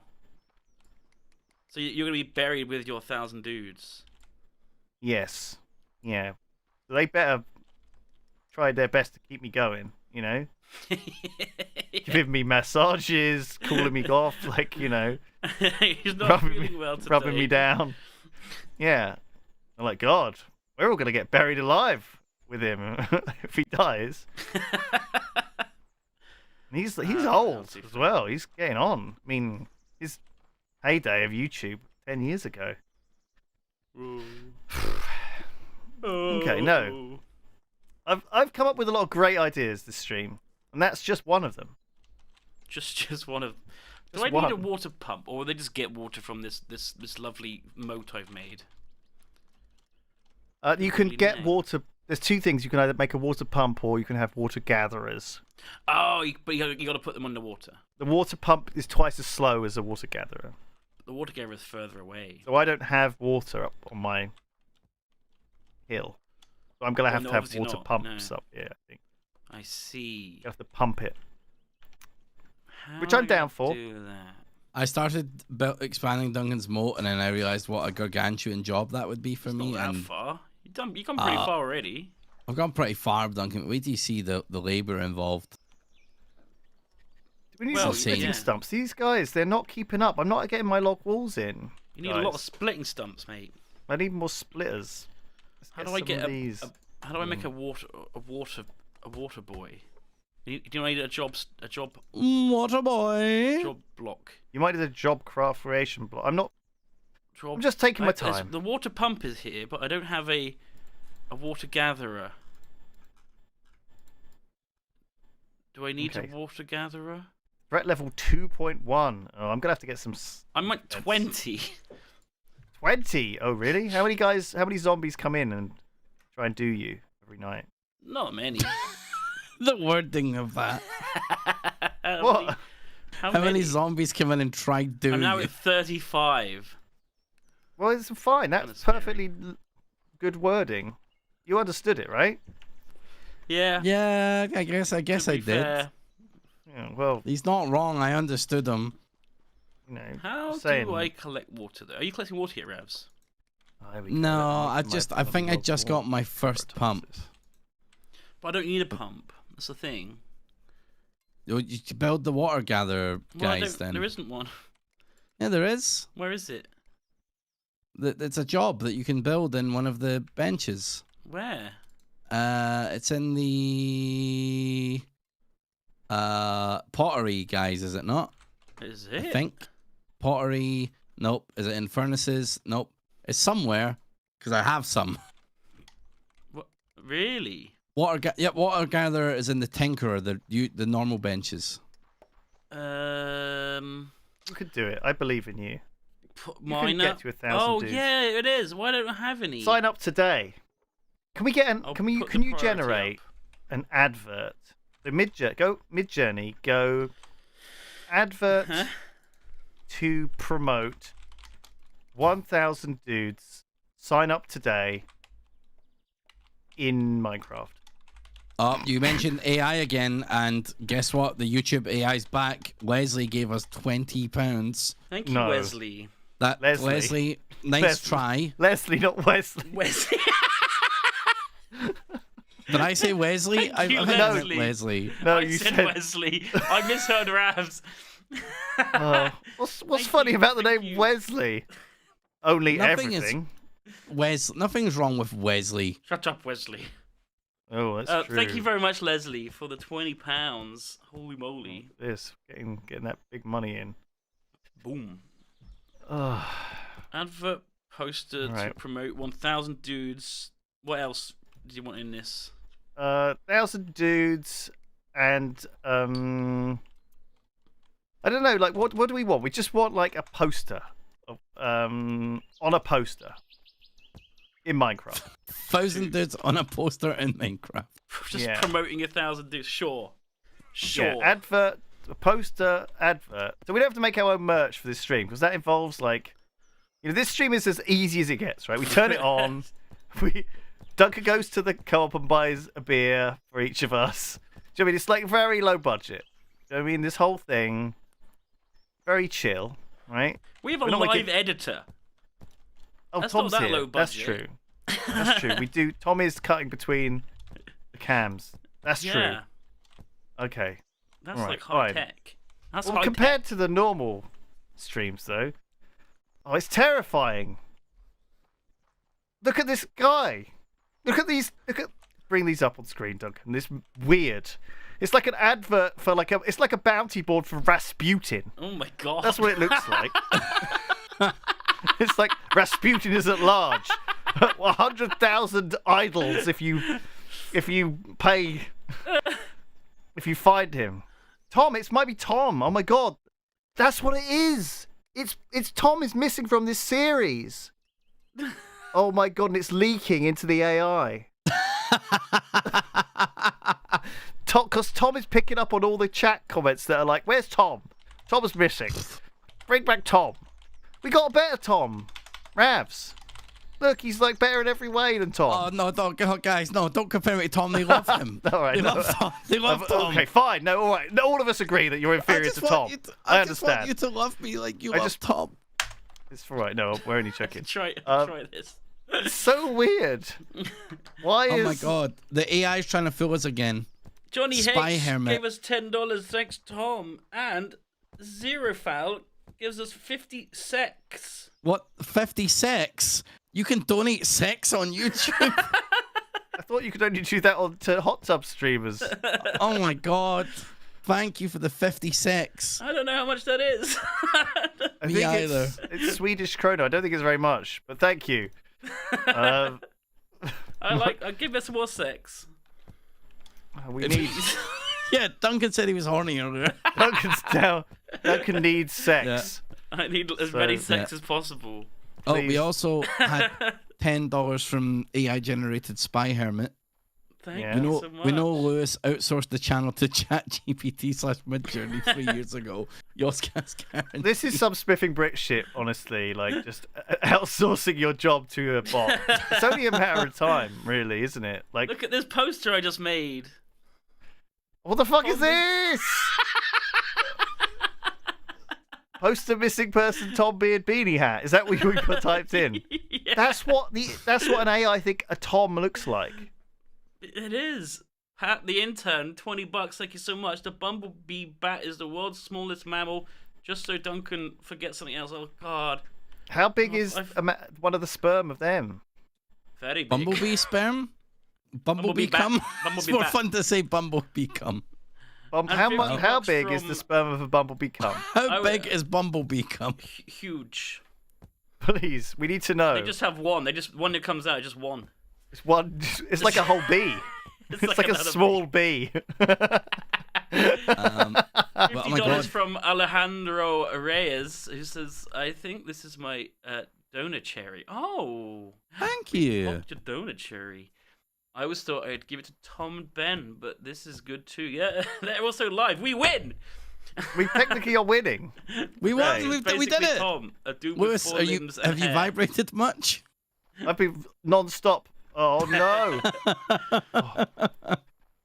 Speaker 2: So you're gonna be buried with your 1,000 dudes.
Speaker 1: Yes. Yeah. So they better try their best to keep me going, you know? Giving me massages, cooling me off, like, you know,
Speaker 2: He's not feeling well today.
Speaker 1: rubbing me down. Yeah. I'm like, God, we're all going to get buried alive with him if he dies. And he's old as well. He's getting on. I mean, his heyday of YouTube 10 years ago. Okay, no. I've come up with a lot of great ideas this stream, and that's just one of them.
Speaker 2: Just one of. Do
Speaker 1: Just
Speaker 2: I need a
Speaker 1: one.
Speaker 2: water pump, or will they just get water from this lovely moat I've made?
Speaker 1: You can
Speaker 2: Really
Speaker 1: get
Speaker 2: nice.
Speaker 1: water. There's two things. You can either make a water pump or you can have water gatherers.
Speaker 2: Oh, but you got to put them underwater.
Speaker 1: The water pump is twice as slow as a water gatherer.
Speaker 2: The water gatherer is further away.
Speaker 1: So I don't have water up on my hill. So I'm going to
Speaker 2: Oh,
Speaker 1: have
Speaker 2: no,
Speaker 1: to have
Speaker 2: obviously
Speaker 1: water
Speaker 2: not,
Speaker 1: pumps
Speaker 2: no.
Speaker 1: up here, I think.
Speaker 2: I see.
Speaker 1: You have to pump it.
Speaker 2: How
Speaker 1: Which I'm
Speaker 2: am I
Speaker 1: down
Speaker 2: gonna
Speaker 1: for.
Speaker 2: Do that?
Speaker 3: I started expanding Duncan's moat, and then I realized what a gargantuan job that would be for
Speaker 2: It's
Speaker 3: me.
Speaker 2: not that
Speaker 3: And
Speaker 2: far. You've gone pretty far already.
Speaker 3: I've gone pretty far, Duncan. Wait till you see the labor involved.
Speaker 1: We need
Speaker 2: Well,
Speaker 1: some splitting
Speaker 2: yeah.
Speaker 1: stumps. These guys, they're not keeping up. I'm not getting my log walls in.
Speaker 2: You need a lot of splitting stumps, mate.
Speaker 1: I need more splitters. Let's
Speaker 2: How do
Speaker 1: some
Speaker 2: I get
Speaker 1: of these.
Speaker 2: how do I make a water boy? Do you know I need a job
Speaker 3: Water boy.
Speaker 2: job block?
Speaker 1: You might need a job craft creation block. I'm
Speaker 2: Job,
Speaker 1: just taking my
Speaker 2: there's-
Speaker 1: time.
Speaker 2: The water pump is here, but I don't have a water gatherer. Do I need
Speaker 1: Okay.
Speaker 2: a water gatherer?
Speaker 1: Threat level 2.1. Oh, I'm gonna have to get some.
Speaker 2: I'm at 20.
Speaker 1: 20. Oh, really? How many zombies come in and try and do you every night?
Speaker 2: Not many.
Speaker 3: The wording of that.
Speaker 1: What?
Speaker 2: How
Speaker 3: How many
Speaker 2: many?
Speaker 3: zombies come in and try doing
Speaker 2: I'm now
Speaker 3: you?
Speaker 2: at 35.
Speaker 1: Well, it's fine. That's
Speaker 2: Kinda scary.
Speaker 1: perfectly good wording. You understood it, right?
Speaker 2: Yeah.
Speaker 3: Yeah, I guess
Speaker 2: to
Speaker 3: I
Speaker 2: be
Speaker 3: did.
Speaker 2: fair.
Speaker 1: Yeah, well,
Speaker 3: He's not wrong. I understood him.
Speaker 1: you know.
Speaker 2: How
Speaker 1: just saying.
Speaker 2: do I collect water though? Are you collecting water here, Ravs?
Speaker 1: Oh, there we go.
Speaker 3: No,
Speaker 1: That makes my
Speaker 3: I think I
Speaker 1: log
Speaker 3: just
Speaker 1: wall
Speaker 3: got my first pump.
Speaker 1: prioritizes.
Speaker 2: But I don't need a pump. That's the thing.
Speaker 3: You should build the water gatherer,
Speaker 2: Well, I
Speaker 3: guys.
Speaker 2: don't-
Speaker 3: Then
Speaker 2: there isn't one.
Speaker 3: yeah, there is.
Speaker 2: Where is it?
Speaker 3: It's a job that you can build in one of the benches.
Speaker 2: Where?
Speaker 3: It's in the pottery, guys. Is it not?
Speaker 2: Is it?
Speaker 3: I think pottery. Nope. Is it in furnaces? Nope. It's somewhere because I have some.
Speaker 2: What? Really?
Speaker 3: Water gatherer is in the tinkerer, the normal benches.
Speaker 2: Um.
Speaker 1: You could do it. I believe in you.
Speaker 2: Miner.
Speaker 1: get to 1,000
Speaker 2: Oh
Speaker 1: dudes.
Speaker 2: yeah, it is. Why don't I have any?
Speaker 1: Sign up today. Can we get an?
Speaker 2: I'll
Speaker 1: Can we?
Speaker 2: put
Speaker 1: Can
Speaker 2: the
Speaker 1: you
Speaker 2: priority
Speaker 1: generate
Speaker 2: up.
Speaker 1: an advert? So mid journey. Go advert
Speaker 2: Huh?
Speaker 1: to promote 1,000 dudes. Sign up today in Minecraft.
Speaker 3: Oh, you mentioned AI again, and guess what? The YouTube AI's back. Leslie gave us £20.
Speaker 2: Thank you,
Speaker 1: No.
Speaker 2: Wesley.
Speaker 3: That
Speaker 1: Leslie.
Speaker 3: Leslie, nice
Speaker 1: Leslie.
Speaker 3: try.
Speaker 1: Leslie, not Wesley.
Speaker 2: Wesley.
Speaker 3: Did I say Wesley?
Speaker 2: Thank you,
Speaker 3: I think I meant
Speaker 2: Leslie.
Speaker 3: Leslie.
Speaker 1: No,
Speaker 2: I
Speaker 1: you
Speaker 2: said
Speaker 1: said.
Speaker 2: Wesley. I misheard Ravs.
Speaker 1: Oh, what's
Speaker 2: Thank
Speaker 1: funny
Speaker 2: you,
Speaker 1: about the
Speaker 2: thank
Speaker 1: name
Speaker 2: you.
Speaker 1: Wesley? Only
Speaker 3: Nothing is-
Speaker 1: everything.
Speaker 3: Nothing's wrong with Wesley.
Speaker 2: Shut up, Wesley.
Speaker 1: Oh, that's true.
Speaker 2: Thank you very much, Leslie, for the £20. Holy moly!
Speaker 1: This getting that big money in.
Speaker 2: Boom.
Speaker 1: Oh,
Speaker 2: Advert poster to
Speaker 1: Right.
Speaker 2: promote 1,000 dudes. What else do you want in this?
Speaker 1: 1,000 dudes, and I don't know. Like, what do we want? We just want like a poster, on a poster in Minecraft.
Speaker 3: 1,000 dudes on a poster in Minecraft.
Speaker 2: Just promoting 1,000 dudes. Sure.
Speaker 1: Yeah, advert, a poster, advert. So we don't have to make our own merch for this stream because that involves like, this stream is as easy as it gets, right? We turn it on. Duncan goes to the co-op and buys a beer for each of us. Do you know what I mean? It's like very low budget. Do you know what I mean? This whole thing, very chill, right?
Speaker 2: We have a live editor.
Speaker 1: Oh,
Speaker 2: That's
Speaker 1: Tom's
Speaker 2: not that
Speaker 1: here.
Speaker 2: low
Speaker 1: That's
Speaker 2: budget.
Speaker 1: true. That's true. We do. Tom is cutting between the cams. That's true. Okay.
Speaker 2: That's
Speaker 1: All right,
Speaker 2: like high
Speaker 1: fine.
Speaker 2: tech. That's
Speaker 1: Well,
Speaker 2: high
Speaker 1: compared
Speaker 2: tech.
Speaker 1: to the normal streams, though, it's Look at this guy. Look at these. Bring these up on screen, Duncan. This weird. It's like an advert for it's like a bounty board for Rasputin.
Speaker 2: Oh my god.
Speaker 1: That's what it looks like. It's like Rasputin is at large. 100,000 idols if you pay, if you find him. Tom, it might be Tom. Oh my god, that's what it is. It's Tom is missing from this series. Oh my god, and it's leaking into the AI. Because Tom is picking up on all the chat comments that are like, "Where's Tom? Tom is missing. Bring back Tom. We got a better Tom. Ravs. Look, he's like better in every way than Tom."
Speaker 3: Oh no, guys, don't compare me to Tom. They love him.
Speaker 1: All right,
Speaker 3: they love Tom. They love Tom.
Speaker 1: Okay, fine. No, all right. No, all of us agree that you're inferior to Tom. I
Speaker 3: just want
Speaker 1: understand.
Speaker 3: you to love me like you love Tom.
Speaker 1: It's all right. No, we're only checking.
Speaker 2: Try this.
Speaker 1: It's so weird. Why
Speaker 3: Oh
Speaker 1: is?
Speaker 3: my god, the AI is trying to fool us again.
Speaker 2: Johnny
Speaker 3: Spy
Speaker 2: Hicks
Speaker 3: Hermit.
Speaker 2: gave us $10, thanks Tom, and Zero Foul gives us 50 secs.
Speaker 3: What, 56? You can donate sex on YouTube.
Speaker 1: I thought you could only do that to hot tub streamers.
Speaker 3: Oh my god. Thank you for the 56.
Speaker 2: I don't know how much that is.
Speaker 1: I
Speaker 3: Me
Speaker 1: think
Speaker 3: either.
Speaker 1: It's Swedish krona. I don't think it's very much, but thank you.
Speaker 2: I'll give us more sex.
Speaker 1: We need.
Speaker 3: Yeah, Duncan said he was horny earlier.
Speaker 1: Duncan's down. Duncan needs sex.
Speaker 2: I need as many sex as possible.
Speaker 3: Oh, we
Speaker 1: Please.
Speaker 3: also had $10 from AI generated Spy Hermit.
Speaker 2: Thank
Speaker 1: Yeah.
Speaker 2: you so much.
Speaker 3: We know Lewis outsourced the channel to ChatGPT/Midjourney 3 years ago. Yogscast guarantee.
Speaker 1: This is some spiffing Brit shit, honestly. Like, just outsourcing your job to a bot. It's only a matter of time, really, isn't it? Like,
Speaker 2: Look at this poster I just made.
Speaker 1: what the fuck is this? Poster missing person Tom Beard beanie hat. Is that what we typed in?
Speaker 2: Yeah,
Speaker 1: That's what an AI think a Tom looks like.
Speaker 2: it is. Pat the intern, $20. Thank you so much. The bumblebee bat is the world's smallest mammal. Just so Duncan forgets something else. Oh God.
Speaker 1: How big is one of the sperm of them?
Speaker 2: Very big.
Speaker 3: Bumblebee sperm? Bumblebee
Speaker 2: bat.
Speaker 3: cum?
Speaker 2: Bumblebee
Speaker 3: It's more
Speaker 2: bat.
Speaker 3: fun to say bumblebee cum.
Speaker 1: How
Speaker 2: $50
Speaker 1: big is
Speaker 2: from-
Speaker 1: the sperm of a bumblebee cum?
Speaker 3: How big is bumblebee cum?
Speaker 2: Huge.
Speaker 1: Please, we need to know.
Speaker 2: They just have one. One that comes out, just one.
Speaker 1: It's one. It's like a whole bee. It's like a
Speaker 2: another
Speaker 1: small bee.
Speaker 3: Oh my
Speaker 2: $50
Speaker 3: god.
Speaker 2: from Alejandro Reyes, who says, "I think this is my donut cherry." Oh,
Speaker 3: Thank you.
Speaker 2: popped your donut cherry. I always thought I'd give it to Tom and Ben, but this is good too. Yeah, they're also live. We win.
Speaker 1: We technically are winning.
Speaker 3: We won.
Speaker 1: Right.
Speaker 3: We did
Speaker 2: Basically,
Speaker 3: it.
Speaker 2: Tom, a dude
Speaker 3: Lewis,
Speaker 2: with four limbs and
Speaker 3: have you
Speaker 2: hair.
Speaker 3: vibrated much?
Speaker 1: I've been non-stop. Oh no!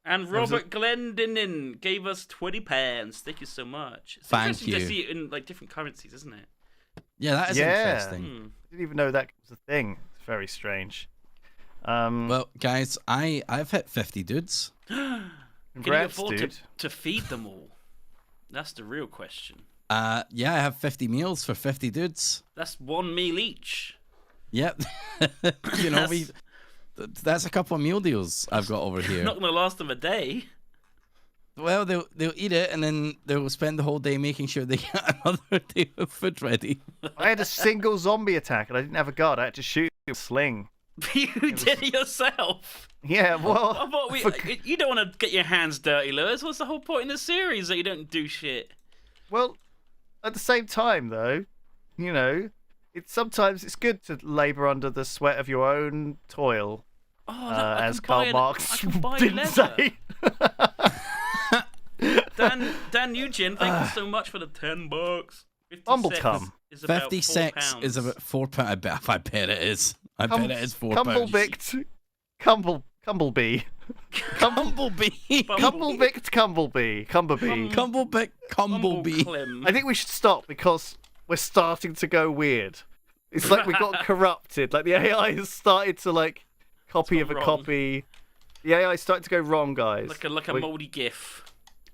Speaker 2: And Robert Glendinning gave us £20. Thank you so much. It's
Speaker 3: Thank
Speaker 2: interesting to
Speaker 3: you.
Speaker 2: see it in like different currencies, isn't it?
Speaker 3: Yeah, that is
Speaker 1: Yeah.
Speaker 3: interesting.
Speaker 1: I didn't even know that was a thing. It's very strange.
Speaker 3: Well, guys, I've hit 50 dudes.
Speaker 2: Can you
Speaker 1: Congrats,
Speaker 2: afford
Speaker 1: dude.
Speaker 2: to feed them all? That's the real question.
Speaker 3: Yeah, I have 50 meals for 50 dudes.
Speaker 2: That's one meal each.
Speaker 3: Yep. You know, that's a couple of meal deals I've got over here.
Speaker 2: Not gonna last them a day.
Speaker 3: Well, they'll eat it and then they'll spend the whole day making sure they get another day of food ready.
Speaker 1: I had a single zombie attack and I didn't have a guard. I had to shoot with a sling.
Speaker 2: You did it yourself.
Speaker 1: Yeah, well,
Speaker 2: I thought you don't want to get your hands dirty, Lewis. What's the whole point in the series that you don't do shit?
Speaker 1: well, at the same time, though, sometimes it's good to labour under the sweat of your own toil, as Karl Marx didn't say.
Speaker 2: Dan Nugent, thank you so much for the $10.
Speaker 1: Bumblecum.
Speaker 3: 56 is about £4. I bet it is. I bet it is £4.
Speaker 1: Cumblebicked Cumblebee.
Speaker 3: Cumblebee.
Speaker 1: Cumblebicked Cumblebee.
Speaker 3: Cumblebick Cumblebee.
Speaker 1: I think we should stop because we're starting to go weird. It's like we got corrupted. Like the AI has started to copy of a copy. The AI is starting to go wrong, guys.
Speaker 2: Like a moldy GIF.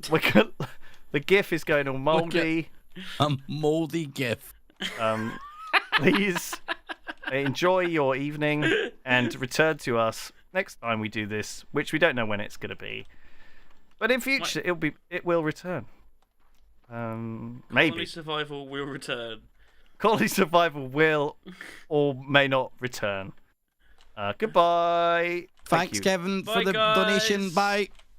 Speaker 1: The GIF is going all moldy.
Speaker 3: A moldy GIF.
Speaker 1: Please enjoy your evening and return to us next time we do this, which we don't know when it's going to be, but in future it will return. Maybe
Speaker 2: Colony Survival will return.
Speaker 1: Colony Survival will or may not return. Goodbye.
Speaker 3: Thanks, Kevin, for the donation. Bye.